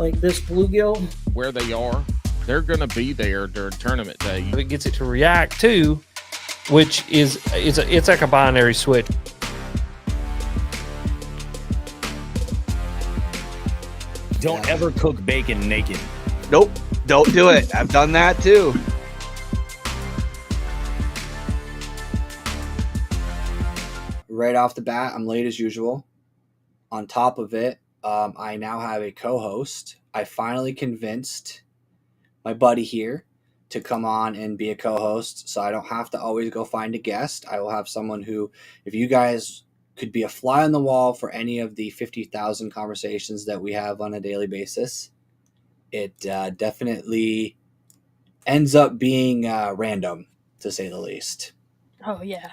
like this bluegill, where they are, they're going to be there during tournament day. It gets it to react to, which is it's like a binary switch. Don't ever cook bacon naked. Nope, don't do it. I've done that too. Right off the bat, I'm late as usual. On top of it, I now have a co-host. I finally convinced my buddy here to come on and be a co-host, so I don't have to always go find a guest. I will have someone who, if you guys could be a fly on the wall for any of the 50,000 conversations that we have on a daily basis, it definitely ends up being random, to say the least. Oh, yeah.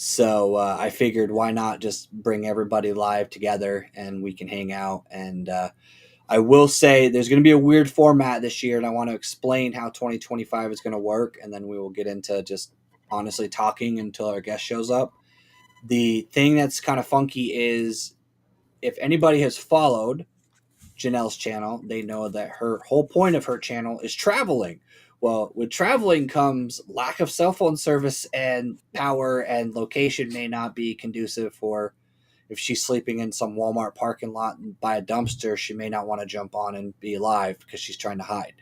So I figured, why not just bring everybody live together and we can hang out. And I will say there's going to be a weird format this year, and I want to explain how 2025 is going to work, and then we will get into just honestly talking until our guest shows up. The thing that's kind of funky is, if anybody has followed Janelle's channel, they know that her whole point of her channel is traveling. Well, with traveling comes lack of cell phone service, and power and location may not be conducive for, if she's sleeping in some Walmart parking lot and by a dumpster, she may not want to jump on and be live because she's trying to hide.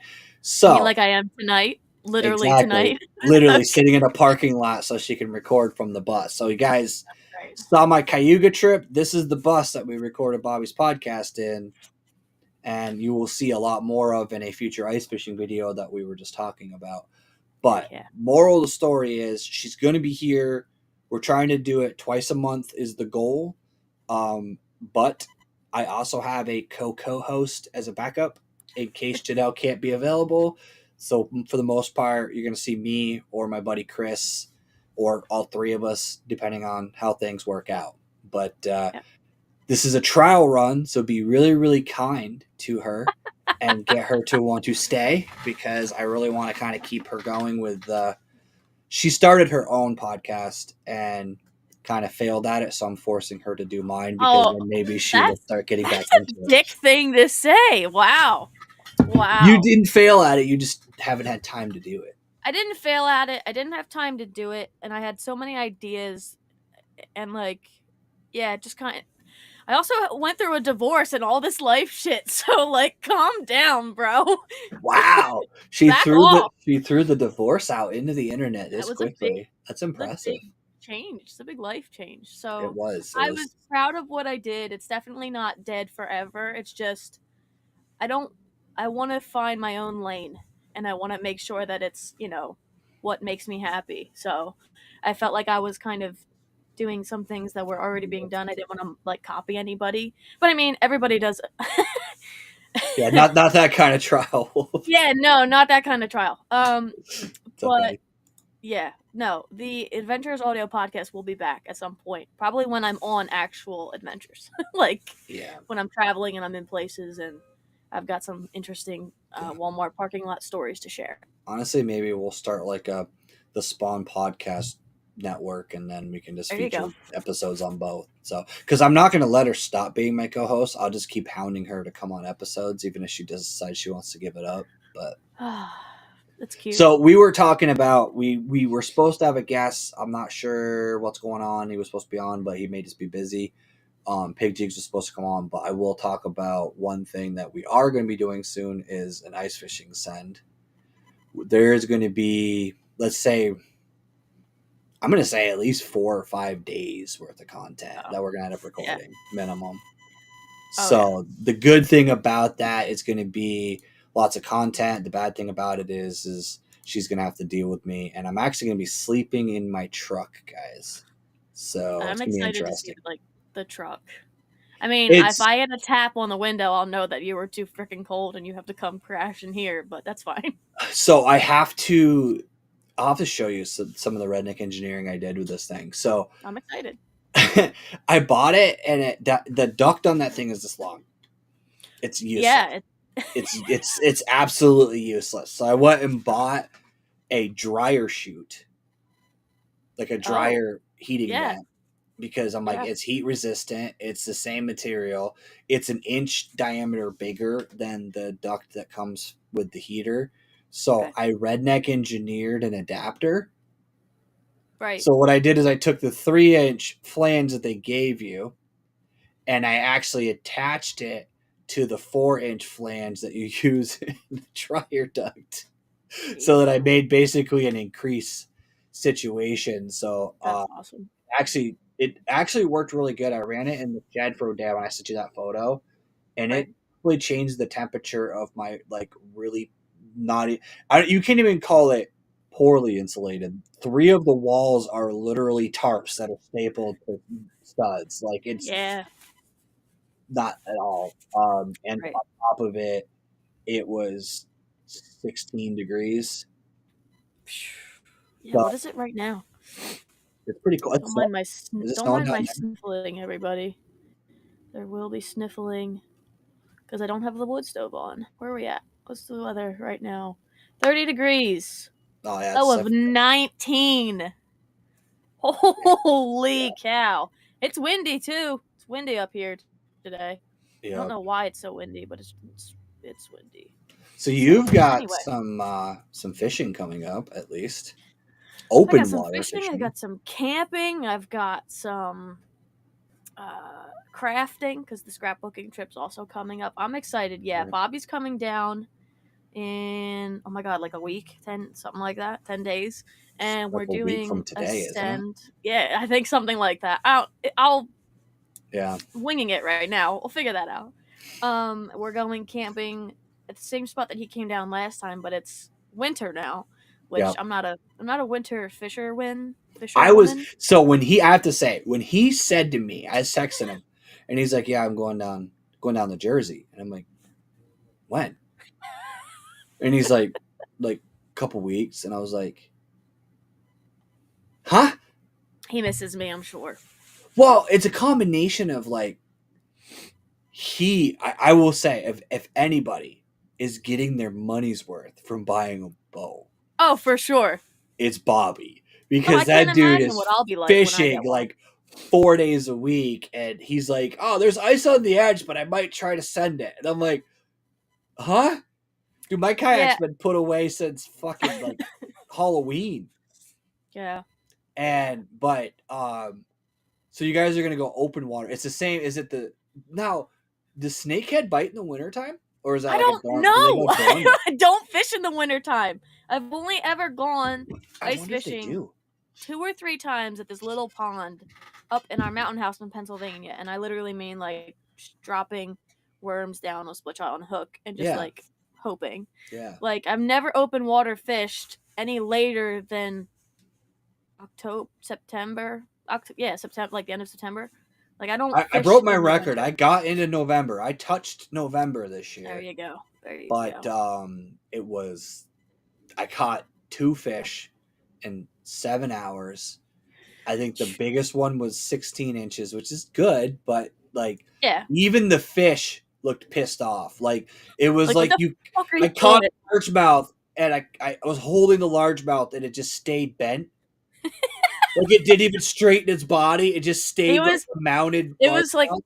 So, like I am tonight, literally exactly, tonight. literally sitting in a parking lot so she can record from the bus. So you guys saw my Cayuga trip. This is the bus that we recorded Bobby's podcast in. And you will see a lot more of in a future ice fishing video that we were just talking about. But moral of the story is, she's going to be here. We're trying to do it twice a month is the goal. But I also have a co-host as a backup in case Janelle can't be available. So for the most part, you're going to see me or my buddy Chris or all three of us, depending on how things work out. But this is a trial run, so be really, really kind to her and get her to want to stay, because I really want to kind of keep her going with she started her own podcast and kind of failed at it, so I'm forcing her to do mine, because then maybe she will start getting back into it. Dick thing to say. Wow. You didn't fail at it, you just haven't had time to do it. I didn't fail at it. I didn't have time to do it, and I had so many ideas, and just kind of. I also went through a divorce and all this life shit, so calm down, bro. Wow, she threw the divorce out into the internet this quickly. That's impressive. Big change. It's a big life change. So it was. I was proud of what I did. It's definitely not dead forever. It's just I want to find my own lane, and I want to make sure that it's what makes me happy. So I felt like I was kind of doing some things that were already being done. I didn't want to copy anybody, but I mean, everybody does. Yeah, not that kind of trial. Yeah, no, not that kind of trial. But okay. Yeah, no, the Adventures audio podcast will be back at some point, probably when I'm on actual adventures, when I'm traveling and I'm in places and I've got some interesting Walmart parking lot stories to share. Honestly, maybe we'll start the Spawn podcast network, and then we can just feature episodes on both. So, because I'm not going to let her stop being my co-host, I'll just keep hounding her to come on episodes, even if she does decide she wants to give it up. But that's cute. So we were talking about we were supposed to have a guest. I'm not sure what's going on. He was supposed to be on, but he may just be busy. JIgs was supposed to come on, but I will talk about one thing that we are going to be doing soon is an ice fishing send. There is going to be, let's say, I'm going to say at least 4 or 5 days worth of content that we're going to end up recording, minimum. So the good thing about that is going to be lots of content. The bad thing about it is she's going to have to deal with me, and I'm actually going to be sleeping in my truck, guys. So I'm it's going to be excited interesting. to see the truck. I mean, if I had a tap on the window, I'll know that you were too freaking cold and you have to come crash in here, but that's fine. So I'll have to show you some of the redneck engineering I did with this thing. So I'm excited. I bought it, and the duct on that thing is this long. It's useless. Yeah, it's absolutely useless. So I went and bought a dryer chute, like a dryer heating vent, because I'm like, Yeah. it's heat resistant. It's the same material. It's an inch diameter bigger than the duct that comes with the heater. So Okay. I redneck engineered an adapter. Right. So what I did is I took the 3-inch flange that they gave you, and I actually attached it to the 4-inch flange that you use in the dryer duct, so that I made basically an increase situation. So That's awesome. it actually worked really good. I ran it in the shed for a day when I sent you that photo, and Right. it really changed the temperature of my like really not. You can't even call it poorly insulated. 3 of the walls are literally tarps that are stapled to studs. Like it's Yeah. not at all. And Right. on top of it, it was 16 degrees. Yeah. So What is it right now? it's pretty cool. Don't mind my Is it don't snowing mind down my there? sniffling, everybody. There will be sniffling because I don't have the wood stove on. Where are we at? What's the weather right now? 30 degrees. Oh yeah, Low it's of 19. Holy cow! It's windy too. It's windy up here today. I don't yeah. know why it's so windy, but it's windy. So you've got Anyway, some fishing coming up, at least I got open some water fishing. I fishing. got some camping. I've got some crafting because the scrapbooking trip's also coming up. I'm excited. Yeah, Right. Bobby's coming down in oh my god, like a week, 10 something like that, 10 days, and we're Like a week from doing today, isn't it? ascend. Yeah, I think something like that. I'll Yeah. winging it right now. We'll figure that out. We're going camping at the same spot that he came down last time, but it's winter now, which Yeah. I'm not a winter fisherwoman. So I have to say, when he said to me, I was texting him, and he's like, "Yeah, I'm going down to Jersey," and I'm like, "When?" And he's like a couple weeks, and I was like, "Huh?" He misses me, I'm sure. Well, it's a combination of like I will say, if anybody is getting their money's worth from buying a bow, Oh, for sure. it's Bobby, Oh, because I can't that dude imagine is what I'll be like when I fishing get one. like 4 days a week, and he's like, "Oh, there's ice on the edge, but I might try to send it." And I'm like, "Huh, dude? My kayak's Yeah. been put away since fucking like Halloween." Yeah. So you guys are gonna go open water. It's the same. Is it now? Does snakehead bite in the wintertime? Or is that I like a don't dorm? Do they go know. dormant? I don't fish in the wintertime. I've only ever gone I ice wonder if they fishing do. 2 or 3 times at this little pond up in our mountain house in Pennsylvania, and I literally mean like dropping worms down a split shot on a hook and just Yeah. like hoping. Yeah. Like I've never open water fished any later than September, like the end of September. Like I don't I fish broke my in the record. I winter. got into November. I touched November this There year, you go. There you but go. I caught 2 fish in 7 hours. I think the biggest one was 16 inches, which is good, but like Yeah. even the fish looked pissed off. Like it was Like what like the fuck are I you caught doing? a largemouth, and I was holding the largemouth, and it just stayed bent. Like it didn't even straighten its body. It just It stayed like was a mounted it was like largemouth.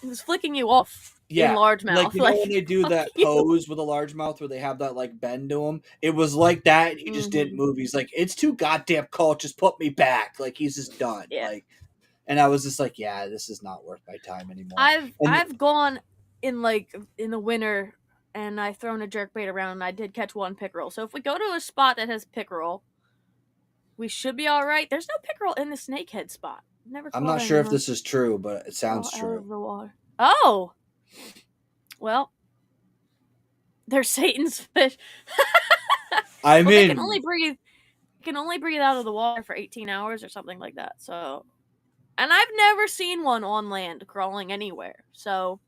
it was flicking you off in Yeah. Like, largemouth. you know when Like they do fuck that you. pose with a largemouth where they have that like bend to him? It was like that, and he just didn't Mhm. move. He's like, "It's too goddamn cold. Just put me back." Like he's just done. Yeah. Like, and I was just like, "Yeah, this is not worth my time anymore." I've And I've gone in like in the winter and I've thrown a jerkbait around and I did catch one pickerel. So if we go to a spot that has pickerel, we should be all right. There's no pickerel in the snakehead spot. Never I'm caught not any sure of if them. this is true, but it sounds All out true. of the water. Oh, well, they're Satan's fish. I Well, they can mean, only breathe out of the water for 18 hours or something like that. So, and I've never seen one on land crawling anywhere. So,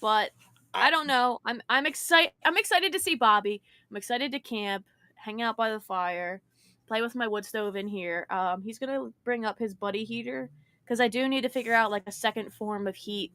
but I don't know. I'm excited. I'm excited to see Bobby. I'm excited to camp, hang out by the fire, play with my wood stove in here. He's gonna bring up his buddy heater because I do need to figure out like a second form of heat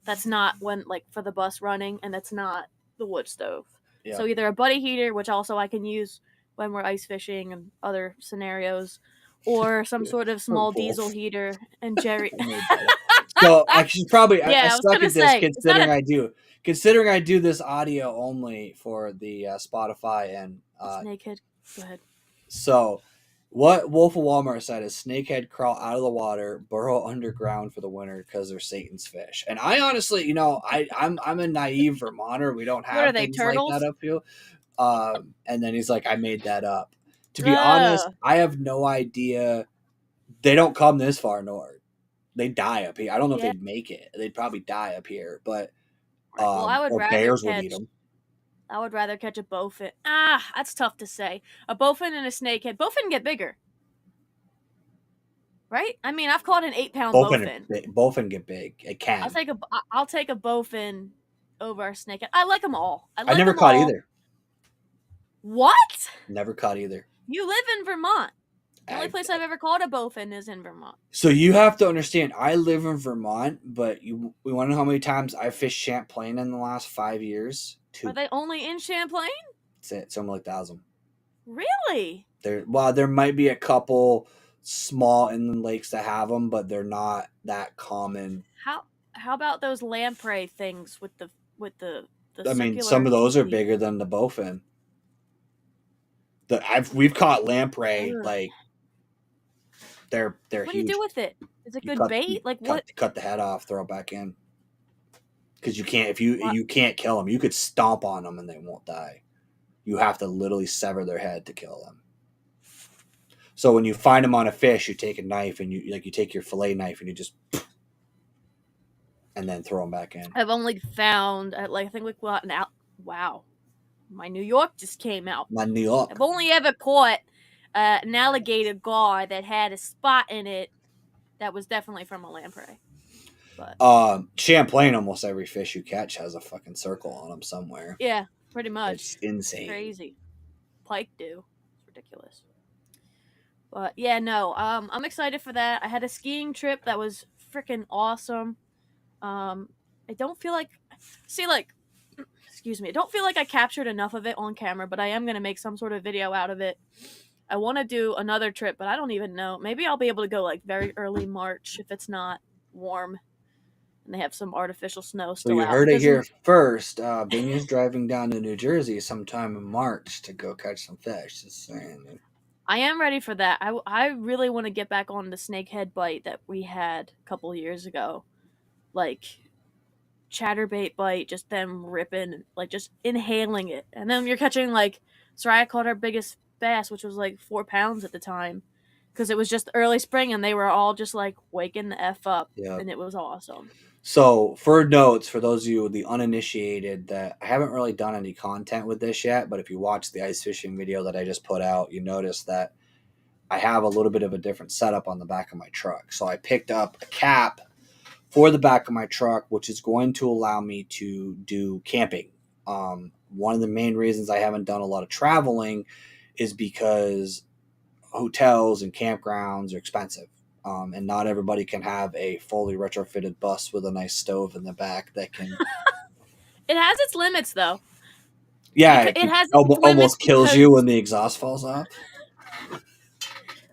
that's not when like for the bus running and that's not the wood stove. yeah. So either a buddy heater, which also I can use when we're ice fishing and other scenarios, or some sort of small Wolf. diesel heater. And Jerry, I made that up. So I should probably I Yeah, I was suck gonna at this say, is that considering I do this audio only for the Spotify and snakehead. Go ahead. so what Wolf of Walmart said is snakehead crawl out of the water, burrow underground for the winter because they're Satan's fish. And I honestly, you know, I'm a naive Vermonter. We don't What are have they, things like turtles? that up here. And then he's like, I made that up. To be honest, I have no idea. They don't come this far north. They die up here. I don't know if they'd make it. They'd probably die up here, but Well, I would or rather bears would catch. eat them. I would rather catch a bowfin. That's tough to say. A bowfin and a snakehead. Bowfin get bigger, right? I mean, I've caught an 8-pound bowfin. Bowfin get big. It can. I'll take a bowfin over a snakehead. I like them all. I never caught either. What? Never caught either. You live in Vermont. The only place I've ever caught a bowfin is in Vermont. So you have to understand, I live in Vermont, but we want to know how many times I've fished Champlain in the last 5 years? 2. Are they only in Champlain? That's it. Something like 1,000. Really? There might be a couple small inland lakes that have them, but they're not that common. How about those lamprey things with the I mean, some of those are bigger than the bowfin. We've caught lamprey like they're huge. What do you do with it? Is it good bait? Like what? Cut the head off, throw it back in. Because you can't you can't kill them. You could stomp on them and they won't die. You have to literally sever their head to kill them. So when you find them on a fish, you take a knife and you take your fillet knife and you just and then throw them back in. I've only found I think we got an out. Wow, my New York just came out. My New York. I've only ever caught an alligator gar that had a spot in it that was definitely from a lamprey. But Champlain, almost every fish you catch has a fucking circle on them somewhere. Yeah, pretty much. It's insane. It's crazy. Pike do. It's ridiculous. But yeah, no. I'm excited for that. I had a skiing trip that was freaking awesome. I don't feel like excuse me. I don't feel like I captured enough of it on camera, but I am gonna make some sort of video out of it. I want to do another trip, but I don't even know. Maybe I'll be able to go like very early March if it's not warm and they have some artificial snow still So you out. heard it here first. Bingy's driving down to New Jersey sometime in March to go catch some fish. Just saying. I am ready for that. I really want to get back on the snakehead bite that we had a couple years ago. Like chatterbait bite, just them ripping, like just inhaling it. And then you're catching like, Soraya caught our biggest bass, which was like 4 pounds at the time. Because it was just early spring and they were all just like waking the F up. Yeah. And it was awesome. So for notes, for those of you, the uninitiated, that I haven't really done any content with this yet, but if you watch the ice fishing video that I just put out, you notice that I have a little bit of a different setup on the back of my truck. So I picked up a cap for the back of my truck, which is going to allow me to do camping. One of the main reasons I haven't done a lot of traveling is because hotels and campgrounds are expensive. And not everybody can have a fully retrofitted bus with a nice stove in the back that can. It has its limits, though. Yeah, it has almost kills you when the exhaust falls off.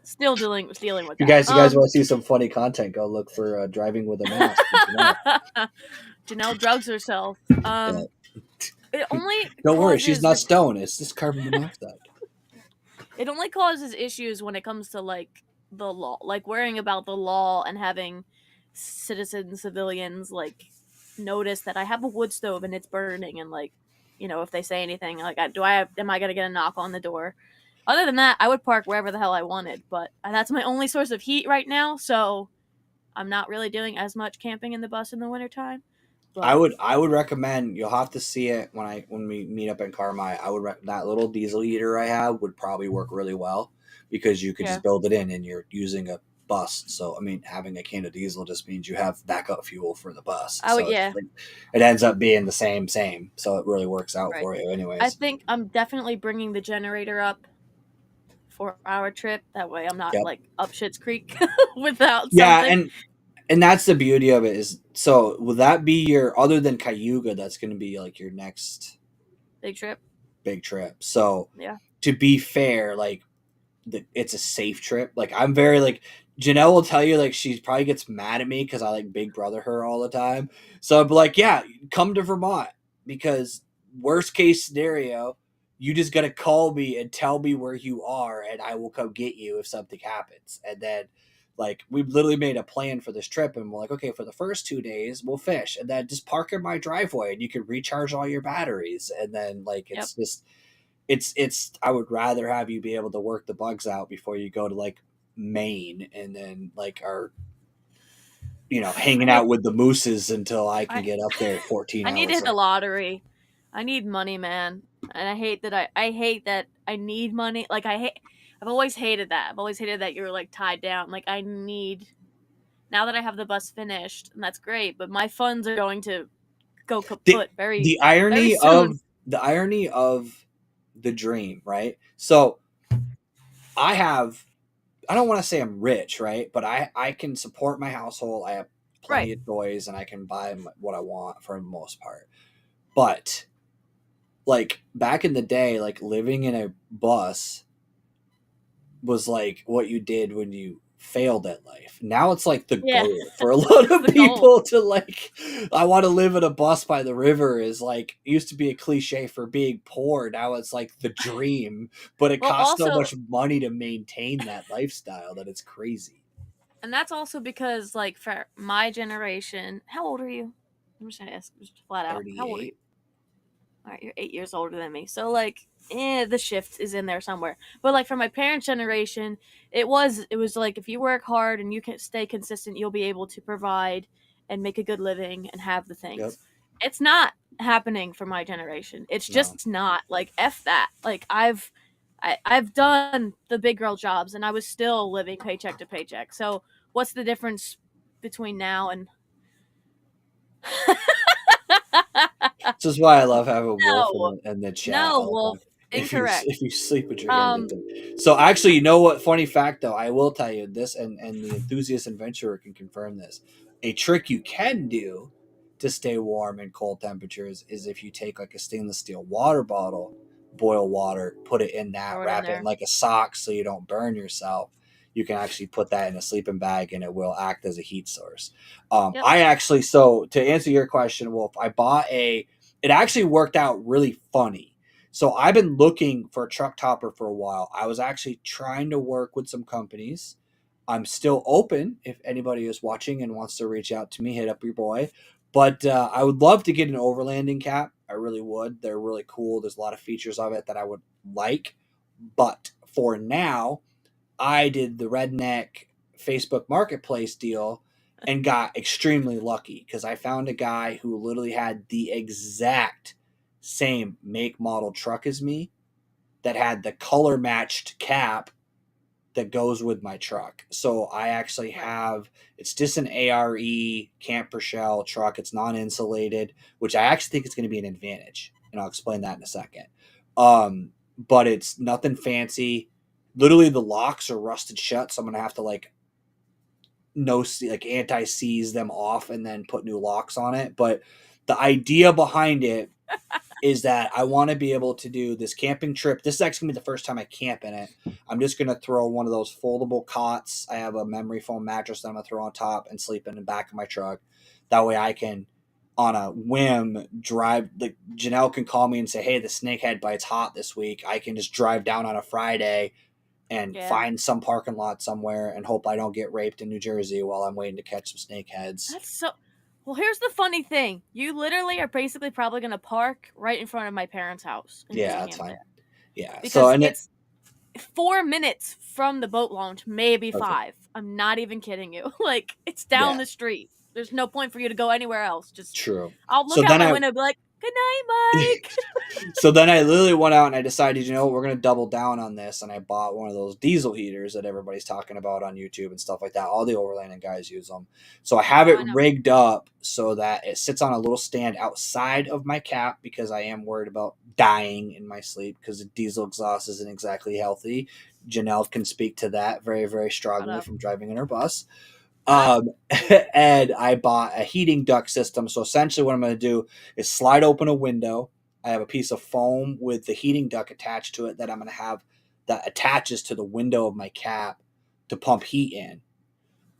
Still dealing with that. You guys want to see some funny content? Go look for driving with a mask. Janelle drugs herself. It only don't worry, she's not stoned. It's just carbon monoxide. It only causes issues when it comes to like the law, like worrying about the law and having civilians like notice that I have a wood stove and it's burning, and like, you know, if they say anything like, am I gonna get a knock on the door? Other than that, I would park wherever the hell I wanted, but that's my only source of heat right now, so I'm not really doing as much camping in the bus in the wintertime. But I would recommend, you'll have to see it when we meet up in Carmi. That little diesel heater I have would probably work really well because you could just build it in and you're using a bus. So I mean, having a can of diesel just means you have backup fuel for the bus. Oh so yeah, it ends up being the same. So it really works out for you, anyways. I think I'm definitely bringing the generator up for our trip. That way, I'm not like up Schitt's Creek without something. Yeah, and that's the beauty of it is. So will that be your, other than Cayuga, that's going to be like your next big trip? Big trip. So yeah. To be fair, like it's a safe trip. Like I'm very like Janelle will tell you like she probably gets mad at me because I like big brother her all the time. So I'd be like, yeah, come to Vermont because worst case scenario, you just gotta call me and tell me where you are and I will come get you if something happens. And then like we literally made a plan for this trip and we're like, okay, for the first 2 days we'll fish and then just park in my driveway and you can recharge all your batteries. And then like Yep. it's just it's I would rather have you be able to work the bugs out before you go to like Maine and then like are hanging out with the mooses until I can I get up there 14 I need to hours. hit the lottery. I need money, man. And I hate that I hate that I need money. Like I've always hated that. I've always hated that you're like tied down. Like I need now that I have the bus finished, and that's great, but my funds are going to go the, kaput very the very irony soon. of the dream, right? So I don't want to say I'm rich, right? But I can support my household. I have plenty Right. of toys and I can buy what I want for the most part. But like back in the day, like living in a bus was like what you did when you failed at life. Now it's like the Yeah. goal for a lot of the people to like, I want to live in a bus by the river is like, used to be a cliche for being poor. Now it's like the dream, but it Well, costs so also, much money to maintain that lifestyle that it's crazy. and that's also because like for my generation, how old are you? I'm just gonna ask just flat out. How old are you? 38. All right, you're 8 years older than me. So like, the shift is in there somewhere. But like for my parents' generation, it was like if you work hard and you can stay consistent, you'll be able to provide and make a good living and have the Yep. things. It's not happening for my generation. It's No. just not. Like F that. Like I've done the big girl jobs and I was still living paycheck to paycheck. So what's the difference between now and This is why I love having Wolf no, in the chat no, all the Wolf, time. incorrect. If you sleep with your hand Um, into. So actually, you know what? Funny fact though, I will tell you this, and the enthusiast adventurer can confirm this. A trick you can do to stay warm in cold temperatures is if you take like a stainless steel water bottle, boil water, put it in that, throw it in wrap it in there. like a sock so you don't burn yourself. You can actually put that in a sleeping bag and it will act as a heat source. Yep. I actually, so to answer your question, Wolf, I bought it actually worked out really funny. So I've been looking for a truck topper for a while. I was actually trying to work with some companies. I'm still open if anybody is watching and wants to reach out to me, hit up your boy. But I would love to get an overlanding cap. I really would. They're really cool. There's a lot of features of it that I would like. But for now, I did the redneck Facebook marketplace deal and got extremely lucky because I found a guy who literally had the exact same make model truck as me that had the color matched cap that goes with my truck. So I actually have it's just an ARE camper shell truck. It's non-insulated, which I actually think is going to be an advantage, and I'll explain that in a second. But it's nothing fancy. Literally, the locks are rusted shut, so I'm gonna have to like anti-seize them off and then put new locks on it. But the idea behind it is that I want to be able to do this camping trip. This is actually gonna be the first time I camp in it. I'm just gonna throw one of those foldable cots. I have a memory foam mattress that I'm gonna throw on top and sleep in the back of my truck. That way I can, on a whim, drive. Like Janelle can call me and say, "Hey, the snakehead bites hot this week." I can just drive down on a Friday and Yeah. find some parking lot somewhere and hope I don't get raped in New Jersey while I'm waiting to catch some snakeheads. That's so. Well, here's the funny thing. You literally are basically probably gonna park right in front of my parents' house and just Yeah, that's camp fine. there Yeah. So because and it it's 4 minutes from the boat launch, maybe perfect. 5. I'm not even kidding you. Like it's down Yeah. the street. There's no point for you to go anywhere else. Just True. I'll So look out then my I window and be like, "Good night, Mike." so then I literally went out and I decided, we're going to double down on this. And I bought one of those diesel heaters that everybody's talking about on YouTube and stuff like that. All the overlanding guys use them. So I have it I know. rigged up so that it sits on a little stand outside of my cap because I am worried about dying in my sleep because the diesel exhaust isn't exactly healthy. Janelle can speak to that very, very strongly from driving in her bus. And I bought a heating duct system. So essentially what I'm going to do is slide open a window. I have a piece of foam with the heating duct attached to it that I'm going to have that attaches to the window of my cap to pump heat in.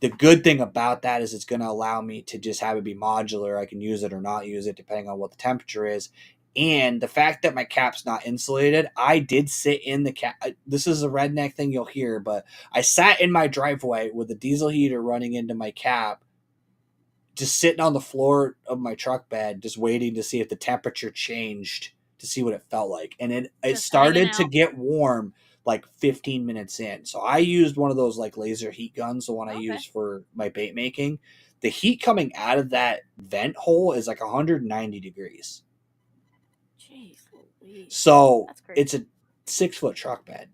The good thing about that is it's going to allow me to just have it be modular. I can use it or not use it depending on what the temperature is. And the fact that my cap's not insulated, I did sit in the cap. This is a redneck thing you'll hear, but I sat in my driveway with a diesel heater running into my cap, just sitting on the floor of my truck bed, just waiting to see if the temperature changed to see what it felt like. And it Just started hanging to out. get warm like 15 minutes in. So I used one of those like laser heat guns, the one I Okay. use for my bait making. The heat coming out of that vent hole is like 190 degrees. Jeez Louise. So That's crazy. it's a 6-foot truck bed.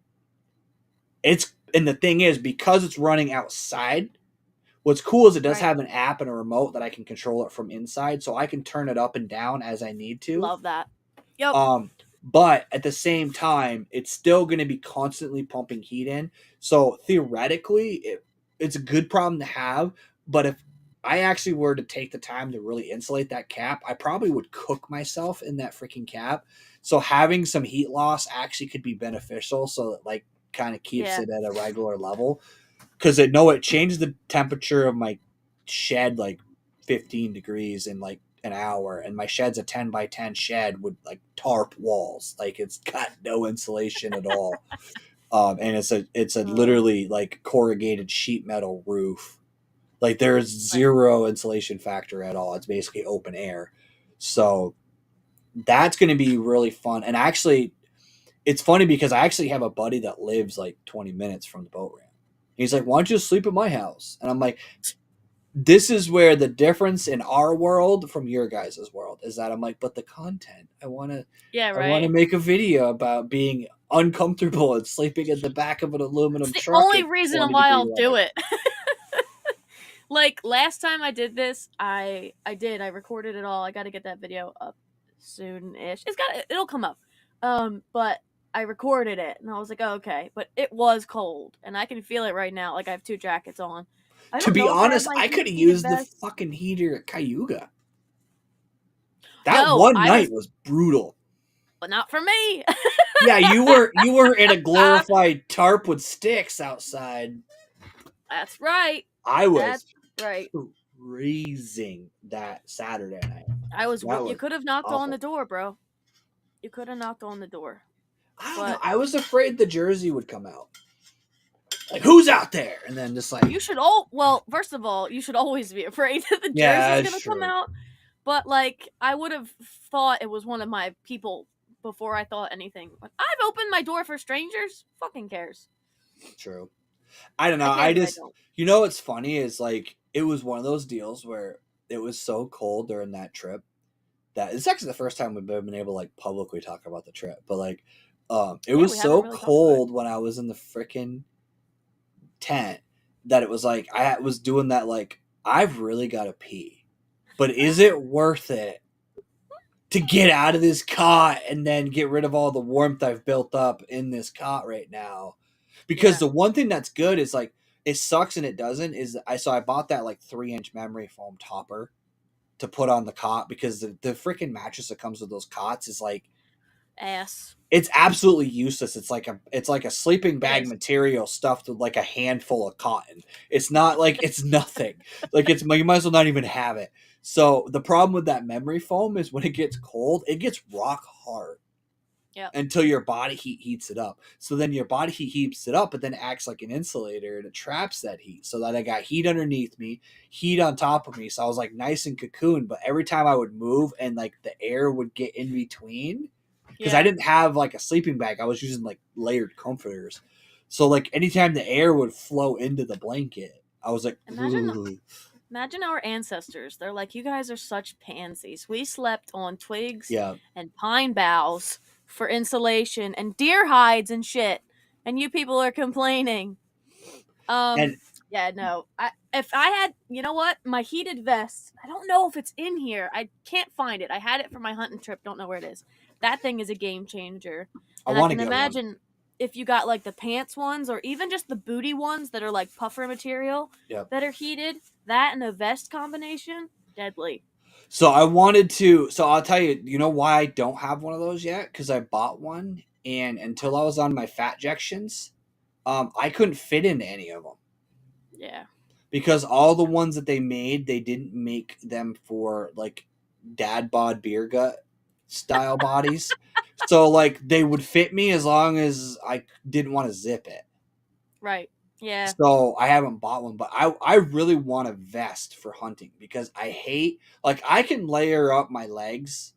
And the thing is, because it's running outside, what's cool is it does Right. have an app and a remote that I can control it from inside, so I can turn it up and down as I need to. Love that. Yep. But at the same time, it's still going to be constantly pumping heat in. So theoretically, it's a good problem to have. But if I actually were to take the time to really insulate that cap, I probably would cook myself in that freaking cap. So having some heat loss actually could be beneficial. So that like kind of keeps Yeah. it at a regular level. Because I know it changed the temperature of my shed like 15 degrees in like an hour, and my shed's a 10 by 10 shed with like tarp walls. Like it's got no insulation at all. And it's a literally like corrugated sheet metal roof. Like there's zero insulation factor at all. It's basically open air. So that's going to be really fun. And actually, it's funny because I actually have a buddy that lives like 20 minutes from the boat ramp. He's like, why don't you sleep at my house? And I'm like, this is where the difference in our world from your guys' world is that I'm like, but the content, I want to make a video about being uncomfortable and sleeping in the back of an aluminum It's the truck. only reason why I'll do it. Like last time I did this, I recorded it all. I got to get that video up soon-ish. It'll come up. But I recorded it and I was like, oh, okay, but it was cold and I can feel it right now. Like I have 2 jackets on. To be honest, I could have used the fucking heater at Cayuga. That night was brutal. But not for me. Yeah, you were in a glorified tarp with sticks outside. That's right. I was right. freezing that Saturday night. You could have knocked on the door, bro. You could have knocked on the door. I don't know. I was afraid the jersey would come out. Like, who's out there? And then just like first of all, you should always be afraid that the jersey's gonna come out. But like, I would have thought it was one of my people before I thought anything. I've opened my door for strangers. Fucking cares. True. I don't know. You know what's funny is like it was one of those deals where it was so cold during that trip that it's actually the first time we've been able to like publicly talk about the trip. But like, it was so cold when I was in the freaking tent that it was like I was doing that like I've really got to pee, but is it worth it to get out of this cot and then get rid of all the warmth I've built up in this cot right now? Because the one thing that's good is like it sucks and it doesn't is I bought that like 3-inch memory foam topper to put on the cot because the freaking mattress that comes with those cots is like ass. It's absolutely useless. It's like a sleeping bag material stuffed with like a handful of cotton. It's not like it's nothing. Like you might as well not even have it. So the problem with that memory foam is when it gets cold, it gets rock hard. Yeah. Until your body heat heats it up. So then your body heat heats it up, but then it acts like an insulator and it traps that heat. So that I got heat underneath me, heat on top of me. So I was like nice and cocooned. But every time I would move and like the air would get in between, because I didn't have like a sleeping bag, I was using like layered comforters. So like anytime the air would flow into the blanket, I was like, Imagine our ancestors. They're like, you guys are such pansies. We slept on twigs and pine boughs for insulation and deer hides and shit, and you people are complaining. If I had, you know what, my heated vest, I don't know if it's in here. I can't find it. I had it for my hunting trip. Don't know where it is. That thing is a game changer. And I can imagine if you got like the pants ones or even just the booty ones that are like puffer material that are heated, that and a vest combination, deadly. So I'll tell you, you know why I don't have one of those yet? Because I bought one and until I was on my fat injections, I couldn't fit into any of them. Yeah. Because all the ones that they made, they didn't make them for like dad bod beer gut style bodies. So like they would fit me as long as I didn't want to zip it. Right. Yeah. So I haven't bought one, but I really want a vest for hunting because I hate, like, I can layer up my legs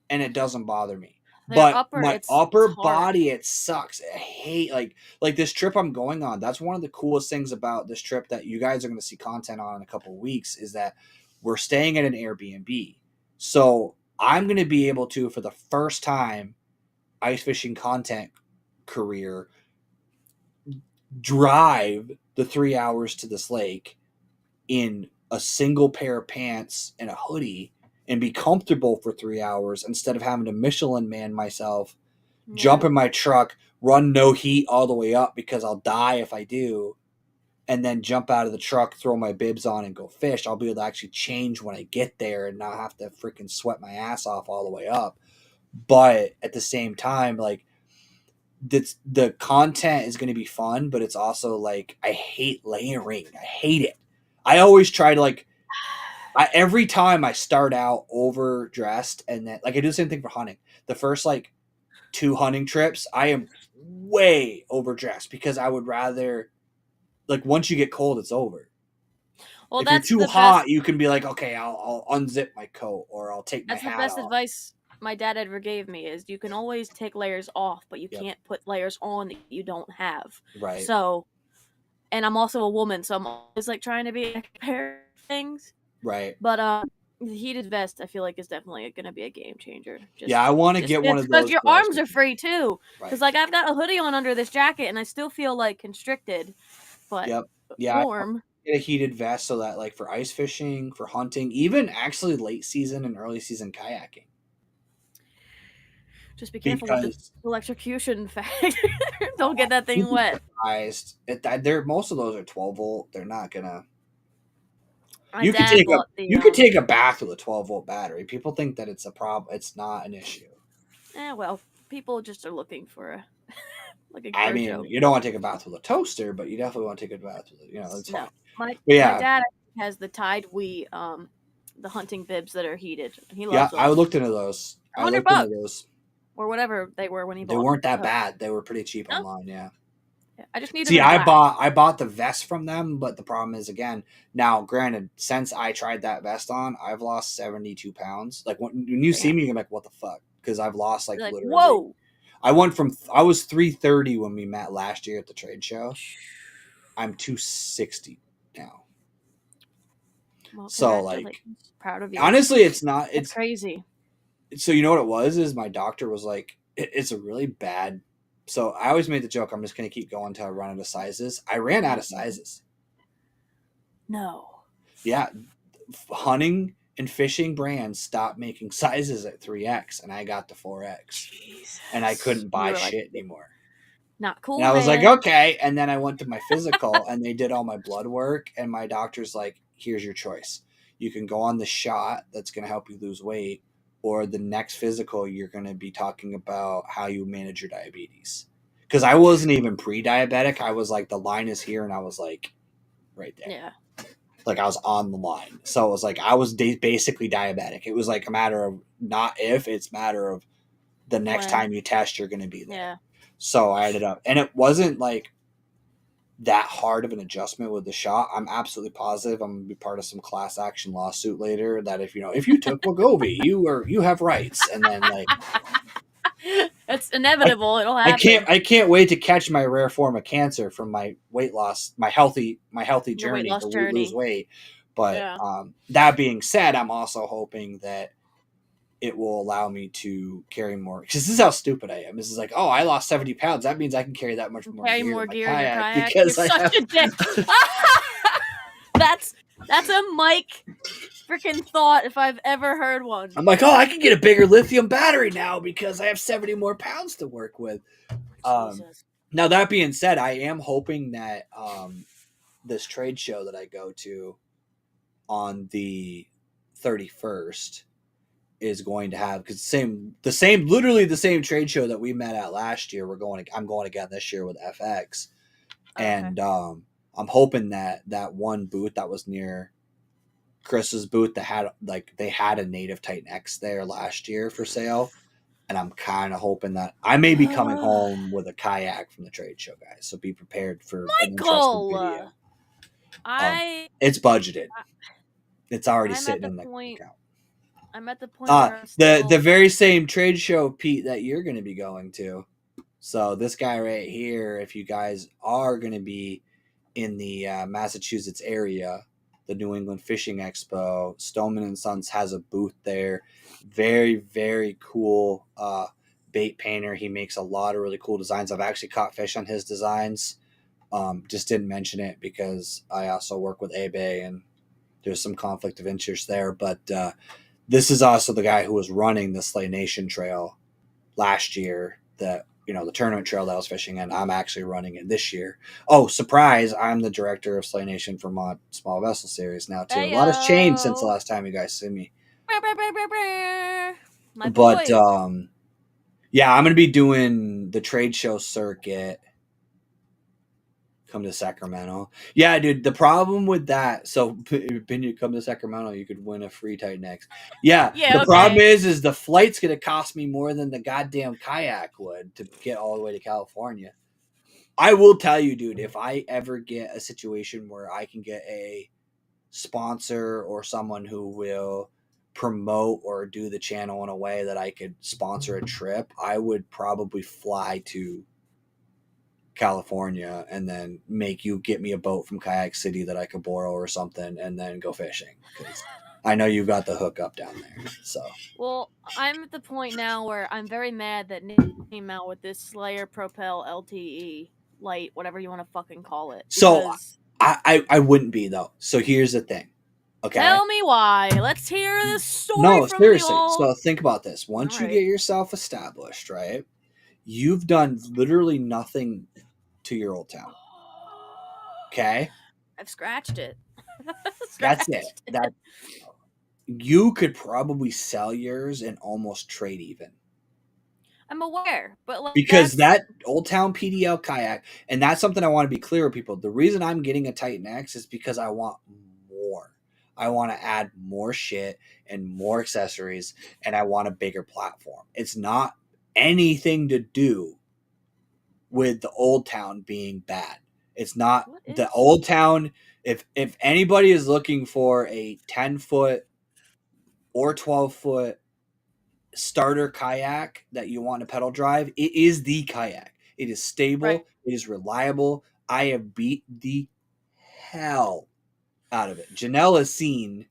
and it doesn't bother me. Their But upper, my it's upper hard. body, it sucks. I hate like this trip I'm going on. That's one of the coolest things about this trip that you guys are going to see content on in a couple of weeks is that we're staying at an Airbnb. So I'm going to be able to, for the first time, ice fishing content career, drive the 3 hours to this lake in a single pair of pants and a hoodie and be comfortable for 3 hours instead of having to Michelin man myself, jump in my truck, run no heat all the way up because I'll die if I do, and then jump out of the truck, throw my bibs on, and go fish. I'll be able to actually change when I get there and not have to freaking sweat my ass off all the way up. But at the same time, like, the content is going to be fun, but it's also like I hate layering. I hate it. I always try to like. Every time I start out overdressed, and then like I do the same thing for hunting. The first like 2 hunting trips, I am way overdressed because I would rather, like, once you get cold, it's over. Well, If you're that's too the hot, best. you can be like, okay, I'll unzip my coat or I'll take my That's the hat best off. advice my dad ever gave me is you can always take layers off, but you Yep. can't put layers on that you don't have. Right. So, and I'm also a woman, so I'm always like trying to be prepared for things. Right. But the heated vest, I feel like, is definitely going to be a game changer. Yeah, I want to get one of because those. your arms are free too. Because Right. like I've got a hoodie on under this jacket, and I still feel like constricted, but Yep. Yeah. warm. Get a heated vest so that, like, for ice fishing, for hunting, even actually late season and early season kayaking. Just be careful with the Because electrocution factor. Don't get that thing wet. most of those are 12-volt. They're not gonna. My You could dad take a bought the. you could take a bath with a 12-volt battery. People think that it's a problem. It's not an issue. Well, people just are looking for a looking for I a mean, joke. you don't want to take a bath with a toaster, but you definitely want to take a bath with it's No, fine. my But yeah, dad has the Tide We the hunting bibs that are heated. And he yeah, loves them. I looked into those. $100 or whatever they were when he bought. They weren't that them. bad. They were pretty cheap No? online. Yeah. I just need See, them in black. I bought the vest from them, but the problem is, again, now granted, since I tried that vest on, I've lost 72 pounds. Like, when you see me, you're like, what the fuck? Because I've lost like literally. Whoa! I was 330 when we met last year at the trade show. I'm 260 now. Well, So, like, proud of you. honestly, it's crazy. So you know what it was? Is my doctor was like, it's a really bad. So I always made the joke, I'm just going to keep going until I run out of sizes. I ran out of sizes. No. Yeah. Hunting and fishing brands stopped making sizes at 3X, and I got to 4X. Jesus. And I couldn't buy shit anymore. Not cool. And I was like, okay. And then I went to my physical and they did all my blood work. And my doctor's like, here's your choice. You can go on the shot that's going to help you lose weight, or the next physical, you're going to be talking about how you manage your diabetes. Because I wasn't even pre-diabetic. I was like, the line is here. And I was like, right there. Yeah. Like, I was on the line. So it was like, I was basically diabetic. It was like a matter of not if, it's a matter of the next time you test, you're going to be there. Yeah. So I ended up, and it wasn't like that hard of an adjustment with the shot. I'm absolutely positive I'm gonna be part of some class action lawsuit later that if you took Wegovy, you have rights. And then, like, it's inevitable. It'll happen. I can't wait to catch my rare form of cancer from my weight loss, my healthy journey to lose weight. But that being said, I'm also hoping that it will allow me to carry more. Because this is how stupid I am. This is like, oh, I lost 70 pounds. That means I can carry that much more gear. More gear in your kayak kayak. You're such a dick. That's a Mike freaking thought if I've ever heard one. I'm like, oh, I can get a bigger lithium battery now because I have 70 more pounds to work with. Now, that being said, I am hoping that this trade show that I go to on the 31st, is going to have, because literally the same trade show that we met at last year. I'm going again this year with FX, and I'm hoping that one booth that was near Chris's booth that had they had a native Titan X there last year for sale, and I'm kind of hoping that I may be coming home with a kayak from the trade show, guys. So be prepared for an interesting video. It's budgeted. It's already sitting in the account. I'm at the point where I'm still... the very same trade show, Pete, that you're going to be going to. So this guy right here, if you guys are going to be in the Massachusetts area, the New England Fishing Expo, Stoneman and Sons has a booth there. Very, very cool bait painter. He makes a lot of really cool designs. I've actually caught fish on his designs. Just didn't mention it because I also work with eBay and there's some conflict of interest there. But this is also the guy who was running the Slay Nation trail last year, the tournament trail that I was fishing in. I'm actually running it this year. Oh, surprise, I'm the director of Slay Nation for Mod Small Vessel Series now, too. Hey-o. A lot has changed since the last time you guys see me. My but, boy. yeah, I'm going to be doing the trade show circuit. Come to Sacramento. Yeah, dude, the problem with that, so when you come to Sacramento, you could win a free Titan X. Yeah, the problem is the flight's going to cost me more than the goddamn kayak would to get all the way to California. I will tell you, dude, if I ever get a situation where I can get a sponsor or someone who will promote or do the channel in a way that I could sponsor a trip, I would probably fly to California and then make you get me a boat from Kayak City that I could borrow or something and then go fishing, because I know you got the hookup down there. So, well, I'm at the point now where I'm very mad that Nick came out with this Slayer Propel LTE light, whatever you want to fucking call it. So I wouldn't be, though. So here's the thing. Okay. Tell me why. Let's hear this story. No, from seriously. The old... So think about this. Once you get yourself established, right? You've done literally nothing to your old town. Okay? I've scratched it. That's it. That you could probably sell yours and almost trade even. I'm aware, but because that Old Town PDL kayak, and that's something I want to be clear with people. The reason I'm getting a Titan X is because I want more. I want to add more shit and more accessories, and I want a bigger platform. It's not anything to do with the Old Town being bad. It's not the Old Town. If anybody is looking for a 10-foot or 12-foot starter kayak that you want to pedal drive, it is the kayak. It is stable. Right. It is reliable. I have beat the hell out of it. Janelle has seen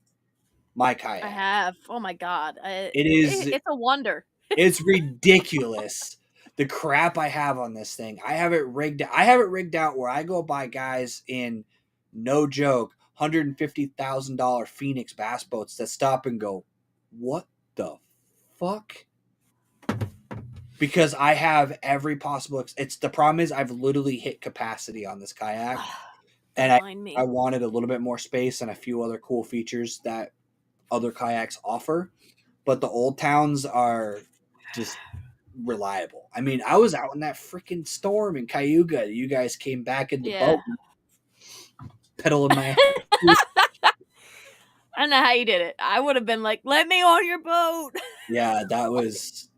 my kayak. I have. Oh my god. It's a wonder. It's ridiculous. The crap I have on this thing. I have it rigged out where I go buy guys in, no joke, $150,000 Phoenix bass boats that stop and go, what the fuck? Because I have every possible. It's the problem is I've literally hit capacity on this kayak, and I wanted a little bit more space and a few other cool features that other kayaks offer, but the Old Towns are just reliable. I mean, I was out in that freaking storm in Cayuga. You guys came back in the boat, pedaling my. I don't know how you did it. I would have been like, "Let me on your boat." Yeah, that was.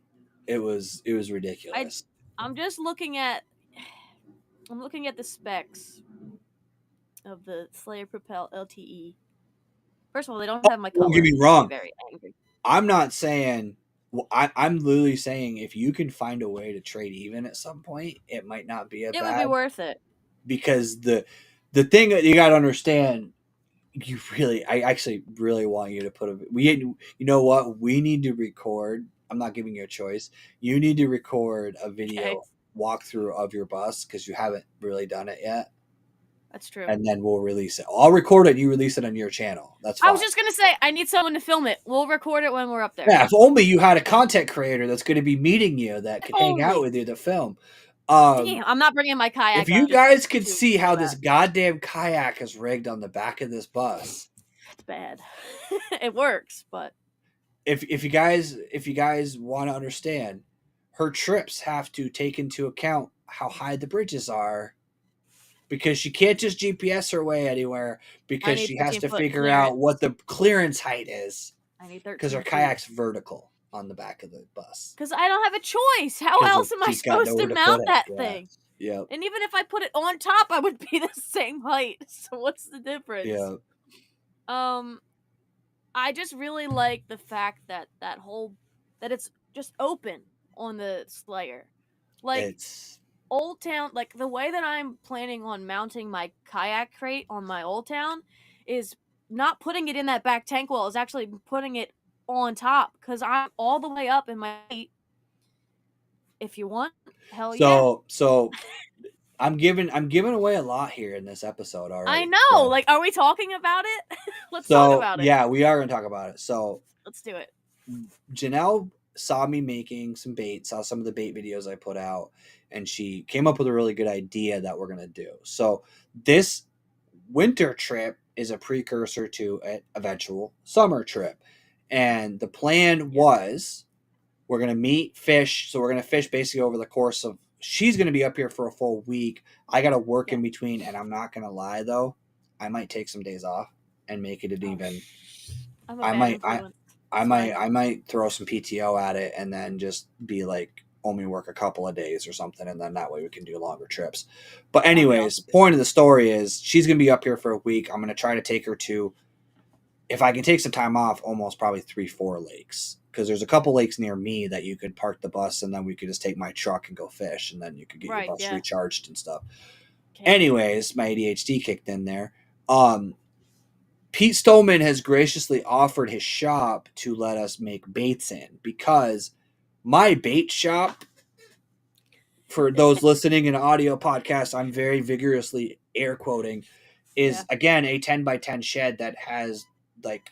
It was ridiculous. I'm just looking at. I'm looking at the specs of the Slayer Propel LTE. First of all, they don't have my color. Don't get me wrong. I'm very angry. I'm not saying. Well, I'm literally saying if you can find a way to trade even at some point, it might not be It would be worth it. Because the thing that you got to understand, I actually really want you to put you know what? We need to record. I'm not giving you a choice. You need to record a video walkthrough of your bus because you haven't really done it yet. That's true. And then we'll release it. I'll record it. You release it on your channel. That's fine. I was just going to say, I need someone to film it. We'll record it when we're up there. Yeah, if only you had a content creator that's going to be meeting you that could hang out with you to film. Damn, I'm not bringing my kayak. If you guys could see how this goddamn kayak is rigged on the back of this bus. It's bad. It works, but. if you guys want to understand, her trips have to take into account how high the bridges are, because she can't just GPS her way anywhere, I because need she has 13 to foot figure clearance. out what the clearance height is, I need because 13 her feet. kayak's vertical on the back of the bus. Because I don't have a choice. How 'Cause else am I she's got supposed nowhere to to put mount it. that Yeah. thing? Yep. And even if I put it on top, I would be the same height. So what's the difference? Yeah. I just really like the fact that that it's just open on the Slayer. Like It's Old Town, like the way that I'm planning on mounting my kayak crate on my Old Town is not putting it in that back tank wall, is actually putting it on top, because I'm all the way up in my feet. If you want, hell yeah. so I'm giving away a lot here in this episode I already. know. So, Like, are we talking about it? Let's talk about it. yeah, we are gonna talk about it. So Let's do it. Janelle saw me making some bait, saw some of the bait videos I put out, and she came up with a really good idea that we're gonna do. So this winter trip is a precursor to an eventual summer trip, and the plan was we're gonna meet, fish. So we're gonna fish basically over the course of. She's gonna be up here for a full week. I gotta work in between, and I'm not gonna lie though, I might take some days off and make it an even. I'm a I bad might influence. I It's might fine. I might throw some PTO at it and then just be like only work a couple of days or something, and then that way we can do longer trips. But That'd be anyways, awesome. point of the story is she's gonna be up here for a week. I'm gonna try to take her to, if I can take some time off, almost probably 3-4 lakes, because there's a couple lakes near me that you could park the bus and then we could just take my truck and go fish, and then you could get your Right, bus yeah. recharged and stuff. Okay. Anyways, my ADHD kicked in there. Pete Stolman has graciously offered his shop to let us make baits in, because my bait shop, for those listening in audio podcast, I'm very vigorously air quoting, is again a 10 by 10 shed that has like,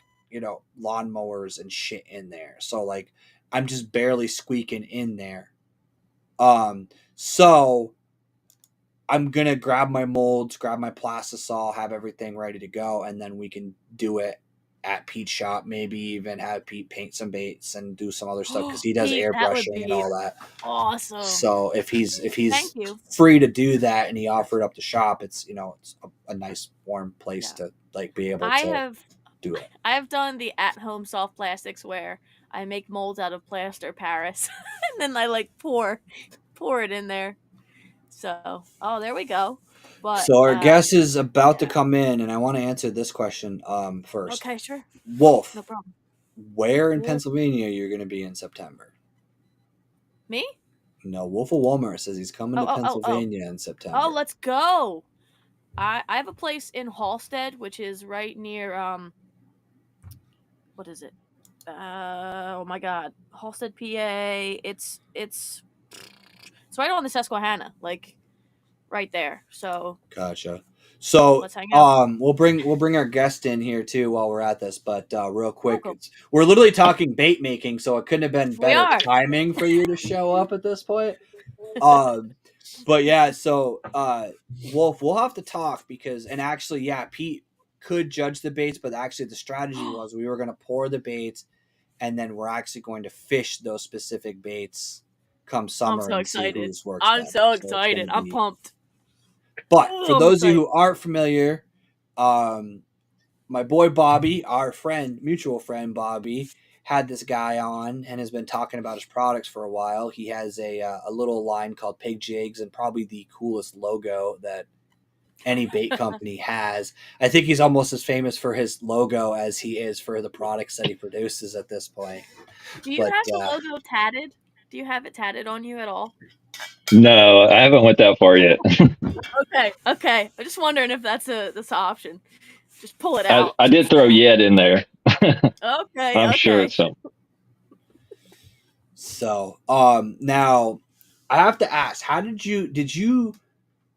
lawnmowers and shit in there. So like I'm just barely squeaking in there. So I'm gonna grab my molds, grab my plastisol, have everything ready to go, and then we can do it at Pete's shop. Maybe even have Pete paint some baits and do some other stuff, because he does Pete, that would airbrushing and be all that. awesome. So if he's Thank you. free to do that, and he offered up the shop, it's it's a nice warm place to like be able to do it. I have done the at-home soft plastics where I make molds out of plaster Paris and then I like pour it in there. So, there we go. But So our guest is about to come in, and I want to answer this question first. Okay, sure. Wolf, No problem. where in Pennsylvania you're going to be in September? Me? No, Wolf of Walmart says he's coming to Pennsylvania in September. Oh, let's go. I have a place in Halstead, which is right near what is it? Oh my God, Halstead, PA. It's right on the Susquehanna, like right there. So gotcha. So let's hang out. we'll bring our guest in here too while we're at this, but real quick, we're literally talking bait making, so it couldn't have been better timing for you to show up at this point. But yeah, so Wolf, we'll have to talk, because, and actually, yeah, Pete could judge the baits, but actually the strategy was we were going to pour the baits, and then we're actually going to fish those specific baits come summer. I'm so excited. I'm better. so excited. I'm pumped. But for those of you who aren't familiar, my boy Bobby, our mutual friend Bobby, had this guy on and has been talking about his products for a while. He has a little line called JIgs, and probably the coolest logo that any bait company has. I think he's almost as famous for his logo as he is for the products that he produces at this point. Do you have the logo tatted? Do you have it tatted on you at all? No, I haven't went that far yet. Okay. I'm just wondering if that's an option. Just pull it out. I did throw "yet" in there. Okay. I'm sure it's something. So, now I have to ask, how did you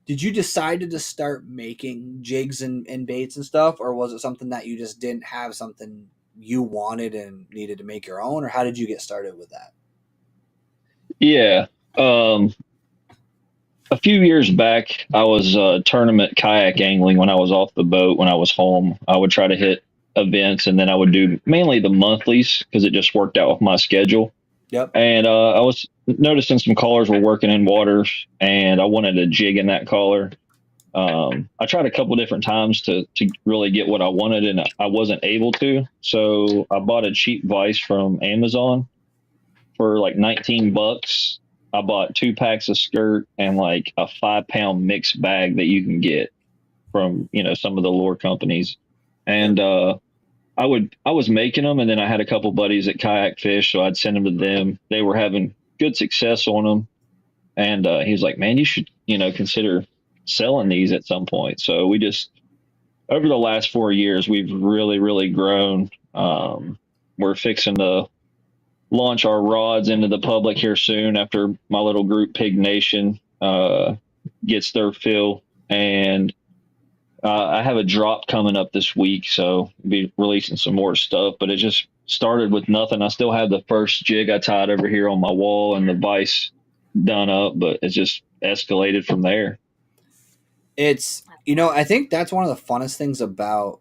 decide to start making jigs and baits and stuff, or was it something that you just didn't have something you wanted and needed to make your own, or how did you get started with that? Yeah. A few years back, I was tournament kayak angling when I was off the boat. When I was home, I would try to hit events, and then I would do mainly the monthlies because it just worked out with my schedule. Yep. And I was noticing some callers were working in waters, and I wanted a jig in that collar. I tried a couple different times to really get what I wanted, and I wasn't able to. So I bought a cheap vise from Amazon for like $19. I bought 2 packs of skirt and like a 5 pound mixed bag that you can get from some of the lure companies, and I was making them, and then I had a couple buddies that kayak fish, so I'd send them to them. They were having good success on them, and he was like, "Man, you should consider selling these at some point." So we just over the last 4 years, we've really grown. We're fixing to launch our rods into the public here soon after my little group Pig Nation gets their fill, and I have a drop coming up this week, so I'll be releasing some more stuff. But it just started with nothing. I still have the first jig I tied over here on my wall and the vise done up, but it's just escalated from there. It's I think that's one of the funnest things about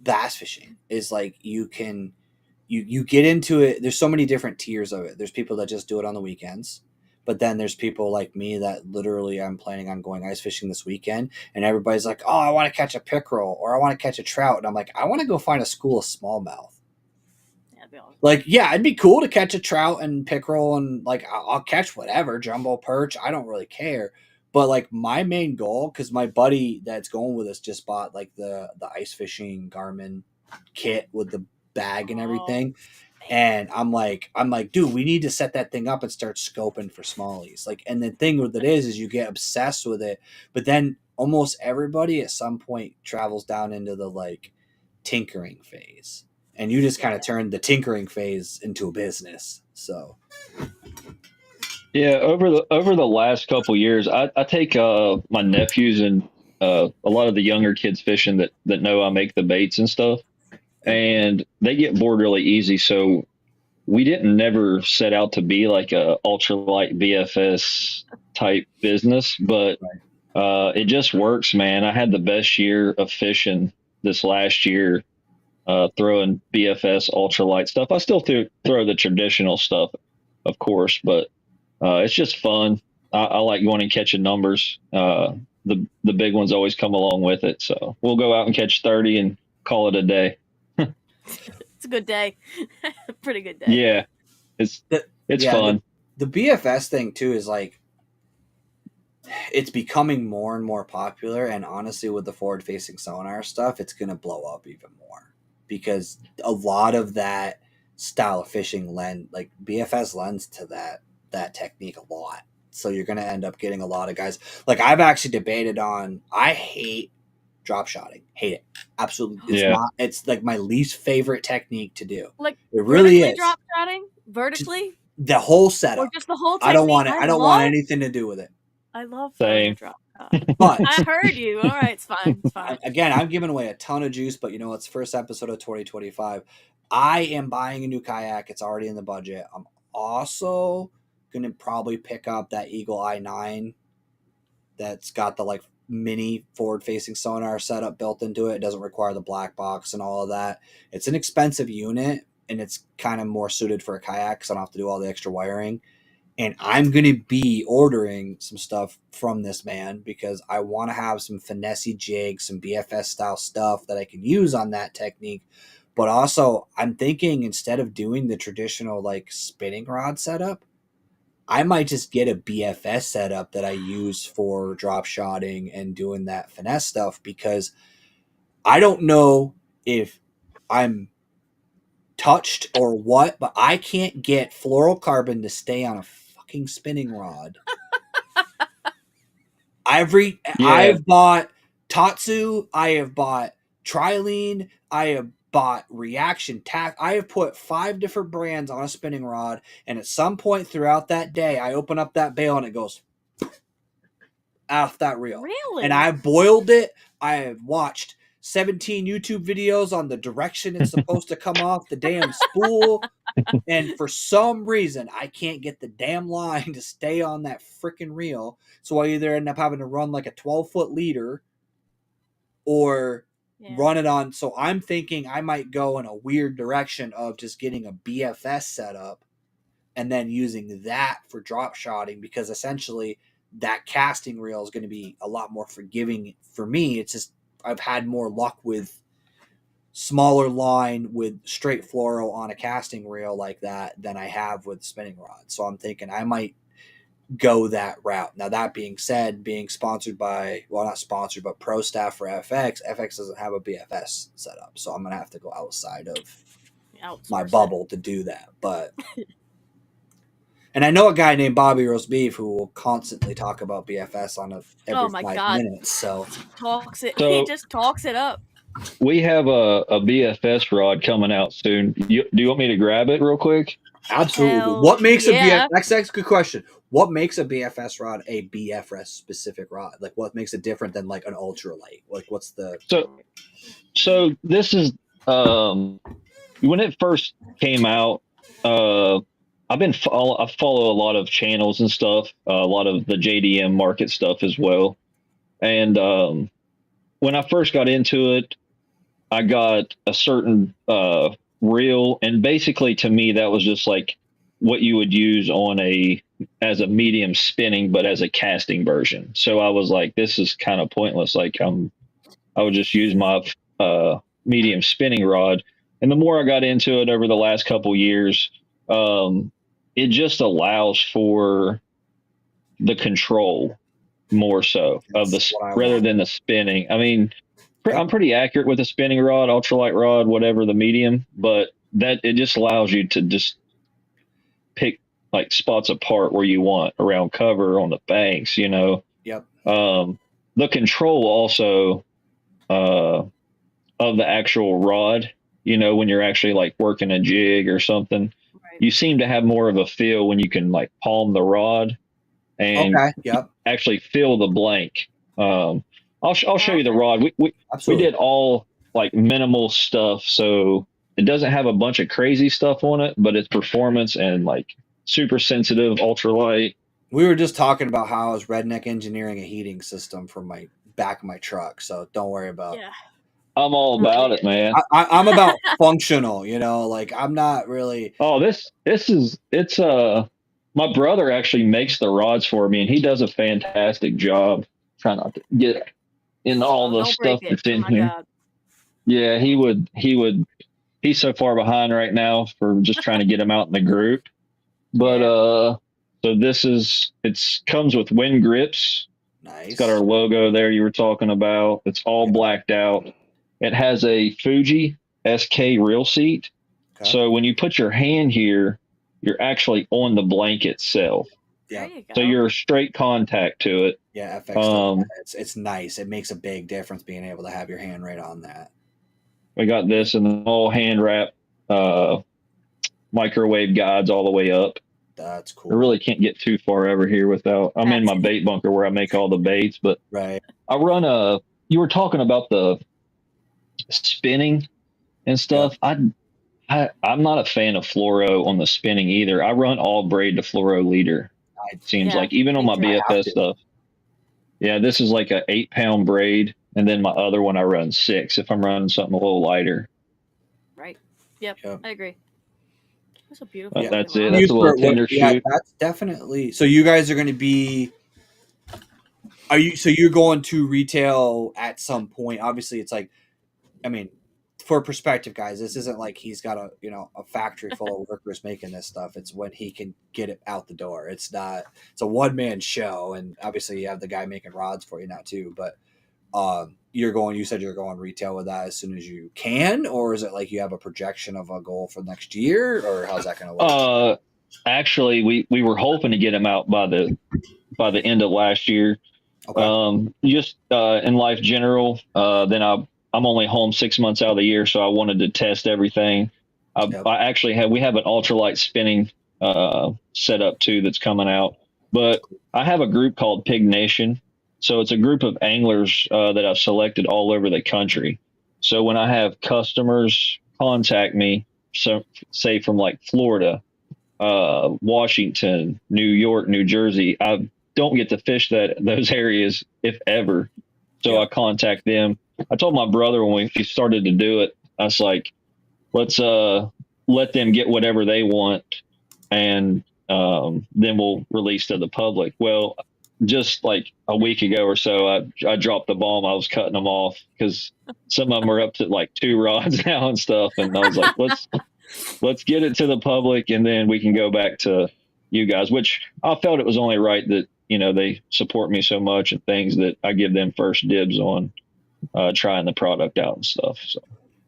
bass fishing is like you get into it. There's so many different tiers of it. There's people that just do it on the weekends, but then there's people like me that literally I'm planning on going ice fishing this weekend, and everybody's like, "Oh, I want to catch a pickerel or I want to catch a trout," and I'm like, "I want to go find a school of smallmouth." That'd be awesome. Like, yeah, it'd be cool to catch a trout and pickerel, and like I'll catch whatever, jumbo, perch. I don't really care. But like my main goal, because my buddy that's going with us just bought like the ice fishing Garmin kit with the bag and everything, and I'm like, dude, we need to set that thing up and start scoping for smallies. Like, and the thing with it is you get obsessed with it, but then almost everybody at some point travels down into the like tinkering phase. And you just kind of turned the tinkering phase into a business. So Yeah, over the last couple years, I take my nephews and a lot of the younger kids fishing that know I make the baits and stuff, and they get bored really easy. So we didn't never set out to be like a ultralight BFS type business, but it just works, man. I had the best year of fishing this last year, throwing BFS ultralight stuff. I still throw the traditional stuff, of course, but it's just fun. I like going and catching numbers. The big ones always come along with it. So we'll go out and catch 30 and call it a day. It's a good day. Pretty good day. Yeah, it's fun. The BFS thing too is like it's becoming more and more popular, and honestly, with the forward-facing sonar stuff, it's going to blow up even more because a lot of that style of fishing like BFS lends to that technique a lot. So you're going to end up getting a lot of guys. Like I've actually debated on. I hate drop shotting. Hate it. Absolutely. It's like my least favorite technique to do. Like it really is. Drop shotting vertically. The whole setup. Or just the whole technique. I don't want it. I don't want anything to do with it. I love Same. drop shot. But I heard you. All right, it's fine. It's fine. Again, I'm giving away a ton of juice, but it's the first episode of 2025. I am buying a new kayak. It's already in the budget. I'm also gonna probably pick up that Eagle i9 that's got the like mini forward-facing sonar setup built into it. It doesn't require the black box and all of that. It's an expensive unit, and it's kind of more suited for a kayak because I don't have to do all the extra wiring. And I'm going to be ordering some stuff from this man because I want to have some finessey jigs, some BFS style stuff that I can use on that technique. But also, I'm thinking instead of doing the traditional like spinning rod setup, I might just get a BFS setup that I use for drop shotting and doing that finesse stuff because I don't know if I'm touched or what, but I can't get fluorocarbon to stay on a fucking spinning rod. I've bought Tatsu, I have bought Trilene, I have bought Reaction Tack. I have put 5 different brands on a spinning rod, and at some point throughout that day, I open up that bail and it goes off that reel. Really? And I've boiled it. I have watched 17 YouTube videos on the direction it's supposed to come off the damn spool. And for some reason, I can't get the damn line to stay on that freaking reel. So I either end up having to run like a 12-foot leader or Yeah. run it on. So I'm thinking I might go in a weird direction of just getting a BFS setup and then using that for drop shotting, because essentially that casting reel is going to be a lot more forgiving for me. It's just I've had more luck with smaller line with straight fluoro on a casting reel like that than I have with spinning rod. So I'm thinking I might go that route. Now, that being said, being sponsored by, well, not sponsored, but pro staff for FX doesn't have a BFS setup. So I'm going to have to go outside of my Outsource it. bubble to do that. But, and I know a guy named Bobby Roast Beef who will constantly talk about BFS on every Oh my 5 God. minutes. So Talks it. So- He just talks it up. We have a BFS rod coming out soon. Do you want me to grab it real quick? absolutely. Hell What makes yeah. that's a good question. What makes a BFS rod a BFS specific rod? Like, what makes it different than like an ultralight? Like, what's the So this is when it first came out. I follow a lot of channels and stuff, a lot of the JDM market stuff as well. And when I first got into it, I got a certain reel, and basically to me that was just like what you would use as a medium spinning, but as a casting version. So I was like, this is kind of pointless. Like I would just use my medium spinning rod. And the more I got into it over the last couple years, it just allows for the control more so of That's what I rather want. than the spinning. I mean, I'm pretty accurate with a spinning rod, ultralight rod, whatever the medium, but that it just allows you to just pick like spots apart where you want around cover on the banks, Yep. The control also of the actual rod, when you're actually like working a jig or something, Right. you seem to have more of a feel when you can like palm the rod and Okay. Yep. actually feel the blank. I'll show you the rod. We Absolutely. did all like minimal stuff, so it doesn't have a bunch of crazy stuff on it, but it's performance and like super sensitive ultralight. We were just talking about how I was redneck engineering a heating system for my back of my truck, so don't worry about. Yeah. I'm all about it, man. I'm about functional, like I'm not really. Oh, it's my brother actually makes the rods for me, and he does a fantastic job. Trying not to get in all the Don't stuff break it. that's Oh in my here. God. Yeah, he's so far behind right now for just trying to get him out in the group. But so it's comes with wind grips. Nice. It's got our logo there you were talking about. It's all blacked out. It has a Fuji SK reel seat. Okay. So when you put your hand here, you're actually on the blanket itself. Yeah. There you go. So you're straight contact to it. Yeah, FX does that. It's nice. It makes a big difference being able to have your hand right on that. We got this and the all hand wrap microwave guides all the way up. That's cool. I really can't get too far over here without. I'm in my bait bunker where I make all the baits, but Right. I run you were talking about the spinning and stuff. I'm not a fan of fluoro on the spinning either. I run all braid to fluoro leader. It seems Yeah, like even on me my too. BFS stuff. Yeah, this is like a 8-pound braid, and then my other one I run 6 if I'm running something a little lighter. Right. Yep. Yep. I agree. That's a beautiful. Yeah. That's looking it. rod. That's a little tender Yeah, shoot. that's definitely. So you guys are going to be. So you're going to retail at some point? Obviously, it's like, I mean, for perspective, guys, this isn't like he's got a factory full of workers making this stuff. It's when he can get it out the door. It's not. It's a one-man show, and obviously you have the guy making rods for you now too. But you said you're going retail with that as soon as you can, or is it like you have a projection of a goal for next year, or how's that going to work? Actually, we were hoping to get him out by the end of last year. Okay. Just in life general. Then I'm only home 6 months out of the year, so I wanted to test everything. Yep. We have an ultralight spinning setup too that's coming out, but I have a group called Pig Nation. So it's a group of anglers that I've selected all over the country. So when I have customers contact me, so say from like Florida, Washington, New York, New Jersey, I don't get to fish those areas if ever. So Yeah. I contact them. I told my brother when we started to do it, I was like, let's let them get whatever they want, and then we'll release to the public. Well, just like a week ago or so, I dropped the bomb. I was cutting them off because some of them are up to like 2 rods now and stuff, and I was like, let's get it to the public, and then we can go back to you guys. Which I felt it was only right that they support me so much and things that I give them first dibs on trying the product out and stuff. So.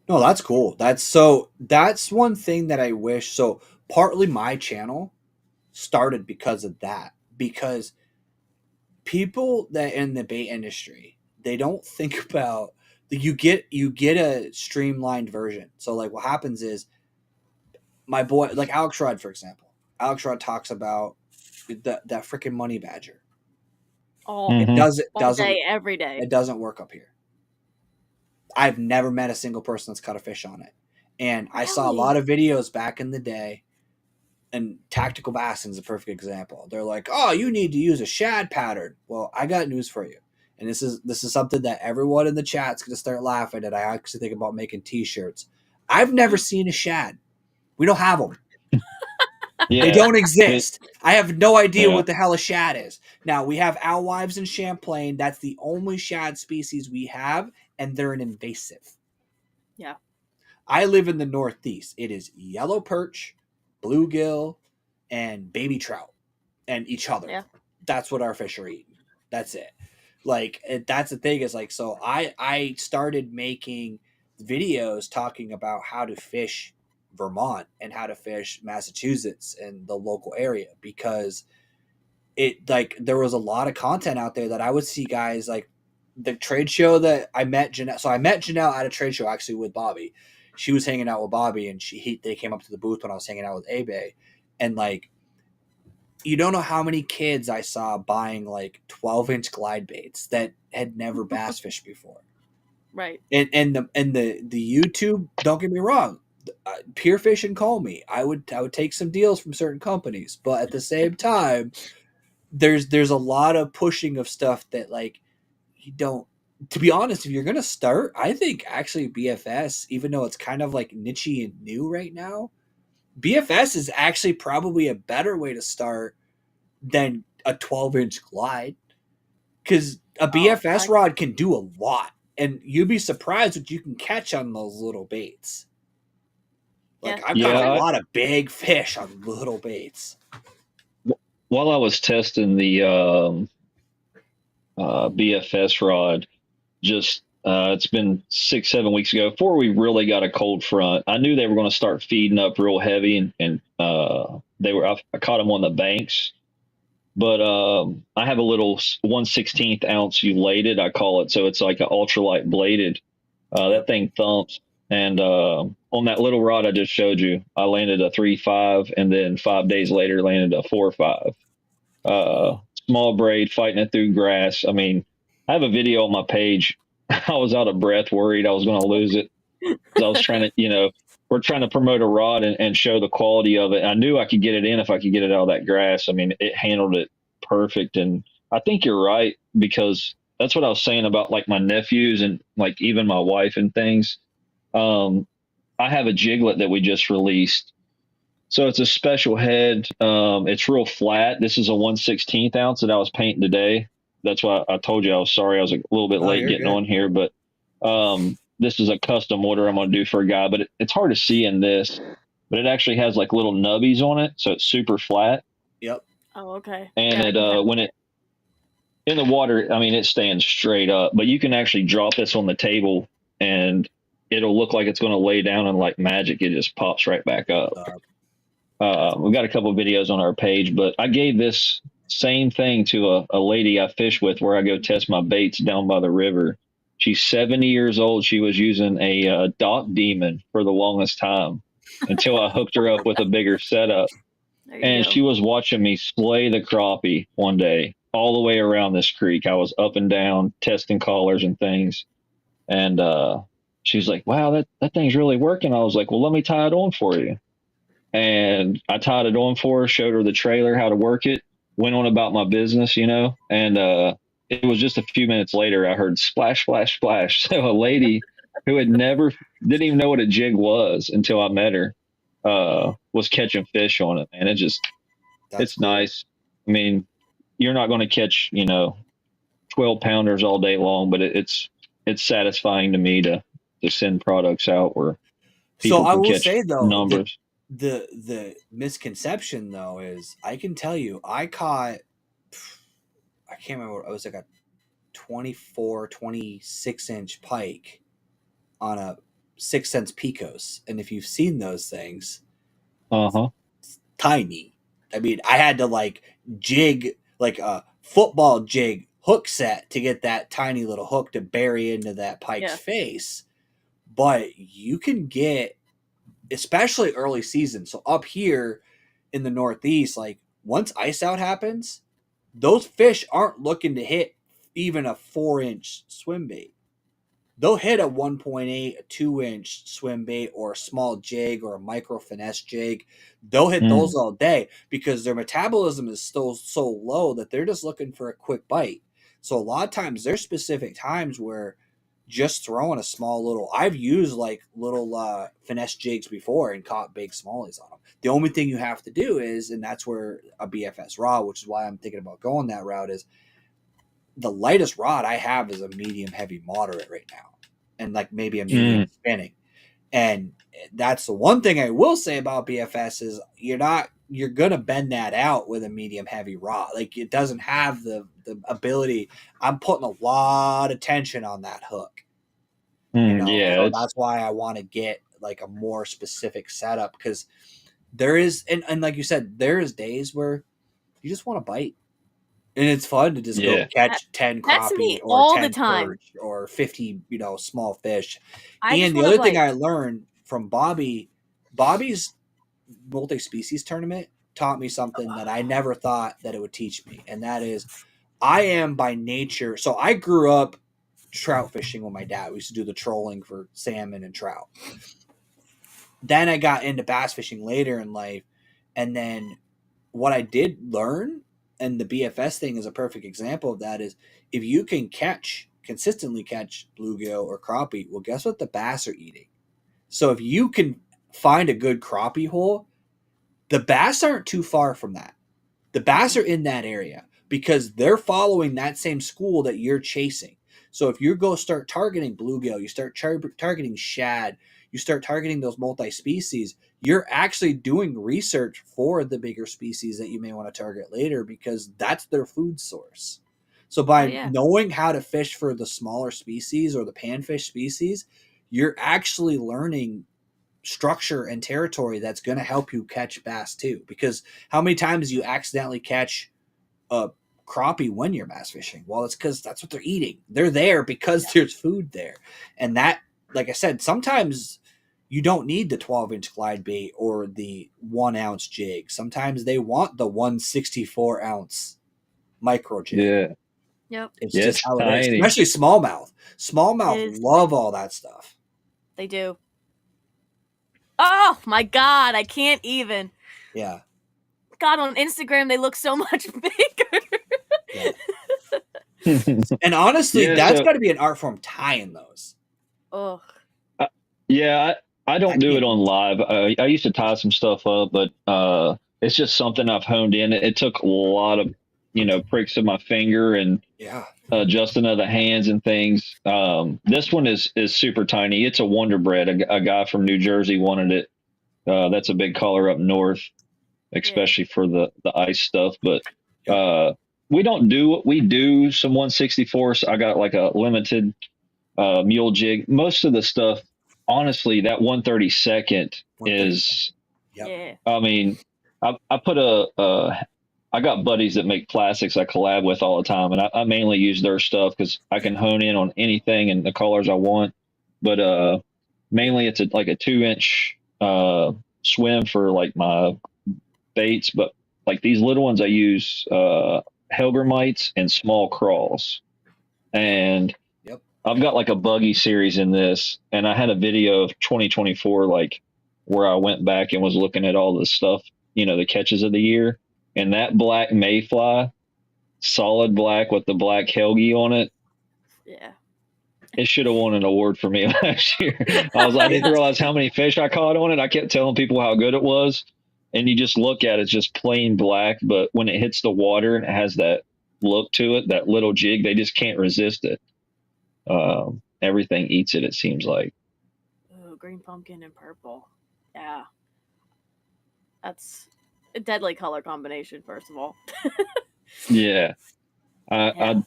No, that's cool. That's one thing that I wish. So partly my channel started because of that. Because people that in the bait industry, they don't think about you get a streamlined version. So like what happens is my boy, like Alex Rudd, for example. Alex Rudd talks about that freaking money badger. All, It all day, every day. It doesn't work up here. I've never met a single person that's caught a fish on it. And I saw a lot of videos back in the day, and Tactical Bassin is a perfect example. They're like, oh, you need to use a shad pattern. Well, I got news for you. And this is something that everyone in the chat's going to start laughing at. I actually think about making t-shirts. I've never seen a shad. We don't have them. Yeah. They don't exist. I have no idea what the hell a shad is. Now, we have alewives in Champlain. That's the only shad species we have, and they're an invasive. Yeah. I live in the Northeast. It is yellow perch, bluegill, and baby trout, and each other. Yeah. That's what our fish are eating. That's it. Like, that's the thing is like, so I started making videos talking about how to fish Vermont and how to fish Massachusetts and the local area, because it like there was a lot of content out there that I would see guys like the trade show that I met Jeanette. So I met Jeanette at a trade show actually with Bobby. She was hanging out with Bobby, and they came up to the booth when I was hanging out with Abe, and like, you don't know how many kids I saw buying like 12-inch glide baits that had never bass fished before. Right. And the YouTube, don't get me wrong, Pure Fish and Call Me, I would take some deals from certain companies, but at the same time, there's a lot of pushing of stuff that like you don't. To be honest, if you're gonna start, I think actually BFS, even though it's kind of like niche and new right now, BFS is actually probably a better way to start than a 12-inch glide, because a BFS rod can do a lot, and you'd be surprised what you can catch on those little baits. Like I've got a lot of big fish on little baits. While I was testing the BFS rod, just it's been 6-7 weeks ago before we really got a cold front. I knew they were going to start feeding up real heavy, and I caught them on the banks. But I have a little 1/16 ounce elated, I call it. So it's like an ultralight bladed. That thing thumps. And on that little rod I just showed you, I landed a 3.5, and then 5 days later landed a 4.5. Small braid, fighting it through grass. I mean, I have a video on my page. I was out of breath, worried I was going to lose it. I was trying to, we're trying to promote a rod and show the quality of it. I knew I could get it in if I could get it out of that grass. I mean, it handled it perfect. And I think you're right, because that's what I was saying about like my nephews and like even my wife and things. I have a jiglet that we just released. So it's a special head. It's real flat. This is a 1/16 ounce that I was painting today. That's why I told you I was sorry. I was a little bit late getting on here, but this is a custom order I'm going to do for a guy, but it's hard to see in this, but it actually has like little nubbies on it. So it's super flat. Yep. Oh, okay. And when it in the water, I mean, it stands straight up, but you can actually drop this on the table and it'll look like it's going to lay down, and like magic, it just pops right back up. We've got a couple of videos on our page, but I gave this same thing to a lady I fish with where I go test my baits down by the river. She's 70 years old. She was using a Doc Demon for the longest time until I hooked her up with a bigger setup. And she was watching me slay the crappie one day all the way around this creek. I was up and down testing collars and things. And she's like, wow, that thing's really working. I was like, well, let me tie it on for you. And I tied it on for her, showed her the trailer, how to work it, went on about my business, and it was just a few minutes later, I heard splash, splash, splash. So a lady who had never, didn't even know what a jig was until I met her, was catching fish on it. And That's it's cool. nice. I mean, you're not going to catch, 12 pounders all day long, but it's satisfying to me to send products out where So people I can will catch say though, numbers. the misconception though is I can tell you I caught, I can't remember, it was like a 24, 26-inch pike on a 6 cents Picos. And if you've seen those things, Uh-huh. tiny. I mean, I had to like jig like a football jig hook set to get that tiny little hook to bury into that pike's Yeah. face. But you can get, especially early season. So up here in the Northeast, like once ice out happens, those fish aren't looking to hit even a 4-inch swim bait. They'll hit a 1.8, a 2-inch swim bait, or a small jig, or a micro finesse jig. They'll hit those all day because their metabolism is still so low that they're just looking for a quick bite. So a lot of times there's specific times where just throwing a small little, I've used like little finesse jigs before and caught big smallies on them. The only thing you have to do is, and that's where a BFS rod, which is why I'm thinking about going that route, is the lightest rod I have is a medium heavy moderate right now, and like maybe a medium spinning. And that's the one thing I will say about BFS is you're gonna bend that out with a medium heavy rod. Like it doesn't have the ability. I'm putting a lot of tension on that hook. Yeah, So that's why I want to get like a more specific setup, because there is, and like you said, there is days where you just want to bite. And it's fun to just go catch 10 That's crappie me or all 10 the time. perch or 50, small fish. I just And the wanna other thing bite. I learned from Bobby's multi-species tournament taught me something that I never thought that it would teach me. And that is, I am by nature. So I grew up trout fishing with my dad. We used to do the trolling for salmon and trout. Then I got into bass fishing later in life. And then what I did learn, and the BFS thing is a perfect example of that, is if you can consistently catch bluegill or crappie, well, guess what the bass are eating? So if you can find a good crappie hole, the bass aren't too far from that. The bass are in that area because they're following that same school that you're chasing. So if you go start targeting bluegill, you start targeting shad, you start targeting those multi-species, you're actually doing research for the bigger species that you may want to target later because that's their food source. So by knowing how to fish for the smaller species or the panfish species, you're actually learning structure and territory that's going to help you catch bass too. Because how many times you accidentally catch a crappie when you're bass fishing? Well, it's because that's what they're eating. They're there because there's food there. And that, like I said, sometimes you don't need the 12-inch glide bait or the 1-ounce jig. Sometimes they want the 164-ounce micro jig. Yeah. Yep. It's Yeah, just it's how it is. tiny. Especially smallmouth. Smallmouth love all that stuff. They do. Oh my god, I can't even. Yeah. God, on Instagram they look so much bigger. Yeah. And honestly, that's got to be an art form tying those. Oh. Yeah, I don't do it on live. I used to tie some stuff up, but it's just something I've honed in. It took a lot of, pricks of my finger and adjusting of the hands and things. This one is super tiny. It's a Wonder Bread. A guy from New Jersey wanted it. That's a big color up north, especially for the ice stuff. But we do some 164s. I got like a limited mule jig. Most of the stuff, honestly, that 132nd is. I mean, I put I got buddies that make plastics I collab with all the time, and I mainly use their stuff because I can hone in on anything and the colors I want. But mainly it's like a 2-inch swim for like my baits, but like these little ones I use Helgermites and small crawls. And I've got like a buggy series in this, and I had a video of 2024, like where I went back and was looking at all the stuff, the catches of the year. And that black mayfly solid black with the black Helgi on it. Yeah. It should have won an award for me last year. I didn't realize how many fish I caught on it. I kept telling people how good it was, and you just look at it, it's just plain black. But when it hits the water and it has that look to it, that little jig, they just can't resist it. Everything eats it. It seems like. Ooh, green pumpkin and purple. Yeah. That's a deadly color combination, first of all. Yeah, Yeah.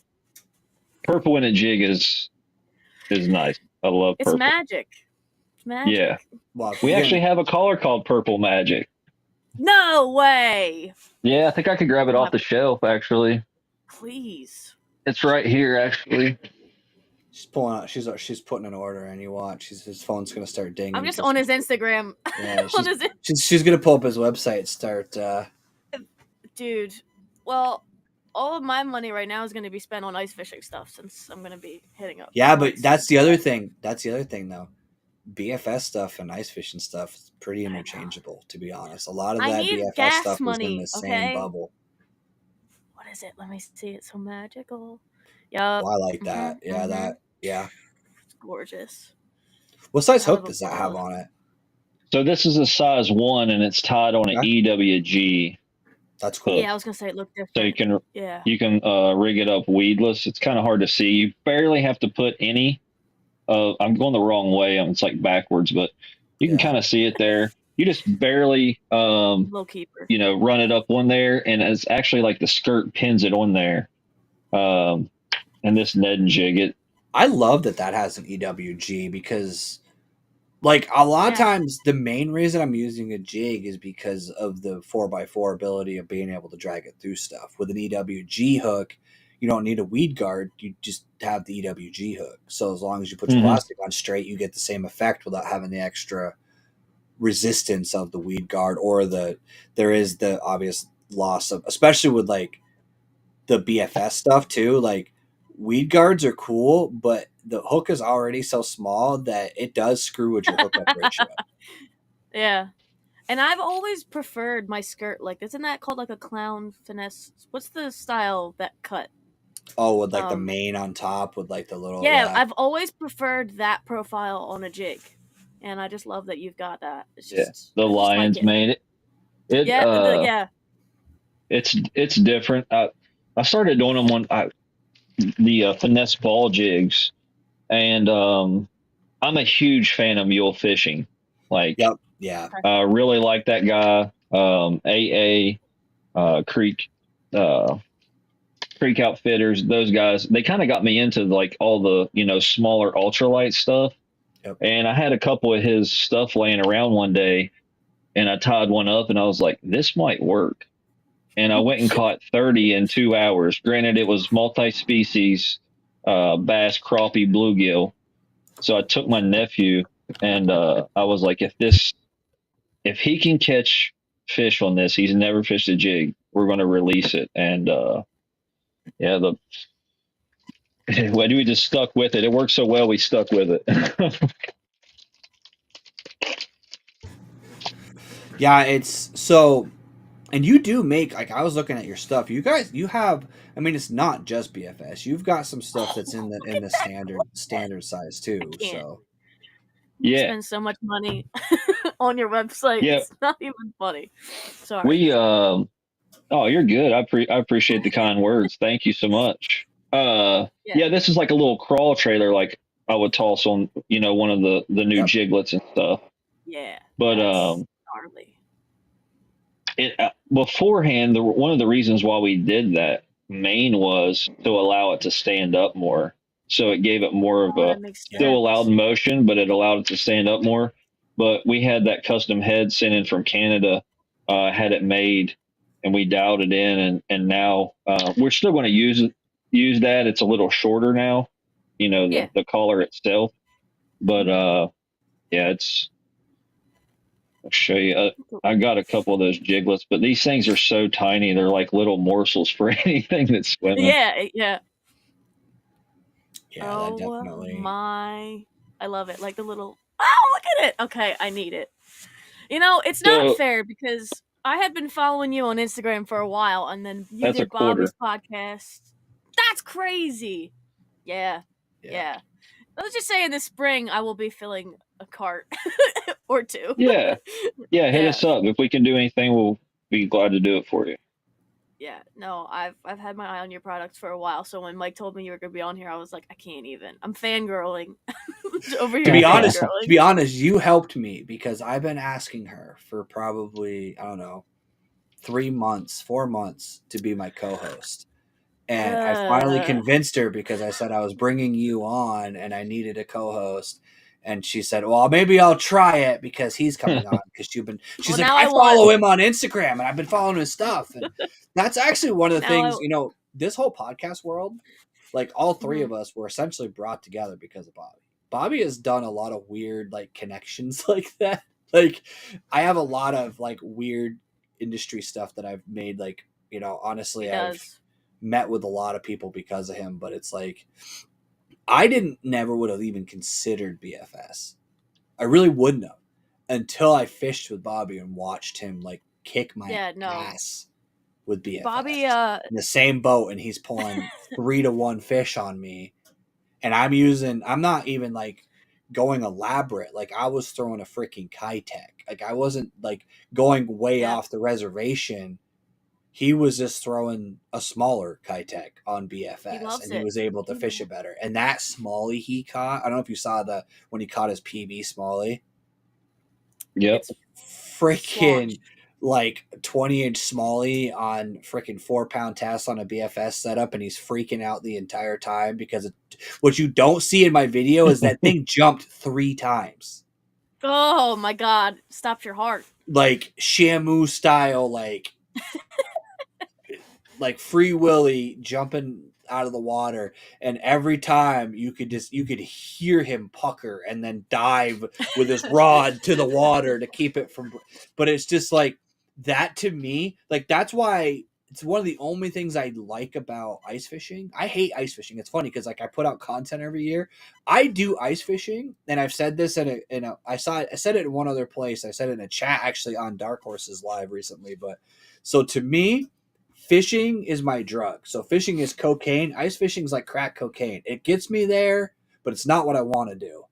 purple in a jig is nice. I love It's purple. magic. It's magic. Yeah, Well, we again, actually have a color called Purple Magic. No way. Yeah, I think I could grab it off the shelf. Actually, Please. it's right here. Actually, she's pulling out. She's putting an order in. You watch. His phone's gonna start dinging. I'm just on his Instagram. Yeah, On his she's gonna pull up his website. Start. Dude. Well, all of my money right now is going to be spent on ice fishing stuff since I'm going to be hitting up. Yeah, but that's the other thing. That's the other thing, though. BFS stuff and ice fishing stuff is pretty interchangeable, to be honest. A lot of I that need BFS gas stuff money, is in the same okay? bubble. What is it? Let me see. It's so magical. Yup. Oh, I like that. Yeah. It's gorgeous. What size Hell hook of a does that have ball. on it? so this is a size 1, and it's tied on an Okay. EWG. That's cool. Yeah, I was going to say it looked different. So Yeah. you can rig it up weedless. It's kind of hard to see. You barely have to put any. I'm going the wrong way. It's like backwards, but you can kind of see it there. You just barely, Little keeper. run it up on there, and it's actually like the skirt pins it on there. And this Ned and Jig, I love that has an EWG because, like, a lot of times the main reason I'm using a jig is because of the 4x4 ability of being able to drag it through stuff. With an EWG hook, you don't need a weed guard. You just have the EWG hook. So as long as you put your plastic on straight, you get the same effect without having the extra resistance of the weed guard, or there is the obvious loss of, especially with like the BFS stuff too. Like, weed guards are cool, but the hook is already so small that it does screw with your hookup ratio. Yeah. And I've always preferred my skirt. Like, isn't that called like a clown finesse? What's the style that cut? Oh, with like the mane on top with like the little. Yeah, I've always preferred that profile on a jig. And I just love that you've got that. It's just the lion's mane. Yeah. It's different. I started doing them on the finesse ball jigs, and I'm a huge fan of mule fishing. Like, really like that guy. Creek Outfitters, those guys, they kind of got me into like all the smaller ultralight stuff. And I had a couple of his stuff laying around one day, and I tied one up, and I was like, this might work. And I went and caught 30 in 2 hours. Granted, it was multi-species bass, crappie, bluegill. So I took my nephew, and I was like, if he can catch fish on this, he's never fished a jig, we're going to release it. And we just stuck with it. It worked so well, we stuck with it. Yeah, it's so. And you do make, like, I was looking at your stuff. You guys, you have, I mean, it's not just BFS. You've got some stuff that's in the standard size too. So you spend so much money on your website. Yeah. It's not even funny. Sorry. You're good. I appreciate the kind words. Thank you so much. This is like a little crawl trailer, like I would toss on, one of the new jiglets and stuff. Yeah. But gnarly. Beforehand, one of the reasons why we did that main was to allow it to stand up more. So it gave it more of still allowed motion, but it allowed it to stand up more. But we had that custom head sent in from Canada, had it made, and we dialed it in, and now we're still going to use that. It's a little shorter now, the collar itself. But it's. I'll show you. I got a couple of those jiglets, but these things are so tiny. They're like little morsels for anything that's swimming. Yeah. Yeah, Oh, definitely. I love it. Like the little, oh, look at it. Okay, I need it. It's not fair because I had been following you on Instagram for a while, and then you That's a did quarter. Bobby's podcast. That's crazy. Yeah. Yeah. Let's just say in the spring I will be filling a cart or two. Yeah. Yeah, hit Yeah. us up. If we can do anything, we'll be glad to do it for you. Yeah, no, I've had my eye on your products for a while. So when Mike told me you were gonna be on here, I was like, I can't even. I'm fangirling over here. To be fangirling. honest, you helped me because I've been asking her for probably, I don't know, 3 months, 4 months to be my co-host. And I finally convinced her because I said I was bringing you on and I needed a co-host. And she said, "Well, maybe I'll try it because he's coming on." Because she's Well, like, now "I I follow want- him on Instagram and I've been following his stuff." And that's actually one of the Now things, I- you know, this whole podcast world, like all three Mhm. of us were essentially brought together because of Bobby. Bobby has done a lot of weird like connections like that. Like I have a lot of like weird industry stuff that I've made. Like, you know, honestly, he I've does. met with a lot of people because of him, but it's like never would have even considered BFS. I really wouldn't have until I fished with Bobby and watched him like kick my ass with BFS. Bobby, in the same boat, and he's pulling 3-to-1 fish on me, and I'm not even like going elaborate. Like I was throwing a freaking Kitech. Like I wasn't like going way off the reservation. He was just throwing a smaller Kitech on BFS, and he was able to fish it better. And that smallie he caught, I don't know if you saw when he caught his PB smallie. Yep. It's freaking like 20-inch smallie on freaking 4-pound test on a BFS setup, and he's freaking out the entire time because what you don't see in my video is that thing jumped 3 times. Oh my God! Stopped your heart. Like Shamu style, like Free Willy jumping out of the water, and every time you could hear him pucker and then dive with his rod to the water to keep it from. But it's just like that to me. Like that's why it's one of the only things I like about ice fishing. I hate ice fishing. It's funny because like I put out content every year. I do ice fishing, and I've said this I said it in one other place. I said it in a chat actually on Dark Horses Live recently. But so to me, fishing is my drug. So fishing is cocaine. Ice fishing is like crack cocaine. It gets me there, but it's not what I want to do.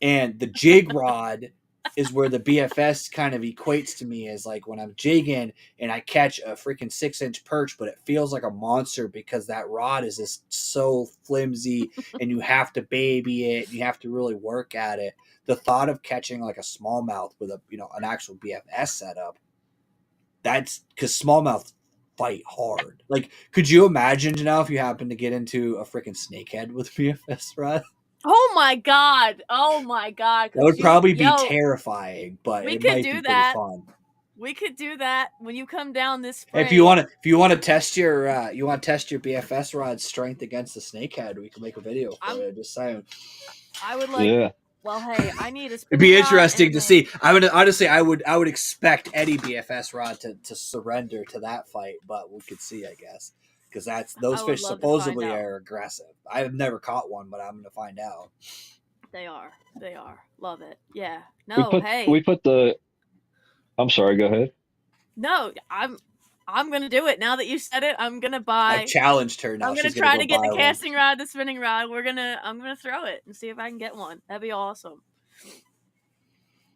And the jig rod is where the BFS kind of equates to me as like when I'm jigging and I catch a freaking 6-inch perch, but it feels like a monster because that rod is just so flimsy and you have to baby it. You have to really work at it. The thought of catching like a smallmouth with an actual BFS setup, that's because smallmouth fight hard. Like, could you imagine now if you happen to get into a freaking snakehead with BFS rod? Oh my God! Oh my God! That would probably be terrifying, but it might be pretty fun. We could do that when you come down this spring. If you want to test your BFS rod's strength against the snakehead, we can make a video for you. Just saying. I would like. Yeah. Well, hey, I need a. It'd be interesting to see. I would expect any BFS rod to surrender to that fight, but we could see, I guess, because those fish supposedly are aggressive. I've never caught one, but I'm going to find out. They are. Love it. Yeah. No. We put the. I'm sorry. Go ahead. No, I'm gonna do it now that you said it. I'm gonna buy. I've challenged her now. I'm gonna try to get the casting rod, the spinning rod. I'm gonna throw it and see if I can get one. That'd be awesome.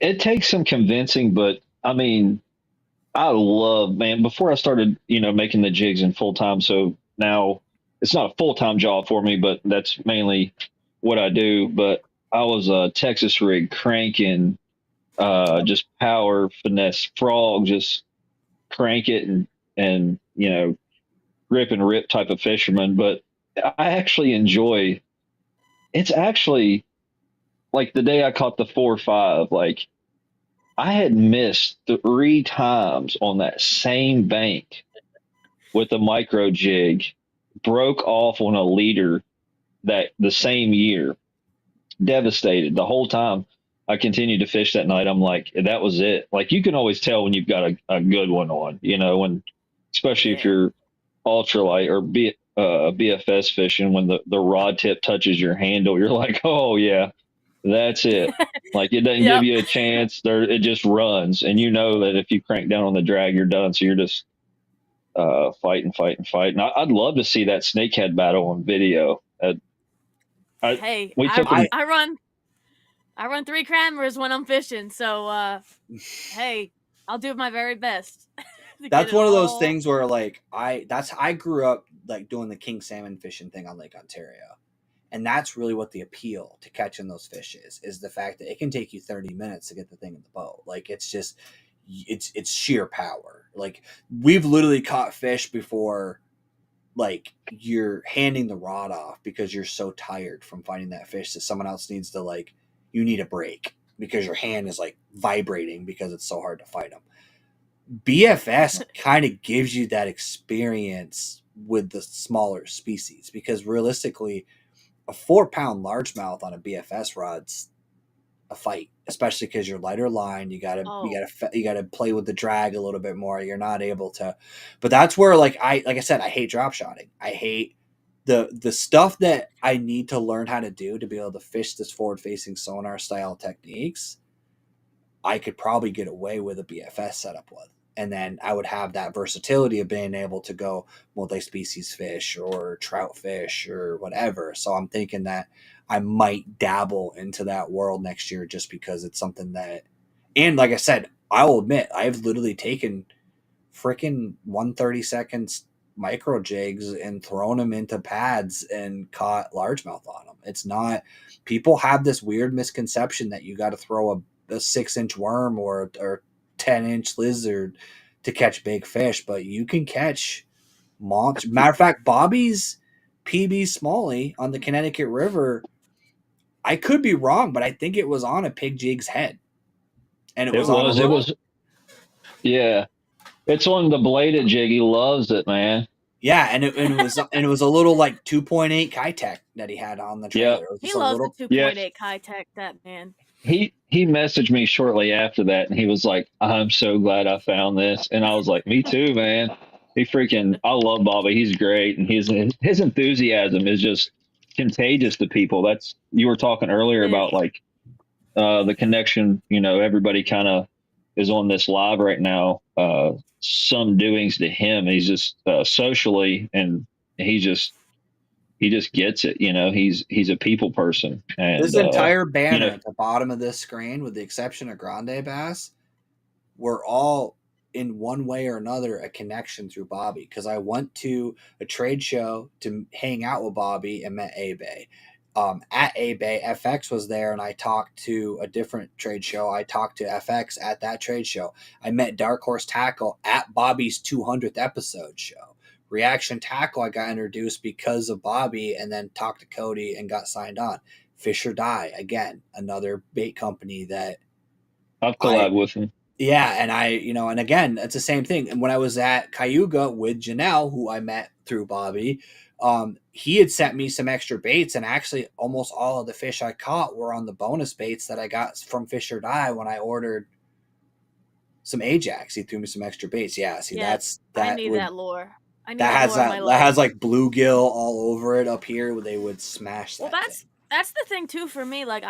It takes some convincing, but I mean, I love, man. Before I started, making the jigs in full time, so now it's not a full time job for me, but that's mainly what I do. But I was a Texas rig cranking, just power finesse frog, just crank it and rip and rip type of fisherman. But I actually enjoy. It's actually like the day I caught the 4.5, like I had missed 3 times on that same bank with a micro jig, broke off on a leader that the same year, devastated the whole time. I continued to fish that night. I'm like, that was it. Like you can always tell when you've got a good one on, when, especially if you're ultralight or BFS fishing, when the rod tip touches your handle, you're like, oh yeah, That's it. Like it doesn't Yep. give you a chance. There, it just runs, and you know that if you crank down on the drag, you're done. So you're just fighting. I'd love to see that snakehead battle on video. Hey, We took him. I run 3 cameras when I'm fishing, so hey, I'll do my very best. to That's get it one of those all- things where like I grew up like doing the king salmon fishing thing on Lake Ontario. And that's really what the appeal to catching those fish is the fact that it can take you 30 minutes to get the thing in the boat. Like it's just it's sheer power. Like we've literally caught fish before like you're handing the rod off because you're so tired from fighting that fish that someone else needs to like you need a break because your hand is like vibrating because it's so hard to fight them. BFS kind of gives you that experience with the smaller species because realistically a 4-pound largemouth on a BFS rod's a fight, especially because you're lighter line. You gotta play with the drag a little bit more. You're not able to, but that's where like I said, I hate drop shotting. I hate the stuff that I need to learn how to do to be able to fish this forward facing sonar style techniques. I could probably get away with a BFS setup with. And then I would have that versatility of being able to go multi-species fish or trout fish or whatever. So I'm thinking that I might dabble into that world next year just because it's something that, and like I said, I will admit I've literally taken freaking 130 seconds micro jigs and thrown them into pads and caught largemouth on them. It's not, people have this weird misconception that you got to throw a 6-inch worm or 10-inch lizard to catch big fish, but you can catch monster. Matter of fact, Bobby's PB Smalley on the Connecticut River, I could be wrong, but I think it was on a pig jig's head, and it was yeah. It's on the bladed jig. He loves it, man. yeah, and it was a little like 2.8 Kitech that he had on the trailer. It was He just a loves little, the 2.8 Kitech, that man. He messaged me shortly after that, and he was like, "I'm so glad I found this," and I was like, "Me too, man." I love Bobby. He's great, and his enthusiasm is just contagious to people. That's you were talking earlier about like the connection. You know, everybody kind of is on this live right now. Some doings to him. He's just socially, and he just gets it. You know, he's a people person. And this entire banner you know, at the bottom of this screen, with the exception of Grande Bass, we're all in one way or another a connection through Bobby. Because I went to a trade show to hang out with Bobby and met A-Bay. At A-Bay, FX was there, and I talked to a different trade show. I talked to FX at that trade show. I met Dark Horse Tackle at Bobby's 200th episode show. Reaction Tackle, I got introduced because of Bobby, and then talked to Cody and got signed on. Fish or Die, again, another bait company that I've collabed with him. Yeah, and and again, it's the same thing. And when I was at Cayuga with Janelle, who I met through Bobby, he had sent me some extra baits, and actually almost all of the fish I caught were on the bonus baits that I got from Fish or Die when I ordered some Ajax. He threw me some extra baits. Yeah, see, Yes, that I need that lure. I need that has lure in that my that has life. like bluegill all over it up here where they would smash that. Well, that's the thing too for me. Like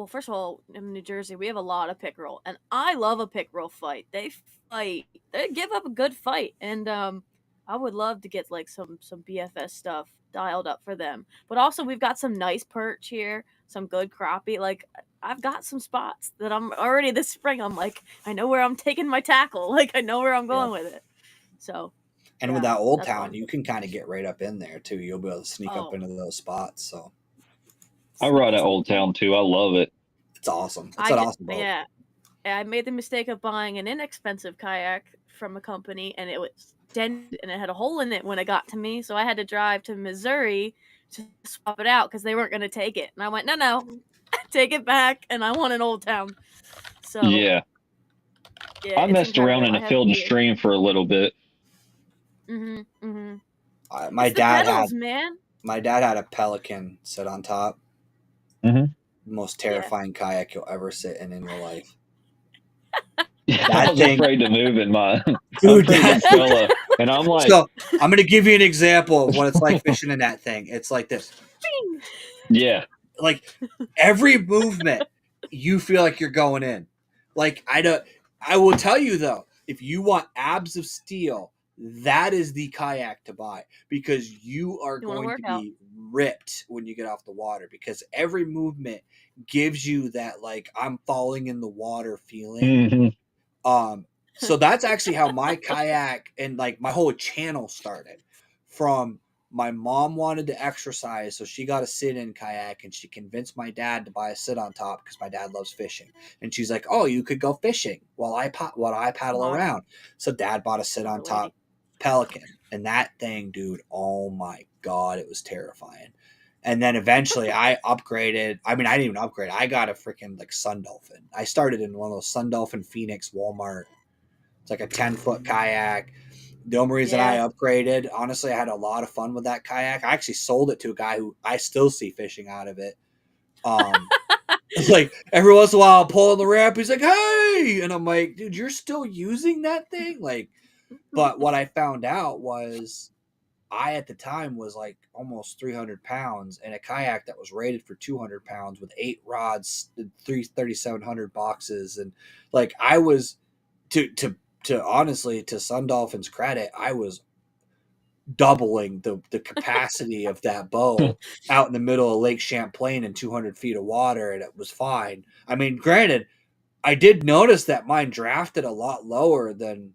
first of all, in New Jersey we have a lot of pickerel, and I love a pickerel fight. They give up a good fight, and I would love to get like some BFS stuff dialed up for them. But also we've got some nice perch here, some good crappie. Like I've got some spots that I'm already this spring. I'm like, I know where I'm taking my tackle. Like I know where I'm going with it. So. And with that Old Town, you can kind of get right up in there too. You'll be able to sneak up into those spots. So I ride at Old Town too. I love it. It's awesome. It's an awesome boat. Yeah. I made the mistake of buying an inexpensive kayak from a company, and it was dented and it had a hole in it when it got to me. So I had to drive to Missouri to swap it out because they weren't going to take it. And I went, no, take it back, and I want an Old Town. So yeah, I messed around in a field and stream for a little bit. My dad had a Pelican sit on top. Mm-hmm. Most terrifying kayak you'll ever sit in your life. I was afraid to move in mine. Dude, and I'm like, so I'm going to give you an example of what it's like fishing in that thing. It's like this. Yeah. like every movement, you feel like you're going in. Like I will tell you though, if you want abs of steel, that is the kayak to buy because you are going to be ripped when you get off the water because every movement gives you that like I'm falling in the water feeling. So that's actually how my kayak and like my whole channel started. From my mom wanted to exercise, so she got a sit-in kayak, and she convinced my dad to buy a sit-on top because my dad loves fishing. And she's like, "Oh, you could go fishing while I paddle around." So dad bought a sit-on top Pelican, and that thing, dude, oh my god, it was terrifying. And then eventually I upgraded. I mean, I didn't even upgrade. I got a freaking like Sun Dolphin. I started in one of those Sun Dolphin Phoenix Walmart. It's like a 10-foot kayak. The only reason I upgraded, honestly, I had a lot of fun with that kayak. I actually sold it to a guy who I still see fishing out of it. It's like every once in a while, I'll pull on the ramp. He's like, "Hey," and I'm like, "Dude, you're still using that thing?" Like, but what I found out was, I at the time was like almost 300 pounds in a kayak that was rated for 200 pounds with 8 rods, 3,700 boxes, and like I was to honestly, to Sun Dolphin's credit, I was doubling the capacity of that boat out in the middle of Lake Champlain in 200 feet of water, and it was fine. I mean, granted, I did notice that mine drafted a lot lower than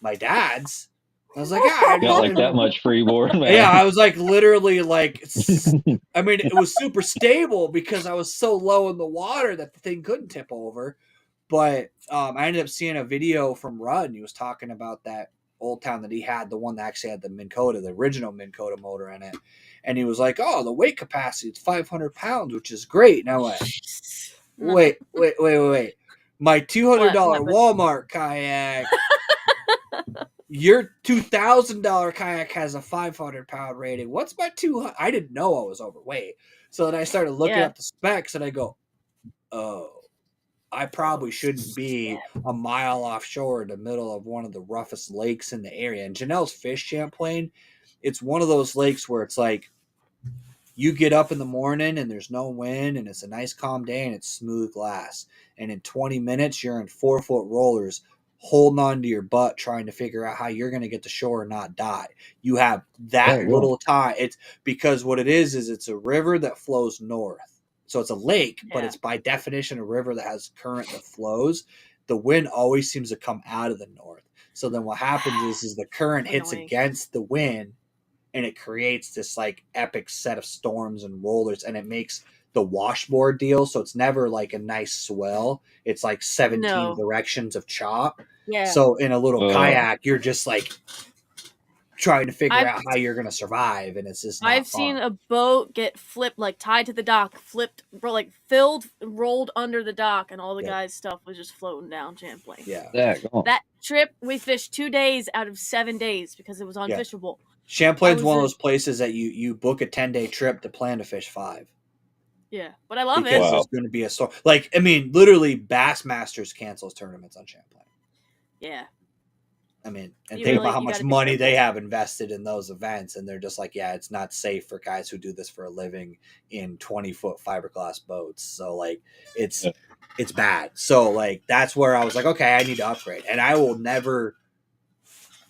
my dad's. I was like, got like that much freeboard, man. Yeah, I was like literally like, I mean, it was super stable because I was so low in the water that the thing couldn't tip over. But I ended up seeing a video from Rudd, and he was talking about that Old Town that he had, the one that actually had the Minn Kota, the original Minn Kota motor in it. And he was like, "Oh, the weight capacity is 500 pounds, which is great." And I went, wait. My $200 Walmart kayak, your $2,000 kayak has a 500-pound rating. What's my 200? I didn't know I was overweight. So then I started looking up the specs, and I go, "Oh, I probably shouldn't be a mile offshore in the middle of one of the roughest lakes in the area." And Janelle's Fish Champlain, it's one of those lakes where it's like you get up in the morning and there's no wind and it's a nice calm day and it's smooth glass. And in 20 minutes, you're in 4-foot rollers holding on to your butt trying to figure out how you're going to get to shore and not die. You have that little time. It's because what it is it's a river that flows north. So it's a lake, but it's by definition a river that has current that flows. The wind always seems to come out of the north. So then what happens is the current hits against the wind, and it creates this like epic set of storms and rollers, and it makes the washboard deal. So it's never like a nice swell. It's like 17 directions of chop. Yeah. So in a little kayak, you're just like trying to figure out how you're going to survive, and it's just not I've fun. seen a boat get flipped, like tied to the dock, flipped, like filled, rolled under the dock, and all the guys' stuff was just floating down Champlain. Yeah. That trip, we fished 2 days out of 7 days because it was unfishable. Champlain's one of those places that you book a 10-day trip to plan to fish 5. Yeah, but I love it. Because there's going to be a storm. Like, I mean, literally, Bassmasters cancels tournaments on Champlain. Yeah. I mean, and think about how much money they have invested in those events, and they're just like, yeah, it's not safe for guys who do this for a living in 20-foot fiberglass boats. So, like, it's bad. So, like, that's where I was like, okay, I need to upgrade. And I will never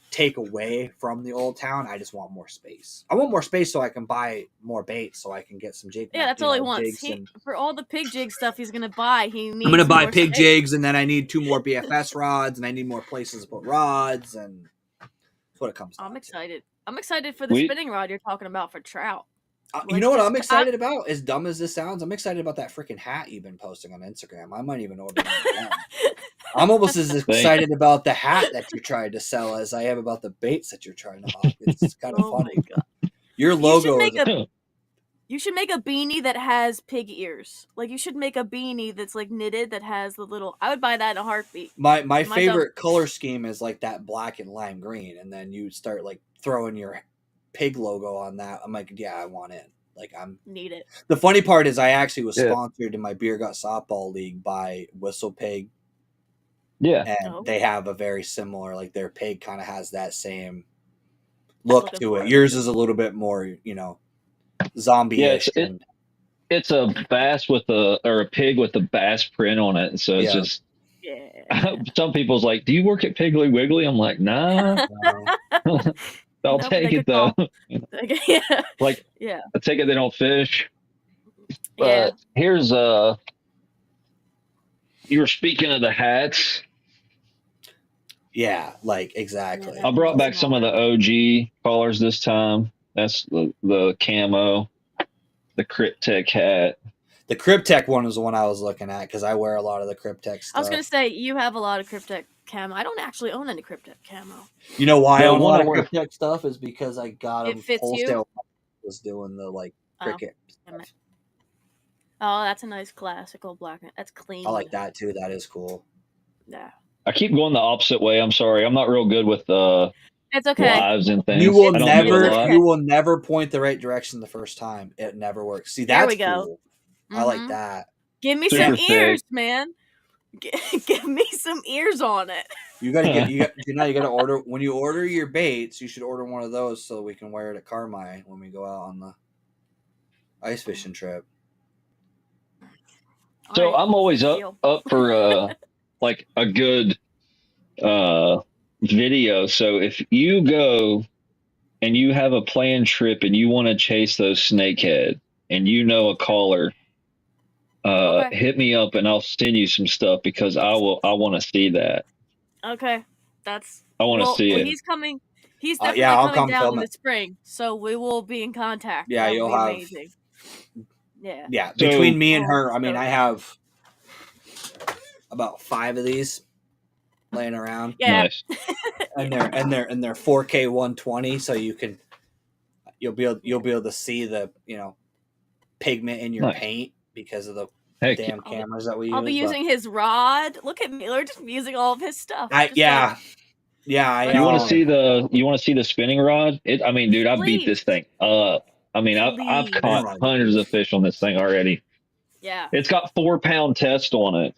take away from the Old Town. I just want more space. I want more space so I can buy more bait, so I can get some jig. Yeah, that's all he wants. For all the pig jig stuff he's gonna buy, I'm gonna buy pig jigs, and then I need 2 more BFS rods, and I need more places to put rods, and that's what it comes. I'm excited. I'm excited for the spinning rod you're talking about for trout. You know what I'm excited about? As dumb as this sounds, I'm excited about that freaking hat you've been posting on Instagram. I might even order that. I'm almost as excited about the hat that you're trying to sell as I am about the baits that you're trying to hawk. It's kind of funny. My God. Your logo You should make a beanie that has pig ears. Like, you should make a beanie that's like knitted that has the little. I would buy that in a heartbeat. My favorite color scheme is like that black and lime green, and then you start like throwing your pig logo on that. I'm like, yeah, I want in. Like, need it. The funny part is I actually was sponsored in my Beer Gut Softball League by Whistle Pig. Yeah. And they have a very similar, like, their pig kind of has that same look to it. Yours is a little bit more, zombie-ish. Yeah, it's a bass with a pig with a bass print on it. So it's Yeah. just Yeah. some people's like, "Do you work at Piggly Wiggly?" I'm like, "Nah." I'll Nope, take they it could call. though. Yeah. Like Yeah. I take it they don't fish. Yeah. But here's you were speaking of the hats. Yeah, like exactly. I brought Like- back some of the OG colors this time. That's the camo, the Cryptek hat. The Cryptek one was the one I was looking at because I wear a lot of the Cryptek stuff. I was gonna say you have a lot of Cryptek camo. I don't actually own any Cryptek camo. You know why I The own a one lot I of wear- Cryptek stuff is because I got It them fits you? wholesale. Was doing the like Oh, cricket. damn it. Oh, that's a nice classical black. That's clean. I like that too. That is cool. Yeah. I keep going the opposite way. I'm sorry. I'm not real good with It's okay. lives and things. You will I don't do a lot. never point the right direction the first time. It never works. See, There that's we go. cool. I like Mhm. that. Give me Super some thick. ears, man. Give me some ears on it. You gotta get you gotta order when you order your baits. You should order one of those so we can wear it at Carmi when we go out on the ice fishing trip. So Alright, I'm always deal. up for like a good video. So if you go and you have a planned trip and you want to chase those snakehead and you know a caller, Okay. hit me up and I'll send you some stuff because I want to see that. Okay, that's. I want to see well, it. he's coming. He's definitely yeah, I'll coming come down film in the it. spring, so we will be in contact. Yeah, That you'll would be have- amazing. Yeah. Yeah, So- between me and Oh, her, I mean, so- I have about 5 of these laying around, Yeah. Nice. and they're 4K 120, so you'll be able to see the pigment in your Nice. paint because of the Heck, damn cameras that we use. I'll be but using his rod. Look at me. We're just using all of his stuff. I Just yeah, I you want know. to see the spinning rod? I mean, dude, I beat this thing up. I mean, I've Please. caught hundreds of fish on this thing already. Yeah. It's got 4-pound test on it.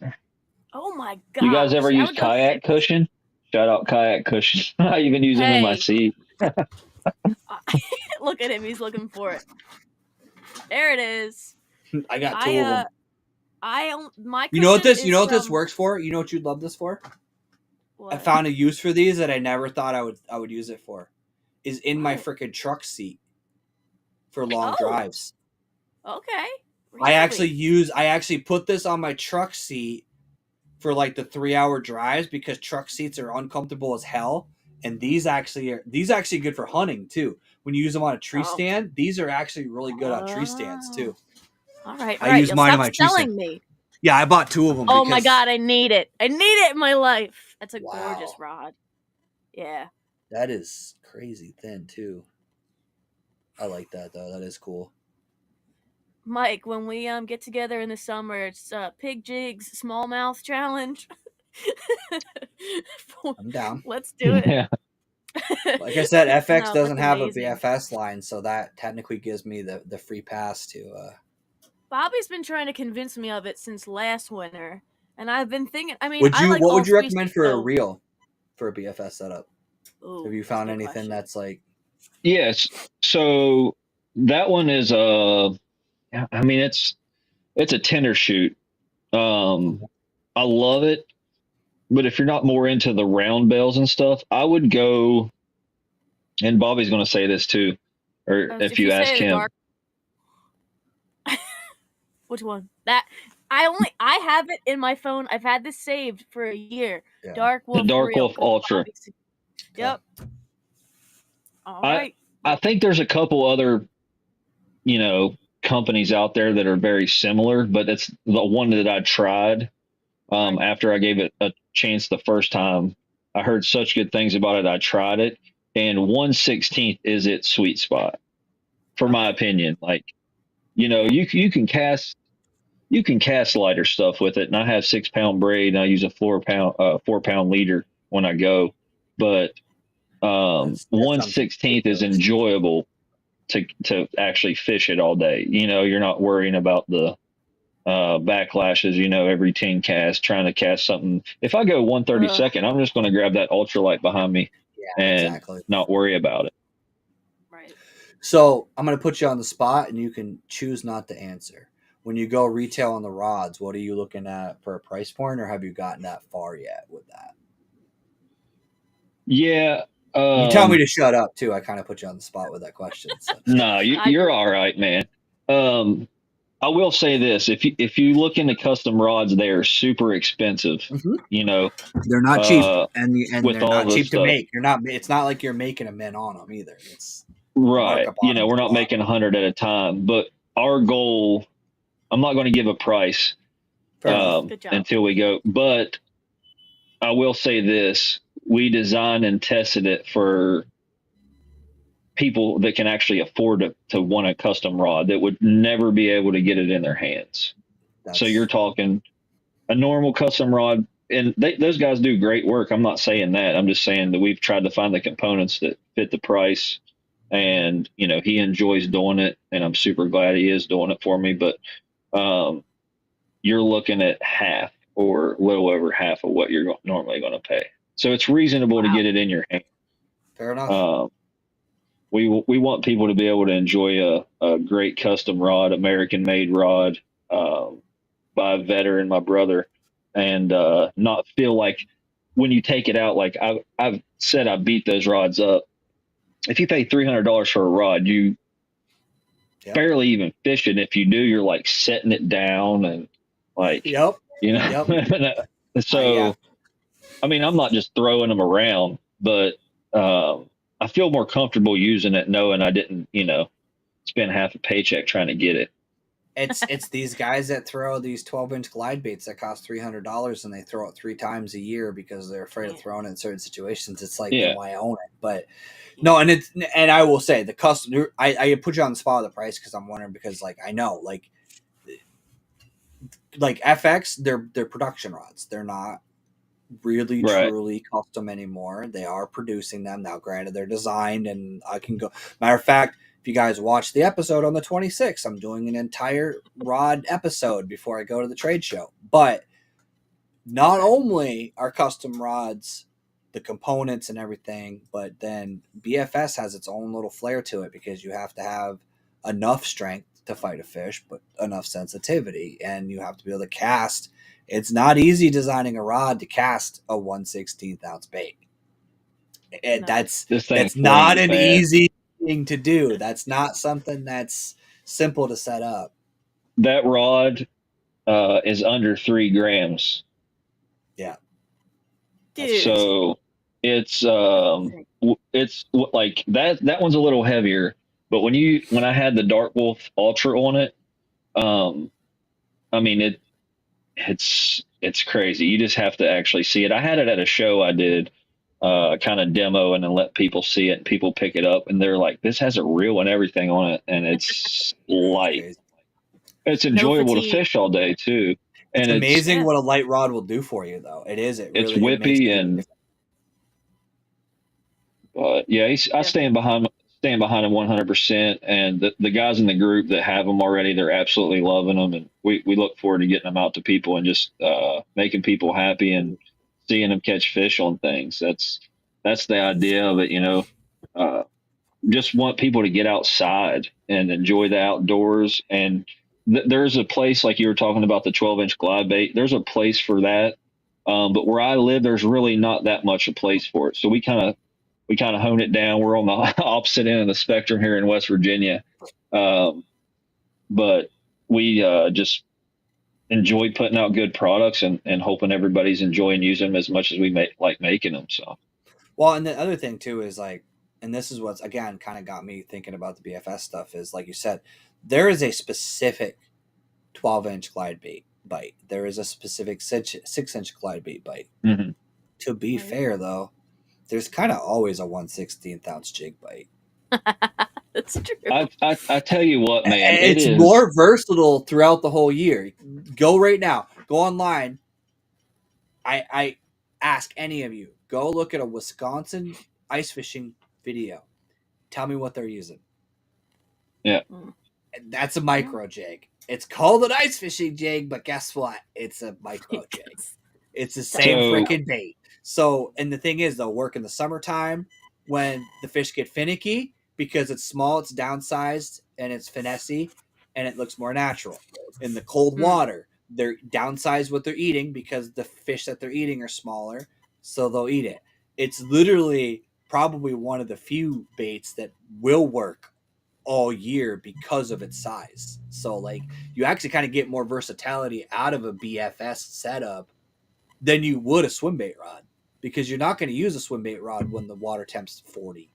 Oh my god. You guys ever use kayak cushion? Shout out kayak cushion. I even use them in my Hey. seat. Look at him. He's looking for it. There it is. I got 2 of them. I own my. You know what cushion this is from- works for? You know what you'd love this for? What? I found a use for these that I never thought I would use it for. Is in my What? freaking truck seat for long Oh. drives. Okay. I Really? actually put this on my truck seat for like the 3-hour drives because truck seats are uncomfortable as hell. And these actually good for hunting too. When you use them on a tree Oh. stand, these are actually really good on tree stands too. All right. I use You'll mine on stop my tree selling stand. me. Yeah, I bought 2 of them. Oh my because god, I need it. I need it in my life. That's a Wow. gorgeous rod. Yeah. That is crazy thin too. I like that though. That is cool. Mike, when we get together in the summer, it's Pig Jigs Smallmouth Challenge. I'm down. Let's do it. Yeah. Like I said, FX No, doesn't that's have amazing. a BFS line, so that technically gives me the free pass to. Bobby's been trying to convince me of it since last winter, and I've been thinking. I mean, What like would all you recommend species, for a so- reel for a BFS setup? Ooh, Have you that's a found good anything question. that's like? Yes. So that one is I mean, it's a tender shoot. I love it, but if you're not more into the round bells and stuff, I would go. And Bobby's going to say this too, or if you ask say the him. dark- Which one? That I have it in my phone. I've had this saved for a year. Yeah. Dark Wolf. Dark reel Wolf from Ultra. Bobby's. Yep. All I- right. I think there's a couple other, companies out there that are very similar, but it's the one that I tried. Right. After I gave it a chance the first time, I heard such good things about it. I tried it, and 1/16 is its sweet spot, for my opinion. Like, you can cast lighter stuff with it, and I have 6-pound braid, and I use a 4-pound leader when I go, but That's 1/16 is enjoyable to actually fish it all day. You're not worrying about the backlashes, every 10 cast trying to cast something. If I go 1/32, I'm just going to grab that ultralight behind me Yeah, and exactly. not worry about it. Right. So I'm gonna put you on the spot, and you can choose not to answer. when you go retail on the rods, what are you looking at for a price point, or have you gotten that far yet with that? Yeah. You tell me to shut up too. I kind of put you on the spot with that question. So. No, you're all right, man. I will say this: if you look into custom rods, they are super expensive. Mhm. You know, They're not cheap, and with they're all not the cheap to stuff. make. You're not. It's not like you're making them in on them either. It's Right. markup on them We're a not lot. making 100 at a time, but our goal, I'm not going to give a price Fair enough. Good job. until we go, but I will say this: we designed and tested it for people that can actually afford to want a custom rod that would never be able to get it in their hands. So you're talking a normal custom rod, and those guys do great work. I'm not saying that. I'm just saying that we've tried to find the components that fit the price, and he enjoys doing it, and I'm super glad he is doing it for me. But you're looking at half or a little over half of what you're normally going to pay. So it's reasonable to get it in your hand. Fair enough. We want people to be able to enjoy a great custom rod, American made rod, by a veteran, my brother, and not feel like when you take it out, like I've said, I beat those rods up. If you pay $300 for a rod, you barely even fish it. If you do, you're like setting it down and like, Yep. So, I mean, I'm not just throwing them around, but I feel more comfortable using it knowing I didn't, spend half a paycheck trying to get it. It's these guys that throw these 12-inch glide baits that cost $300 and they throw it 3 times a year because they're afraid of throwing it in certain situations. It's like, then why own it? But no, and I will say the custom. I put you on the spot of the price because I'm wondering, because like I know like FX, they're production rods. They're not really truly custom anymore. They are producing them now. Granted, they're designed, and I can go. Matter of fact, if you guys watch the episode on the 26th, I'm doing an entire rod episode before I go to the trade show. But not only are custom rods the components and everything, but then BFS has its own little flair to it because you have to have enough strength to fight a fish, but enough sensitivity, and you have to be able to cast. It's not easy designing a rod to cast a 1/16 ounce bait. That's not an easy thing to do. That's not something that's simple to set up. That rod is under 3 grams. Yeah. Dude. So it's like that one's a little heavier, but when I had the Dark Wolf Ultra on it, I mean it's crazy. You just have to actually see it. I had it at a show I did, kind of demo and then let people see it, and people pick it up and they're like, this has a reel and everything on it, and it's light. It's enjoyable to fish all day too. And it's amazing what a light rod will do for you, though. It's whippy but yeah, I stand behind him 100%. And the guys in the group that have them already, they're absolutely loving them, and we look forward to getting them out to people and just making people happy and seeing them catch fish on things. That's the idea of it, just want people to get outside and enjoy the outdoors. And there's a place, like you were talking about the 12-inch glide bait. There's a place for that, but where I live, there's really not that much a place for it. So we kind of hone it down. We're on the opposite end of the spectrum here in West Virginia. But we just enjoy putting out good products and hoping everybody's enjoying using them as much as we like making them. So, well, and the other thing too is like, and this is what's again kind of got me thinking about the BFS stuff is, like you said, there is a specific 12-inch glide bait bite. There is a specific 6-inch glide bait bite. Mm-hmm. To be fair, though, there's kind of always a 1/16 ounce jig bite. That's true. I tell you what, man, it's more versatile throughout the whole year. Go right now. Go online. I ask any of you, go look at a Wisconsin ice fishing video. Tell me what they're using. Yeah. And that's a micro jig. It's called an ice fishing jig, but guess what? It's a micro jig. It's the same freaking bait. So, and the thing is, they'll work in the summertime when the fish get finicky because it's small, it's downsized, and it's finessey. and it looks more natural. In the cold water, they're downsize what they're eating because the fish that they're eating are smaller, so they'll eat it. It's literally probably one of the few baits that will work all year because of its size. So like you actually kind of get more versatility out of a BFS setup than you would a swim bait rod, because you're not going to use a swim bait rod when the water temp's 40.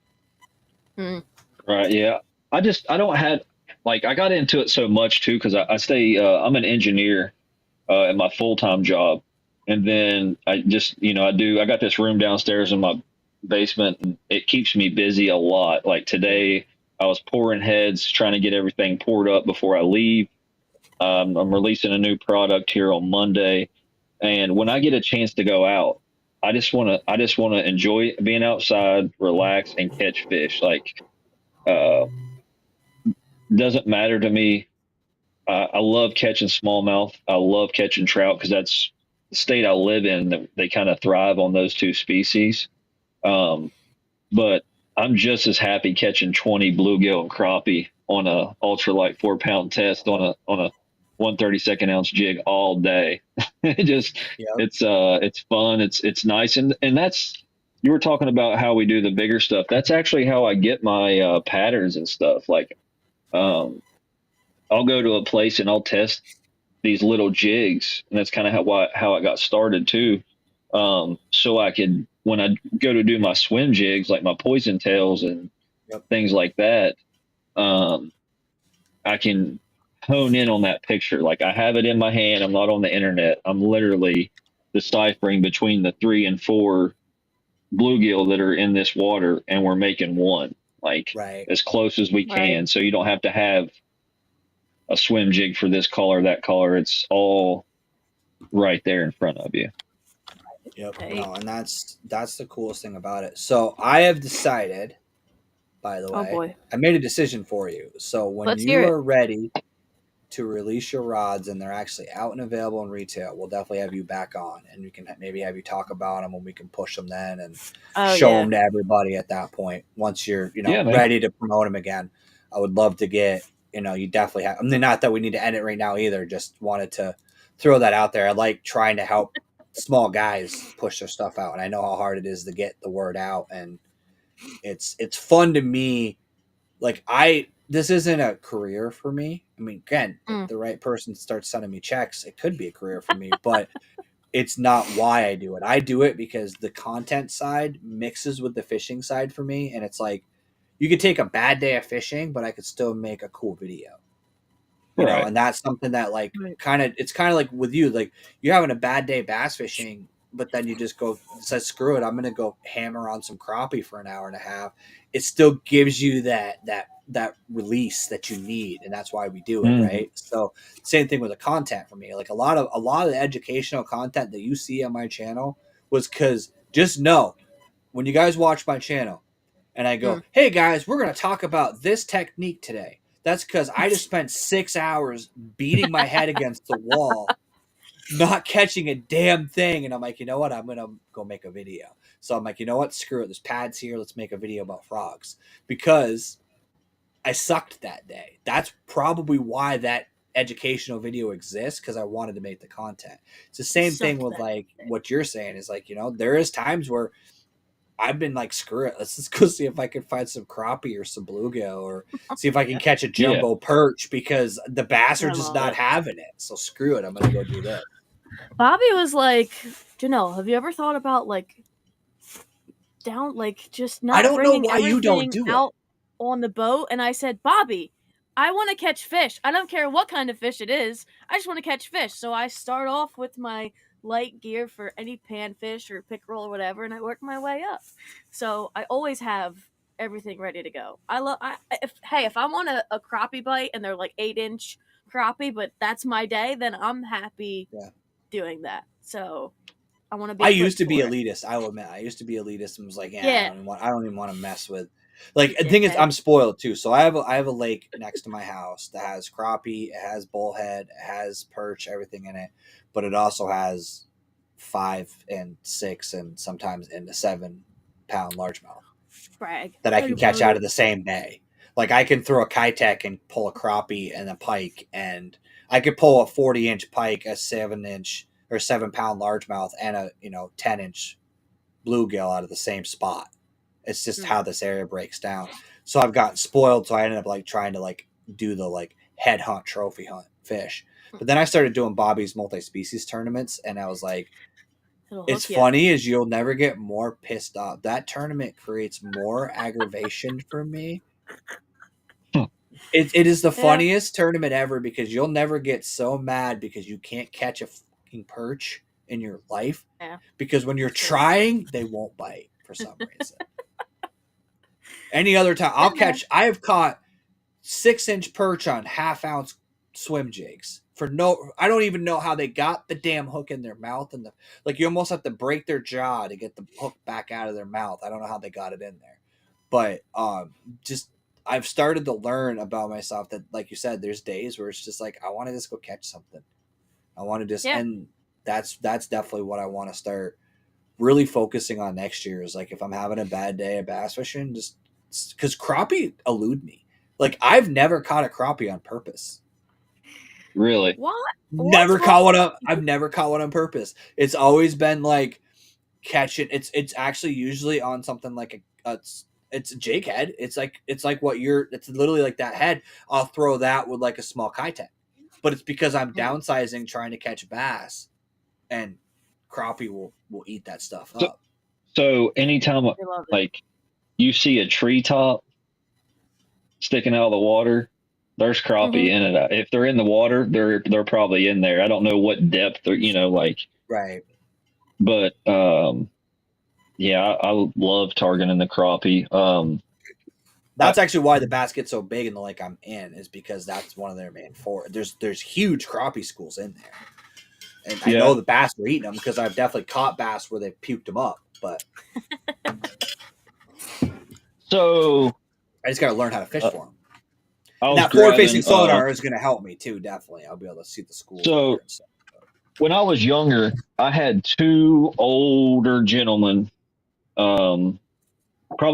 Right. Yeah. I don't have, like, I got into it so much too, because I stay, I'm an engineer at my full time job. And then I just, I got this room downstairs in my basement, and it keeps me busy a lot. Like today, I was pouring heads, trying to get everything poured up before I leave. I'm releasing a new product here on Monday. And when I get a chance to go out, I just want to enjoy being outside, relax, and catch fish. Like, uh, doesn't matter to me. I love catching smallmouth. I love catching trout because that's the state I live in. They kind of thrive on those two species. Um, but I'm just as happy catching 20 bluegill and crappie on a ultralight 4 pound test on a 1/32 ounce jig all day. It just it's fun. It's nice, and that's, you were talking about how we do the bigger stuff. That's actually how I get my patterns and stuff. Like, um, I'll go to a place and I'll test these little jigs, and that's kind of how I got started too. So I could, when I go to do my swim jigs, like my poison tails and things like that, um, I can hone in on that picture. Like I have it in my hand. I'm not on the internet. I'm literally deciphering between the 3 and 4 bluegill that are in this water, and we're making one, like as close as we can. Right. So you don't have to have a swim jig for this color, that color. It's all right there in front of you. Yep. No, and that's the coolest thing about it. So I have decided, by the way, Oh boy. I made a decision for you. So when Let's you hear it. are ready to release your rods and they're actually out and available in retail, we'll definitely have you back on, and we can maybe have you talk about them, and we can push them then and show them to everybody at that point. Once you're, ready to promote them again, I would love to get, you definitely have, I mean, not that we need to end it right now either. Just wanted to throw that out there. I like trying to help small guys push their stuff out, and I know how hard it is to get the word out, and it's fun to me. Like this isn't a career for me. I mean, again, if the right person starts sending me checks, it could be a career for me, but it's not why I do it. I do it because the content side mixes with the fishing side for me, and it's like you could take a bad day of fishing, but I could still make a cool video. You know, and that's something that it's kind of like with you, like you're having a bad day bass fishing, but then you just say, screw it, I'm going to go hammer on some crappie for an hour and a half. It still gives you that release that you need. And that's why we do it. Right. So same thing with the content for me. Like a lot of the educational content that you see on my channel was because just know when you guys watch my channel and I go, hey guys, we're going to talk about this technique today. That's because I just spent 6 hours beating my head against the wall, not catching a damn thing. And I'm like, you know what? I'm going to go make a video. So I'm like, you know what? Screw it. There's pads here. Let's make a video about frogs, because I sucked that day. That's probably why that educational video exists, because I wanted to make the content. It's the same thing with like what you're saying is like, there is times where I've been like, screw it, let's just go see if I can find some crappie or some bluegill, or see if I can catch a jumbo perch, because the bass are just not having it. So screw it, I'm going to go do that. Bobby was like, have you ever thought about like just not I don't know bringing why you don't everything do out on the boat? And I said, Bobby, I want to catch fish. I don't care what kind of fish it is. I just want to catch fish. So I start off with my light gear for any panfish or pickerel or whatever, and I work my way up. So I always have everything ready to go. If I want a crappie bite and they're like 8-inch crappie, but that's my day, then I'm happy doing that. So I want to be. I used to be elitist. I will admit, I used to be elitist and was like, I don't even want to mess with. Like the thing is, I'm spoiled too. So I have a lake next to my house that has crappie, it has bullhead, it has perch, everything in it, but it also has 5 and 6 and sometimes into 7 pound largemouth brag that I can catch out of the same day. Like I can throw a Kitech and pull a crappie and a pike, and I could pull a 40-inch pike, a 7-inch or 7-pound largemouth, and a 10-inch bluegill out of the same spot. It's just how this area breaks down. So I've gotten spoiled. So I ended up like trying to like do the like head hunt, trophy hunt fish. But then I started doing Bobby's multi-species tournaments, and I was like, it's funny is you'll never get more pissed off. That tournament creates more aggravation for me. It is the funniest tournament ever because you'll never get so mad because you can't catch a fucking perch in your life. Yeah. Because when you're trying, they won't bite for some reason. Any other time, I have caught 6-inch perch on 1/2-ounce swim jigs I don't even know how they got the damn hook in their mouth, and like you almost have to break their jaw to get the hook back out of their mouth. I don't know how they got it in there, but just I've started to learn about myself that, like you said, there's days where it's just like I want to just go catch something. I want to just, and that's definitely what I want to start really focusing on next year. Is like if I'm having a bad day of bass fishing, just because crappie elude me. Like I've never caught a crappie on purpose. Really? What? Never caught one up. I've never caught one on purpose. It's always been like catching. It's actually usually on something like it's a jig head. It's like what it's literally like that head. I'll throw that with like a small Kitech, but it's because I'm downsizing trying to catch bass, and crappie will eat that stuff up. So anytime like you see a treetop sticking out of the water, there's crappie in it. If they're in the water, they're probably in there. I don't know what depth they're, like. Right. But yeah, I love targeting the crappie. That's actually why the bass get so big in the lake I'm in, is because that's one of their main there's huge crappie schools in there. And I know the bass were eating them because I've definitely caught bass where they've puked them up, but so I just got to learn how to fish for them. And that forward-facing sonar is going to help me too. Definitely, I'll be able to see the school. So when I was younger, I had 2 older gentlemen, probably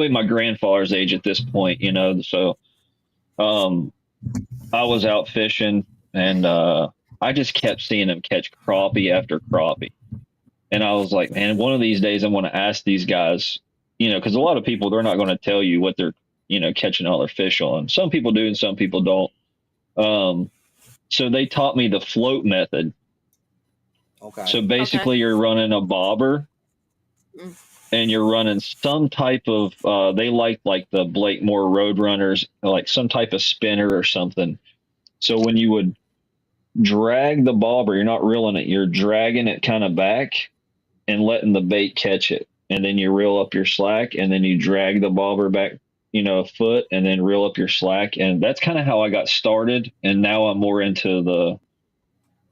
my grandfather's age at this point, So, I was out fishing, and I just kept seeing them catch crappie after crappie, and I was like, man, one of these days I'm going to ask these guys, because a lot of people, they're not going to tell you what they're catching all their fish on. Some people do and some people don't. So they taught me the float method. Okay. So basically you're running a bobber and you're running some type of, they like the Blakemore Roadrunners, like some type of spinner or something. So when you would drag the bobber, you're not reeling it, you're dragging it kind of back and letting the bait catch it. And then you reel up your slack, and then you drag the bobber back, a foot, and then reel up your slack. And that's kind of how I got started. And now I'm more into the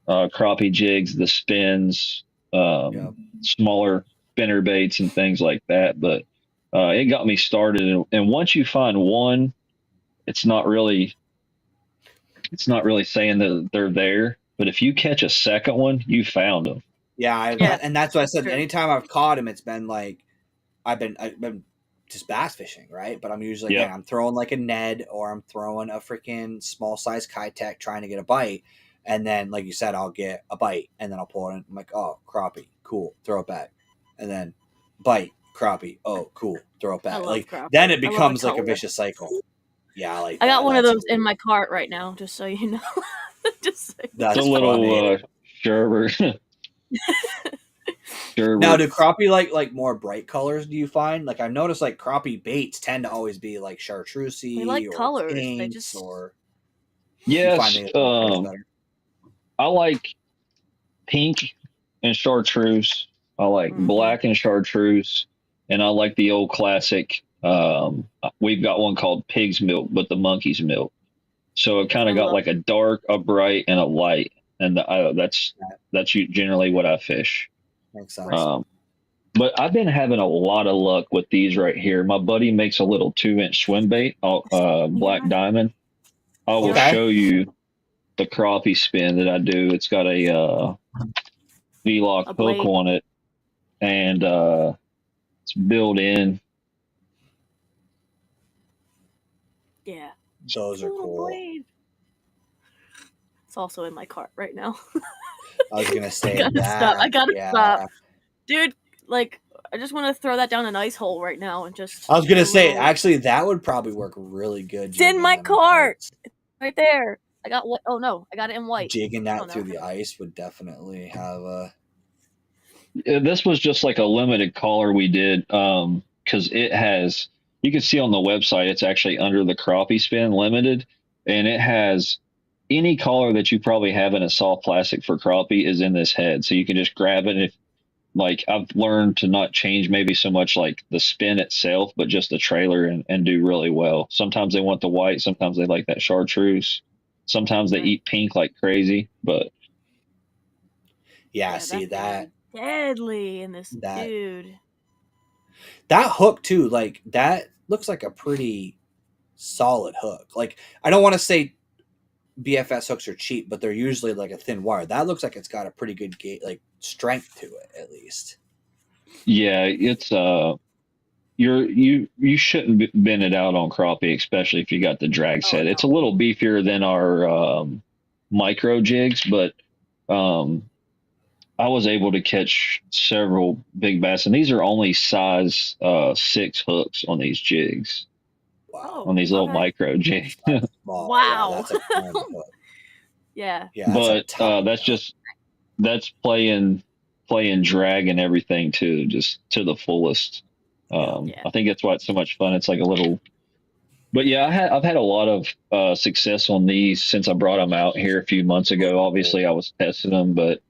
crappie jigs, the spins, smaller spinner baits and things like that. But it got me started. And once you find one, it's not really saying that they're there. But if you catch a second one, you found them. Yeah, and that's what I said. Anytime I've caught him, it's been like I've been just bass fishing, right? But I'm usually I'm throwing like a Ned, or I'm throwing a freaking small size Kitech trying to get a bite, and then like you said, I'll get a bite, and then I'll pull it in. I'm like, oh, crappie, cool, throw it back, and then bite, crappie, oh, cool, throw it back. Like crappie. Then it becomes like a vicious cycle. Yeah, I got one of those in my cart right now, just so you know. That's a little sherbert. Now, do crappie like more bright colors? Do you find? Like I've noticed, like crappie baits tend to always be like chartreuse or colors. Pinks, they just yes. I like pink and chartreuse. I like black and chartreuse, and I like the old classic. We've got one called Pig's Milk, but the Monkey's Milk. So it kind of got like a dark, a bright, and a light, and that's generally what I fish. Makes sense. But I've been having a lot of luck with these right here. My buddy makes a little 2-inch swim bait, black diamond. I will show you the crappie spin that I do. It's got a V-lock hook on it, and it's built in. Yeah. Those are cool. Blade. It's also in my cart right now. I was gonna say I gotta that. stop. I gotta yeah. stop, dude. Like, I just want to throw that down an ice hole right now and just. I was gonna do a say, little- actually, that would probably work really good. It's in jigging my them cart. ice. It's right there. I got what? Oh no, I got it in white. Jigging Oh, that no. through the ice would definitely have a. This was just like a limited collar we did because it has. You can see on the website it's actually under the crappie spin limited, and it has any collar that you probably have in a soft plastic for crappie is in this head, so you can just grab it. If like I've learned to not change maybe so much like the spin itself, but just the trailer and do really well. Sometimes they want the white, sometimes they like that chartreuse, sometimes they eat pink like crazy, but Yeah, see that thing would be deadly in this dude. That hook too, like that looks like a pretty solid hook. Like I don't want to say BFS hooks are cheap, but they're usually like a thin wire. That looks like it's got a pretty good like strength to it, at least. yeah, it's you shouldn't bend it out on crappie, especially if you got the drag set. no. It's a little beefier than our micro jigs, but I was able to catch several big bass, and these are only size 6 hooks on these jigs. Wow. On these little micro jigs. Wow. Yeah, that's a tiny hook. Yeah. But that's playing drag and everything too, just to the fullest. I think that's why it's so much fun. It's like a little, but yeah, I've had a lot of success on these since I brought them out here a few months ago. Obviously, I was testing them, but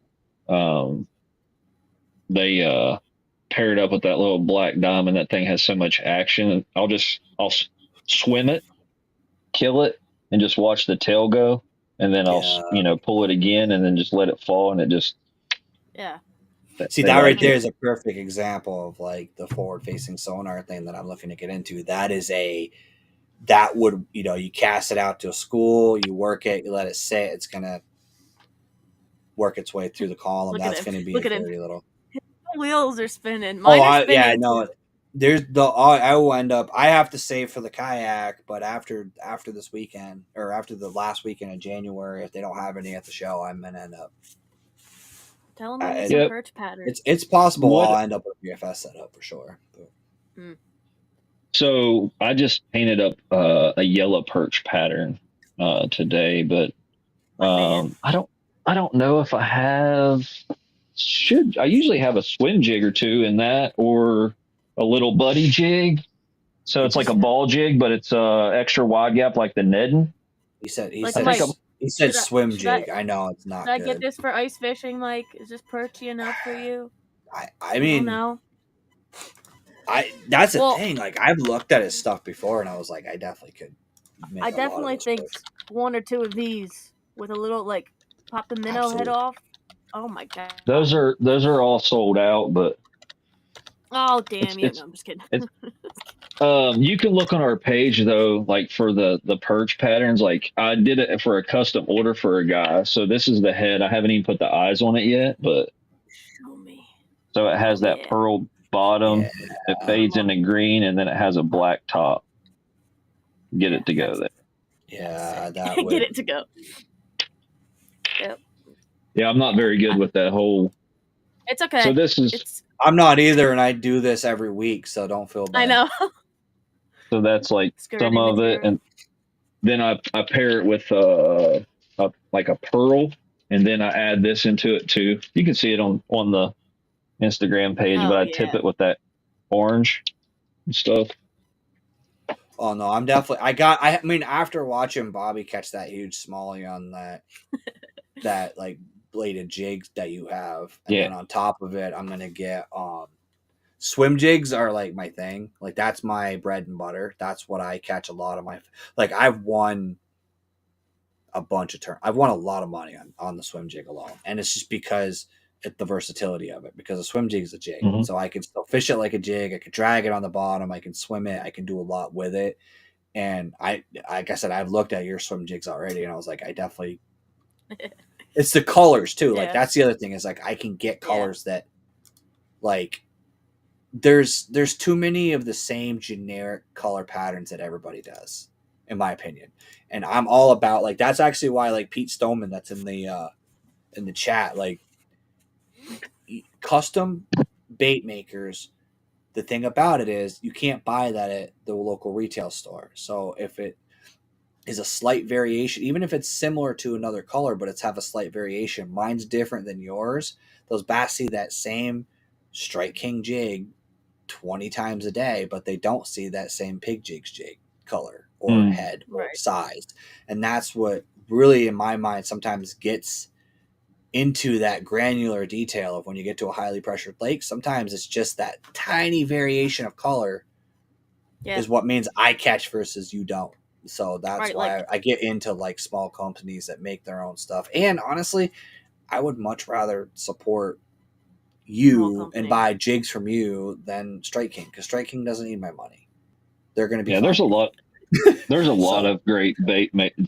they paired up with that little black diamond. That thing has so much action. I'll swim it, kill it, and just watch the tail go, and then I'll pull it again, and then just let it fall, and it just See, that right there is a perfect example of like the forward-facing sonar thing that I'm looking to get into. That would you cast it out to a school, you work it, you let it sit, it's gonna work its way through the column. That's gonna be a very little. His wheels are spinning. Mine are spinning. No. There's I will end up. I have to save for the kayak, but after this weekend or after the last weekend of January, if they don't have any at the show, I'm gonna end up. Tell them I need some perch patterns. It's possible I'll end up with a BFS setup for sure. So I just painted up a yellow perch pattern today, but I don't know if I have. I usually have a swim jig or two in that, or a little buddy jig. So it's like a ball jig, but it's extra wide gap like the Nedden. He said swim jig. I know it's not. Should I get this for ice fishing, Mike? Is this perchy enough for you? I mean, that's the thing. Like I've looked at his stuff before, and I was like, I definitely could. I definitely think one or two of these with a little like pop the minnow head off. Oh my god. Those are all sold out, but. Oh damn you! No, I'm just kidding. You can look on our page though, like for the perch patterns. Like I did it for a custom order for a guy. So this is the head. I haven't even put the eyes on it yet, but show me. So it has that pearl bottom. It fades into green, and then it has a black top. Get it to go there. Yeah, that would... get it to go. Yep. Yeah, I'm not very good with that whole. It's okay. So this is. I'm not either, and I do this every week, so don't feel bad. I know. So that's like some of it, and then I pair it with like a pearl, and then I add this into it too. You can see it on the Instagram page, but I tip it with that orange and stuff. Oh no, I'm definitely. I mean, after watching Bobby catch that huge smallie on that like bladed jigs that you have, and then on top of it, I'm gonna get swim jigs are like my thing. Like that's my bread and butter. That's what I catch a lot of my. Like I've won a bunch of I've won a lot of money on the swim jig alone, and it's just because it's the versatility of it. Because a swim jig is a jig, so I can still fish it like a jig. I can drag it on the bottom. I can swim it. I can do a lot with it. And like I said, I've looked at your swim jigs already, and I was like, I definitely. It's the colors too. Like that's the other thing is like I can get colors that, like, there's too many of the same generic color patterns that everybody does, in my opinion. And I'm all about like that's actually why like Pete Stoneman that's in the chat, like custom bait makers, the thing about it is you can't buy that at the local retail store. So if it is a slight variation, even if it's similar to another color, but it's have a slight variation, mine's different than yours. Those bass see that same Strike King jig 20 times a day, but they don't see that same Pig Jigs jig color or head or Right. size. And that's what really, in my mind, sometimes gets into that granular detail of when you get to a highly pressured lake. Sometimes it's just that tiny variation of color is what means I catch versus you don't. So that's Right, why like- I get into like small companies that make their own stuff. And honestly, I would much rather support Small you company. and buy jigs from you than Strike King, because Strike King doesn't need my money. They're going to be Yeah, fine. there's a lot. There's a lot So- of great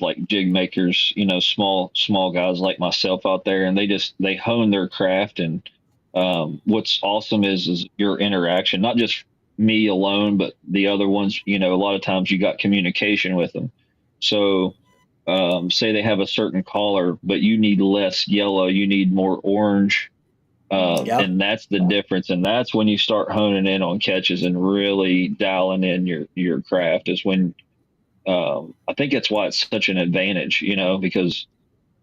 like jig makers, small guys like myself out there, and they hone their craft. And what's awesome is your interaction, not just me alone, but the other ones. A lot of times you got communication with them. So say they have a certain color, but you need less yellow, you need more orange. Yep. And that's the difference. And that's when you start honing in on catches and really dialing in your craft is when, I think that's why it's such an advantage, because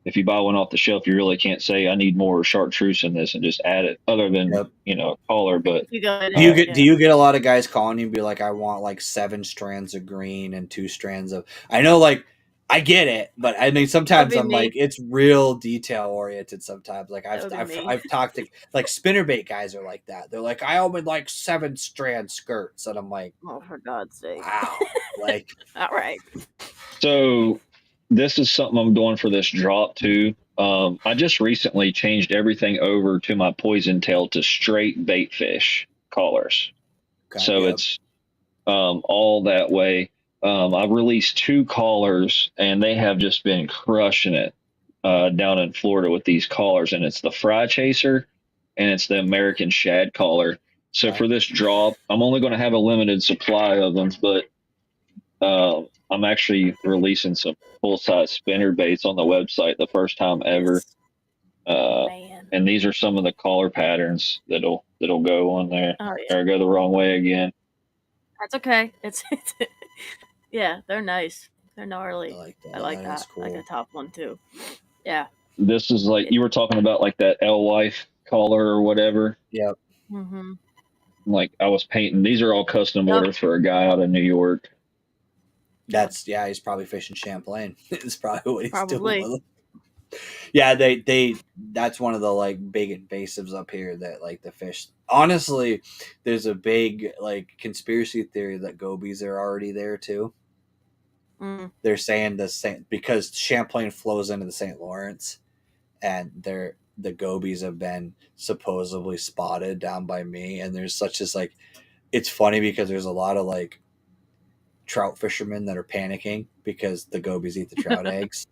if you buy one off the shelf, you really can't say I need more chartreuse in this and just add it other than, Yep. a color. But You go in Do you there, get do you get a lot of guys calling you and be like, I want like 7 strands of green and 2 strands of I know like I get it, but I mean sometimes That'd I'm be me. like it's real detail oriented sometimes. Like That would be me. I've talked to like spinnerbait guys are like that. They're like, I only like 7 strand skirts, and I'm like, Oh, for God's sake! wow. Like All right. so this is something I'm doing for this drop too. I just recently changed everything over to my poison tail to straight bait fish collars. okay, So yep. it's all that way. I've released 2 collars, and they have just been crushing it down in Florida with these collars. And it's the Fry Chaser, and it's the American Shad collar. So Okay. for this drop, I'm only going to have a limited supply of them, but I'm actually releasing some full size spinner baits on the website the first time ever. Man. And these are some of the collar patterns that'll go on there, Oh yeah. or go the wrong way again. That's okay. It's yeah, they're nice. They're gnarly. I like that. I like That is that. I like cool. a top one too. Yeah. This is like you were talking about, like that L Life collar or whatever. Yep. Mm-hmm. Like I was painting. These are all custom Yep. orders for a guy out of New York. That's he's probably fishing Champlain. It's probably what he's Probably. doing with them. Yeah, they that's one of the like big invasives up here that like the fish. Honestly, there's a big like conspiracy theory that gobies are already there too. Mm. They're saying the same because Champlain flows into the St. Lawrence, and the gobies have been supposedly spotted down by me. And there's such as like, it's funny because there's a lot of like trout fishermen that are panicking because the gobies eat the trout eggs.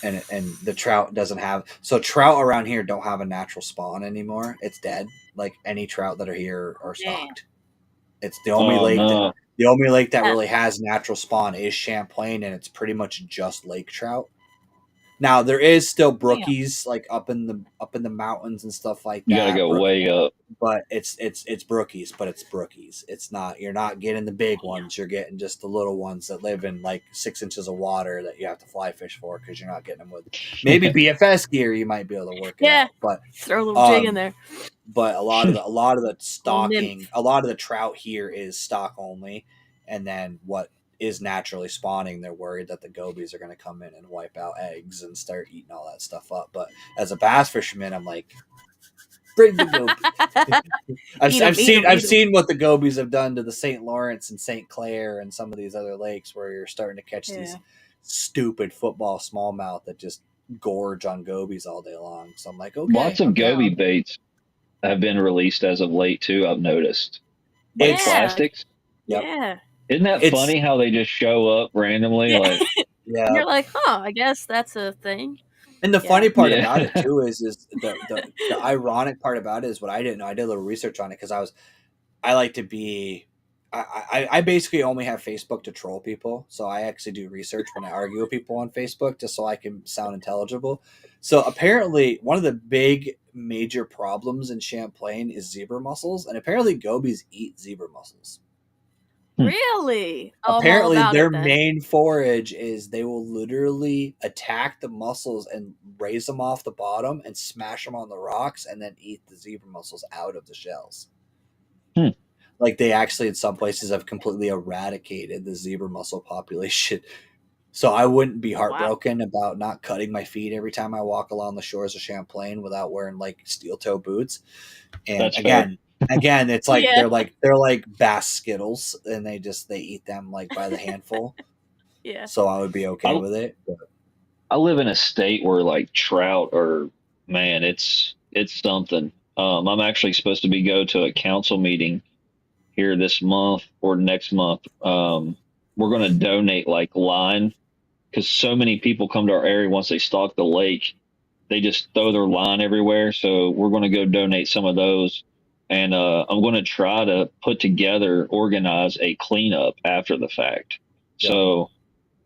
And the trout doesn't have trout around here don't have a natural spawn anymore. It's dead. Like any trout that are here are stocked. It's the only lake that Yeah. really has natural spawn is Champlain, and it's pretty much just lake trout. Now there is still brookies like up in the mountains and stuff like that. You got to go way up. But it's brookies, but it's brookies. It's not, you're not getting the big ones. You're getting just the little ones that live in like 6 inches of water that you have to fly fish for because you're not getting them with maybe BFS gear. You might be able to work it out, but Throw a little jig in there. But a lot of the stocking, a lot of the trout here is stock only, and then what is naturally spawning, they're worried that the gobies are going to come in and wipe out eggs and start eating all that stuff up. But as a bass fisherman, I'm like, bring the gobies. I've seen what the gobies have done to the St. Lawrence and St. Clair and some of these other lakes where you're starting to catch these stupid football smallmouth that just gorge on gobies all day long. So I'm like, okay. Lots of goby baits have been released as of late too. I've noticed. Like plastics. Yep. Yeah. Isn't that funny how they just show up randomly? Yeah. Like, yeah. You're like, I guess that's a thing. And the funny part about it too is the ironic part about it is what I didn't know. I did a little research on it because I I basically only have Facebook to troll people, so I actually do research when I argue with people on Facebook just so I can sound intelligible. So apparently, one of the big major problems in Champlain is zebra mussels, and apparently gobies eat zebra mussels. Really? Oh, I'm all Apparently, about their it then. main forage is they will literally attack the mussels and raise them off the bottom and smash them on the rocks, and then eat the zebra mussels out of the shells. Like they actually, in some places, have completely eradicated the zebra mussel population. So I wouldn't be heartbroken about not cutting my feet every time I walk along the shores of Champlain without wearing like steel toe boots. And That's fair. again, it's like Yeah. they're like bass skittles, and they eat them like by the handful. Yeah. So I would be okay with it. But I live in a state where like trout are, man, it's something. I'm actually supposed to be go to a council meeting here this month or next month. We're going to donate like line because so many people come to our area once they stock the lake, they just throw their line everywhere. So we're going to go donate some of those, and I'm going to try to organize a cleanup after the fact. Yep. So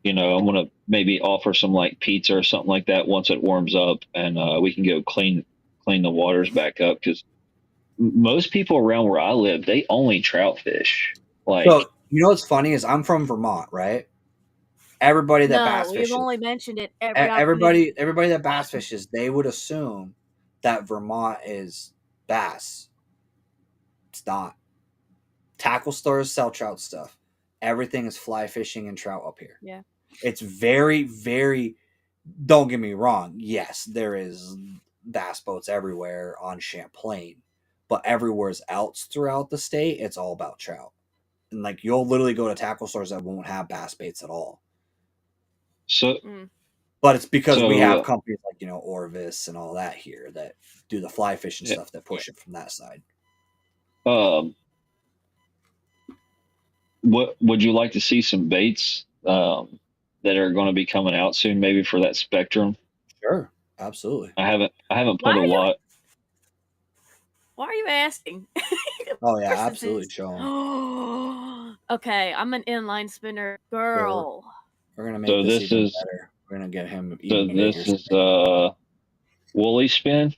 I'm going to maybe offer some like pizza or something like that once it warms up, and we can go clean the waters back up because most people around where I live, they only trout fish. Like, so what's funny is I'm from Vermont, right? Everybody that bass No, you've fishes, only mentioned it every opportunity. everybody that bass fishes, they would assume that Vermont is bass. It's not. Tackle stores sell trout stuff. Everything is fly fishing and trout up here. Yeah. It's very, very. Don't get me wrong. Yes, there is bass boats everywhere on Champlain, but everywhere else throughout the state, it's all about trout. And like you'll literally go to tackle stores that won't have bass baits at all. so But it's because we have so companies like Orvis and all that here that do the fly fishing yeah. stuff that push it from that side. What would you like to see some baits that are going to be coming out soon, maybe for that spectrum? Sure, absolutely. I haven't Why put a are you- lot. Why are you asking? Oh yeah, Of course it absolutely. is. Show 'em. Okay, I'm an inline spinner girl. We're gonna make So this this even is better. We're gonna get him so even bigger. this is woolly spin.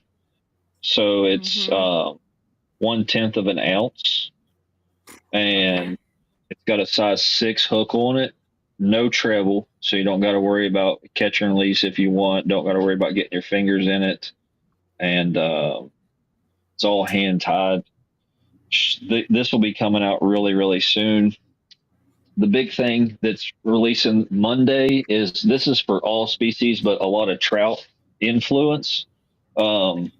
So it's Mhm. 1/10 of an ounce, and it's got a size 6 hook on it. No treble, so you don't got to worry about catch and release if you want. Don't got to worry about getting your fingers in it, and it's all hand tied. This will be coming out really, really soon. The big thing that's releasing Monday is this is for all species, but a lot of trout influence. Um,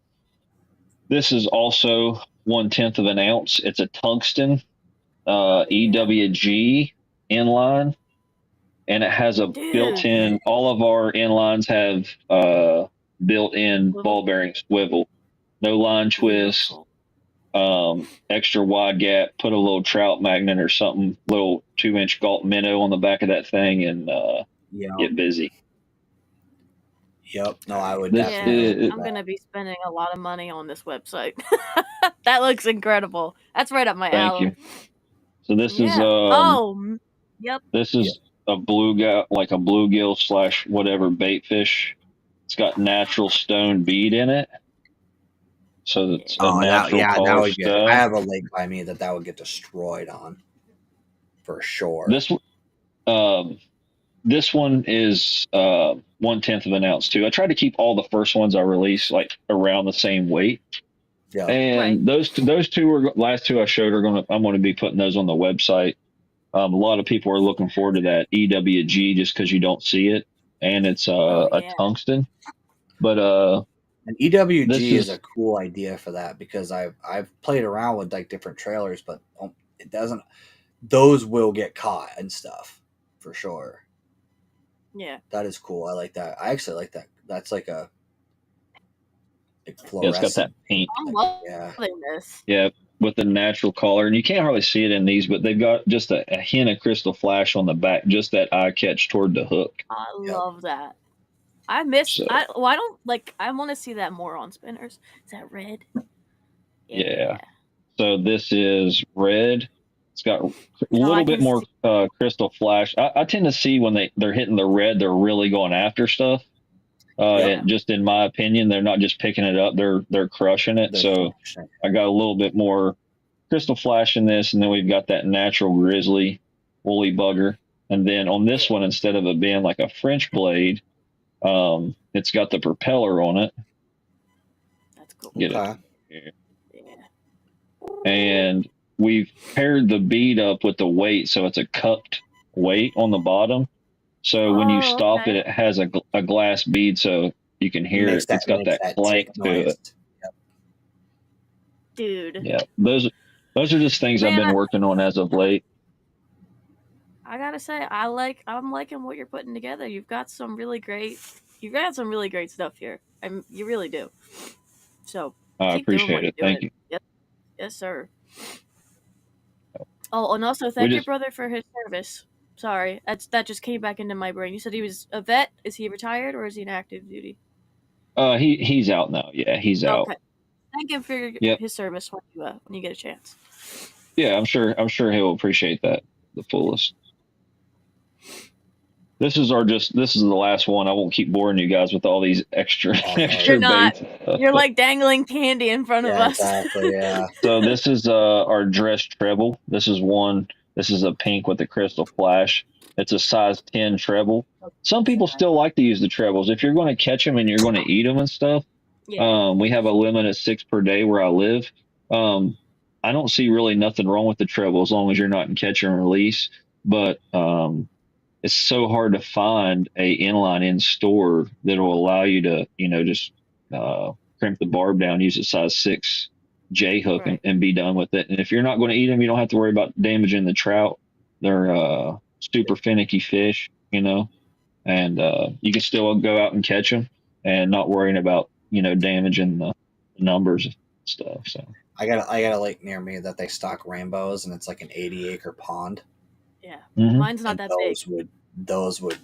this is also 1/10 of an ounce. It's a tungsten EWG inline, and it has a Dude. built-in. All of our inlines have built-in Swivel? ball bearing swivel, no line twist, Beautiful. extra wide gap. Put a little trout magnet or something, little 2-inch galt minnow on the back of that thing, and Yep. get busy. Yep. No, I would This definitely. is I'm gonna be spending a lot of money on this website. That looks incredible. That's right up my thank alley. you. So this is Yeah. Yep. this is a bluegill, like a bluegill / whatever bait fish. It's got natural stone bead in it, so it's a natural that color would get. I stud. have a lake by me that would get destroyed on, for sure. This one is 1/10 of an ounce too. I try to keep all the first ones I release like around the same weight. Yeah. And those two were last two I showed I'm going to be putting those on the website. A lot of people are looking forward to that EWG just because you don't see it, and it's a Yeah. tungsten. But an EWG this is is a cool idea for that because I've played around with like different trailers, but it doesn't. Those will get caught and stuff for sure. Yeah. That is cool. I like that. I actually like that. That's like a it's fluorescent. got that pink. I'm loving Yeah. this. Yeah, with the natural color, and you can't hardly see it in these, but they've got just a hint of crystal flash on the back, just that eye catch toward the hook. I Yep. love that. I miss. So- I don't like. I want to see that more on spinners. Is that red? Yeah. So this is red, It's got a little bit more crystal flash. I tend to see when they're hitting the red, they're really going after stuff. Yeah. Just in my opinion, they're not just picking it up; they're crushing it. So I got a little bit more crystal flash in this, and then we've got that natural grizzly woolly bugger. And then on this one, instead of it being like a French blade, it's got the propeller on it. That's cool. Get Okay. it. Yeah. And we've paired the bead up with the weight, so it's a cupped weight on the bottom. So when you stop it, it has a glass bead, so you can hear it. It's got that clank to it. Yep. Dude. Yeah, those are just things I've been working on as of late. I gotta say, I'm liking what you're putting together. You've got some really great stuff here. You really do. So I keep doing appreciate what it. you're Thank doing. you. Yes, sir. Oh, and also thank your brother for his service. Sorry, that just came back into my brain. You said he was a vet. Is he retired or is he in active duty? He's out now. Yeah, he's out. Okay. Thank him for his service when you get a chance. Yeah, I'm sure he'll appreciate that the fullest. This is the last one. I won't keep boring you guys with all these extra You're not. baits. You're like dangling candy in front of us. Exactly. Yeah. So this is our dress treble. This is a pink with the crystal flash. It's a size 10 treble. Some people still like to use the trebles. If you're going to catch them and you're going to eat them and stuff, we have a limit of 6 per day where I live. I don't see really nothing wrong with the treble as long as you're not in catch and release. But it's so hard to find a inline in store that will allow you to, just crimp the barb down, use a size 6 J hook and be done with it. And if you're not going to eat them, you don't have to worry about damaging the trout. They're super finicky fish, and you can still go out and catch them and not worrying about, damaging the numbers and stuff. So I got a lake near me that they stock rainbows, and it's like an 80-acre pond. Yeah, mine's not that big. Those would.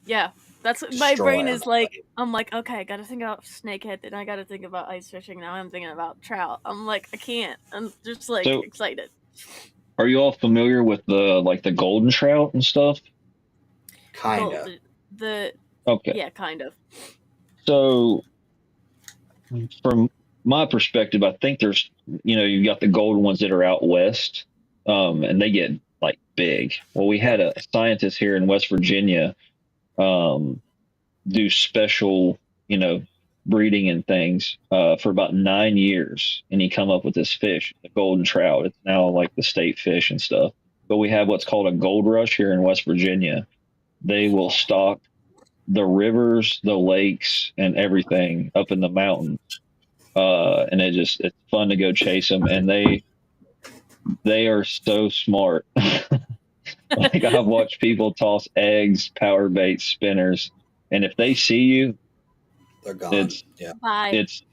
Yeah, that's my brain is like. I'm like, okay, I got to think about snakehead, then I got to think about ice fishing. Now I'm thinking about trout. I'm like, I can't. I'm just like excited. Are you all familiar with the golden trout and stuff? Kind of. Yeah, kind of. So, from my perspective, I think there's, you've got the golden ones that are out west, and they get like big. Well, we had a scientist here in West Virginia do special, breeding and things for about 9 years, and he come up with this fish, the golden trout. It's now like the state fish and stuff. But we have what's called a gold rush here in West Virginia. They will stock the rivers, the lakes, and everything up in the mountains. And it's fun to go chase them, and they are so smart. Like, I've watched people toss eggs, power baits, spinners, and if they see you, they're gone.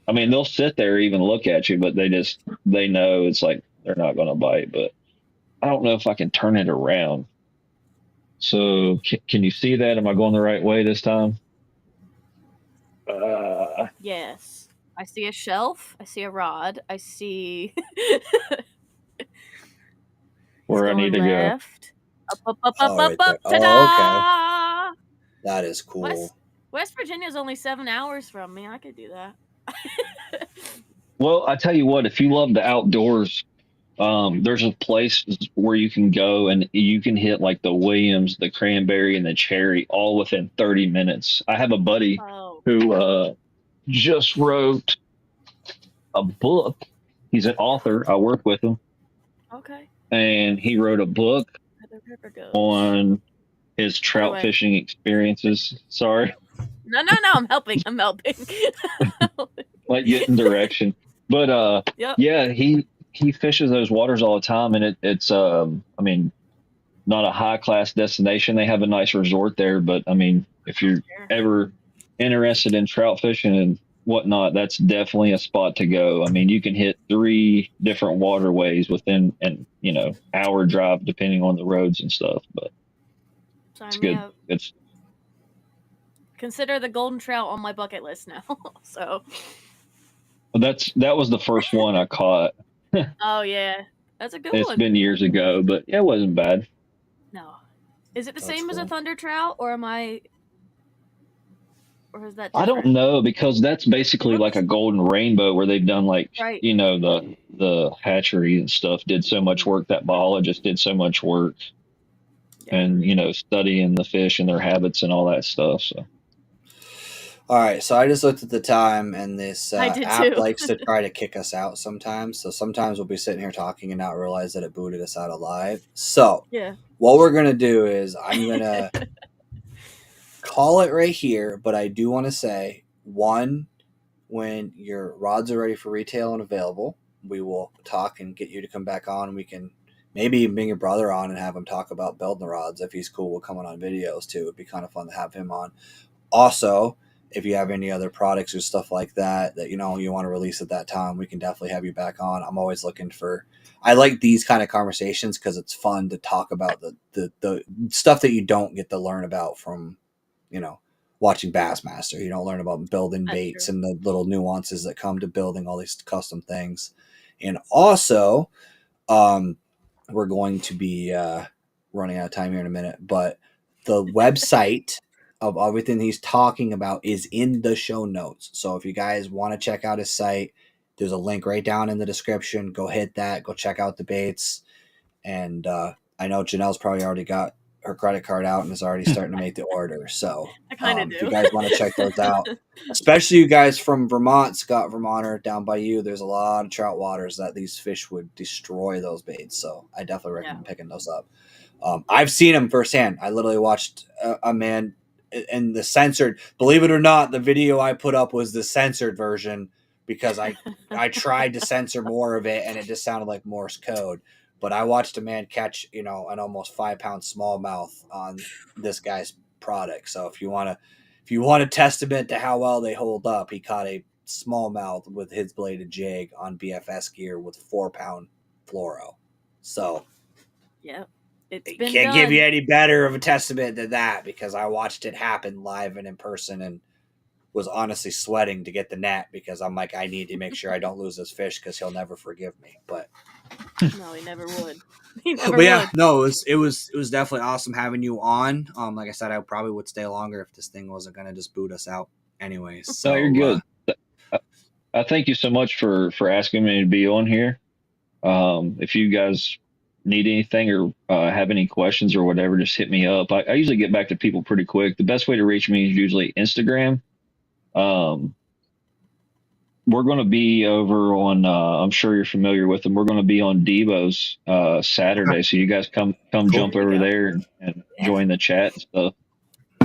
They'll sit there, even look at you, but they know it's like they're not going to bite. But I don't know if I can turn it around. So can you see that? Am I going the right way this time? Yes. I see a shelf. I see a rod. I see where I need to go. Up. Right Ta-da! Oh, okay. That is cool. West Virginia is only 7 hours from me. I could do that. Well, I tell you what, if you love the outdoors, there's a place where you can go and you can hit like the Williams, the cranberry, and the cherry all within 30 minutes. I have a buddy who just wrote a book. He's an author. I work with him. Okay. And he wrote a book on his trout fishing experiences. Sorry. No, I'm helping. Like getting direction. But yeah, he fishes those waters all the time, and it's not a high class destination. They have a nice resort there, but if you're ever interested in trout fishing and whatnot, that's definitely a spot to go. You can hit 3 different waterways within an hour drive, depending on the roads and stuff. But it's good. It's consider the golden trout on my bucket list now. So that was the first one I caught. Oh yeah, That's a good It's one. been years ago, but yeah, it wasn't bad. No. Is it the That's same as a cool. thunder trout, or or is that I different? don't know because that's basically like looks- a golden rainbow where they've done like Right. the hatchery and stuff did so much work. That biologist did so much work, Yeah. and studying the fish and their habits and all that stuff. So All right, so I just looked at the time, and this I did app too. likes to try to kick us out sometimes. So sometimes we'll be sitting here talking and not realize that it booted us out of live. So Yeah. what we're gonna do is I'm gonna call it right here, but I do want to say one, when your rods are ready for retail and available, we will talk and get you to come back on. We can maybe even bring your brother on and have him talk about building the rods if he's cool with coming on videos too. It'd be kind of fun to have him on. Also, if you have any other products or stuff like that you want to release at that time, we can definitely have you back on. I'm always looking for. I like these kind of conversations because it's fun to talk about the stuff that you don't get to learn about from, watching Bassmaster. You don't learn about building That's baits true. and the little nuances that come to building all these custom things. And also, we're going to be running out of time here in a minute, but the website of everything he's talking about is in the show notes. So if you guys want to check out his site, there's a link right down in the description. Go hit that. Go check out the baits. And I know Janelle's probably already got her credit card out and is already starting to make the order. So I kind of if you do. guys want to check those out, especially you guys from Vermont, Scott, Vermonter, down by you, there's a lot of trout waters that these fish would destroy those baits. So I definitely recommend picking those up. I've seen them firsthand. I literally watched a man in the censored, believe it or not, the video I put up was the censored version because I tried to censor more of it and it just sounded like Morse code. But I watched a man catch, an almost 5-pound smallmouth on this guy's product. So if you want a testament to how well they hold up, he caught a smallmouth with his bladed jig on BFS gear with 4-pound fluoro. So Yeah. It's I been can't done. give you any better of a testament than that because I watched it happen live and in person and was honestly sweating to get the net because I'm like, I need to make sure I don't lose this fish because he'll never forgive me. But No, he never would. He never but yeah, would. no, it was definitely awesome having you on. Like I said, I probably would stay longer if this thing wasn't gonna just boot us out. Anyways, so no, you're good. I thank you so much for asking me to be on here. If you guys need anything or have any questions or whatever, just hit me up. I usually get back to people pretty quick. The best way to reach me is usually Instagram. Um, we're going to be over on. I'm sure you're familiar with them. We're going to be on Devo's Saturday, so you guys come Cool. jump There you over go. there and join the chat and stuff.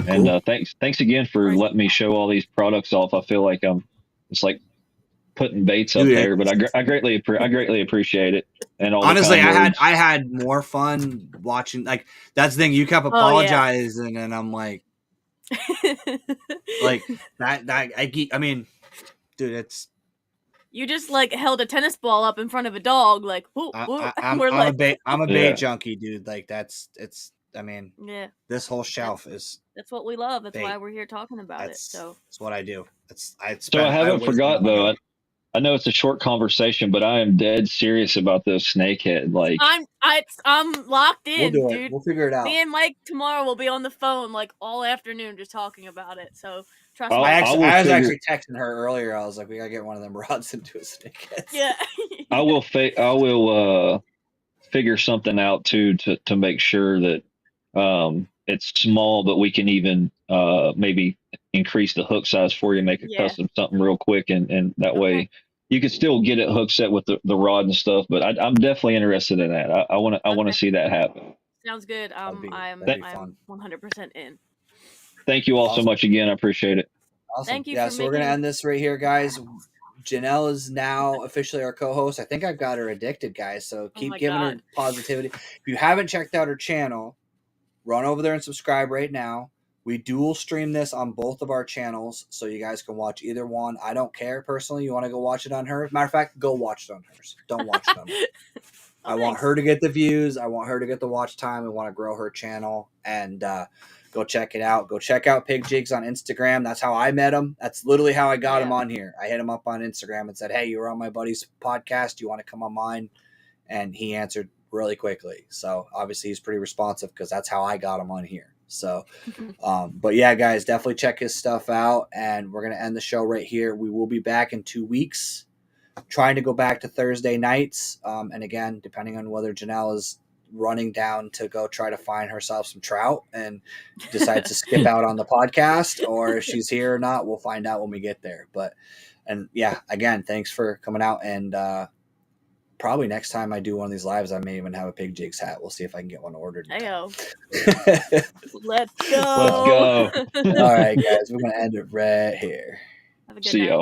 And Cool. thanks again for letting me show all these products off. I feel like it's like putting baits up Dude, there, but I greatly appreciate it and all the honestly, kind words. I had more fun watching. Like that's the thing. You kept apologizing, and I'm like that. I mean, dude, it's. You just like held a tennis ball up in front of a dog, like whoop, whoop. I'm We're a bait Yeah. junkie, dude. Like it's. I mean, yeah, this whole shelf is. that's what we love. That's bait. why we're here talking about it. So That's what I do. So I haven't forgot though. I know it's a short conversation, but I am dead serious about this snakehead. Like I'm locked in, We'll do it. dude. We'll figure it out. Me and Mike tomorrow will be on the phone like all afternoon just talking about it. So trust me. I was actually texting her earlier. I was like, we gotta get one of them rods into a snakehead. Yeah. I will figure something out too to make sure that it's small, but we can even maybe increase the hook size for you, make a custom something real quick, and that way you can still get it hook set with the rod and stuff. But I'm definitely interested in that. I want to see that happen. Sounds good. I'm 100% in. Thank you all so much again. I appreciate it. Awesome. Thank you. Yeah, so we're gonna end this right here, guys. Janelle is now officially our co-host. I think I've got her addicted, guys. So keep giving her positivity. If you haven't checked out her channel, run over there and subscribe right now. We dual stream this on both of our channels, so you guys can watch either one. I don't care personally. You want to go watch it on hers? Matter of fact, go watch it on hers. Don't watch it on mine. I want her to get the views. I want her to get the watch time. We want to grow her channel, and go check it out. Go check out Pig Jigs on Instagram. That's how I met him. That's literally how I got him on here. I hit him up on Instagram and said, hey, you were on my buddy's podcast. Do you want to come on mine? and he answered really quickly. So obviously he's pretty responsive because that's how I got him on here. So, but yeah, guys, definitely check his stuff out. And we're going to end the show right here. We will be back in 2 weeks, trying to go back to Thursday nights. And again, depending on whether Janelle is running down to go try to find herself some trout and decides to skip out on the podcast, or if she's here or not, we'll find out when we get there. But, and yeah, again, thanks for coming out. And, probably next time I do one of these lives, I may even have a Big Jigs hat. We'll see if I can get one ordered. Heyo. Let's Let's go. go. All right, guys, we're going to end it right here. Have a good See night. y'all.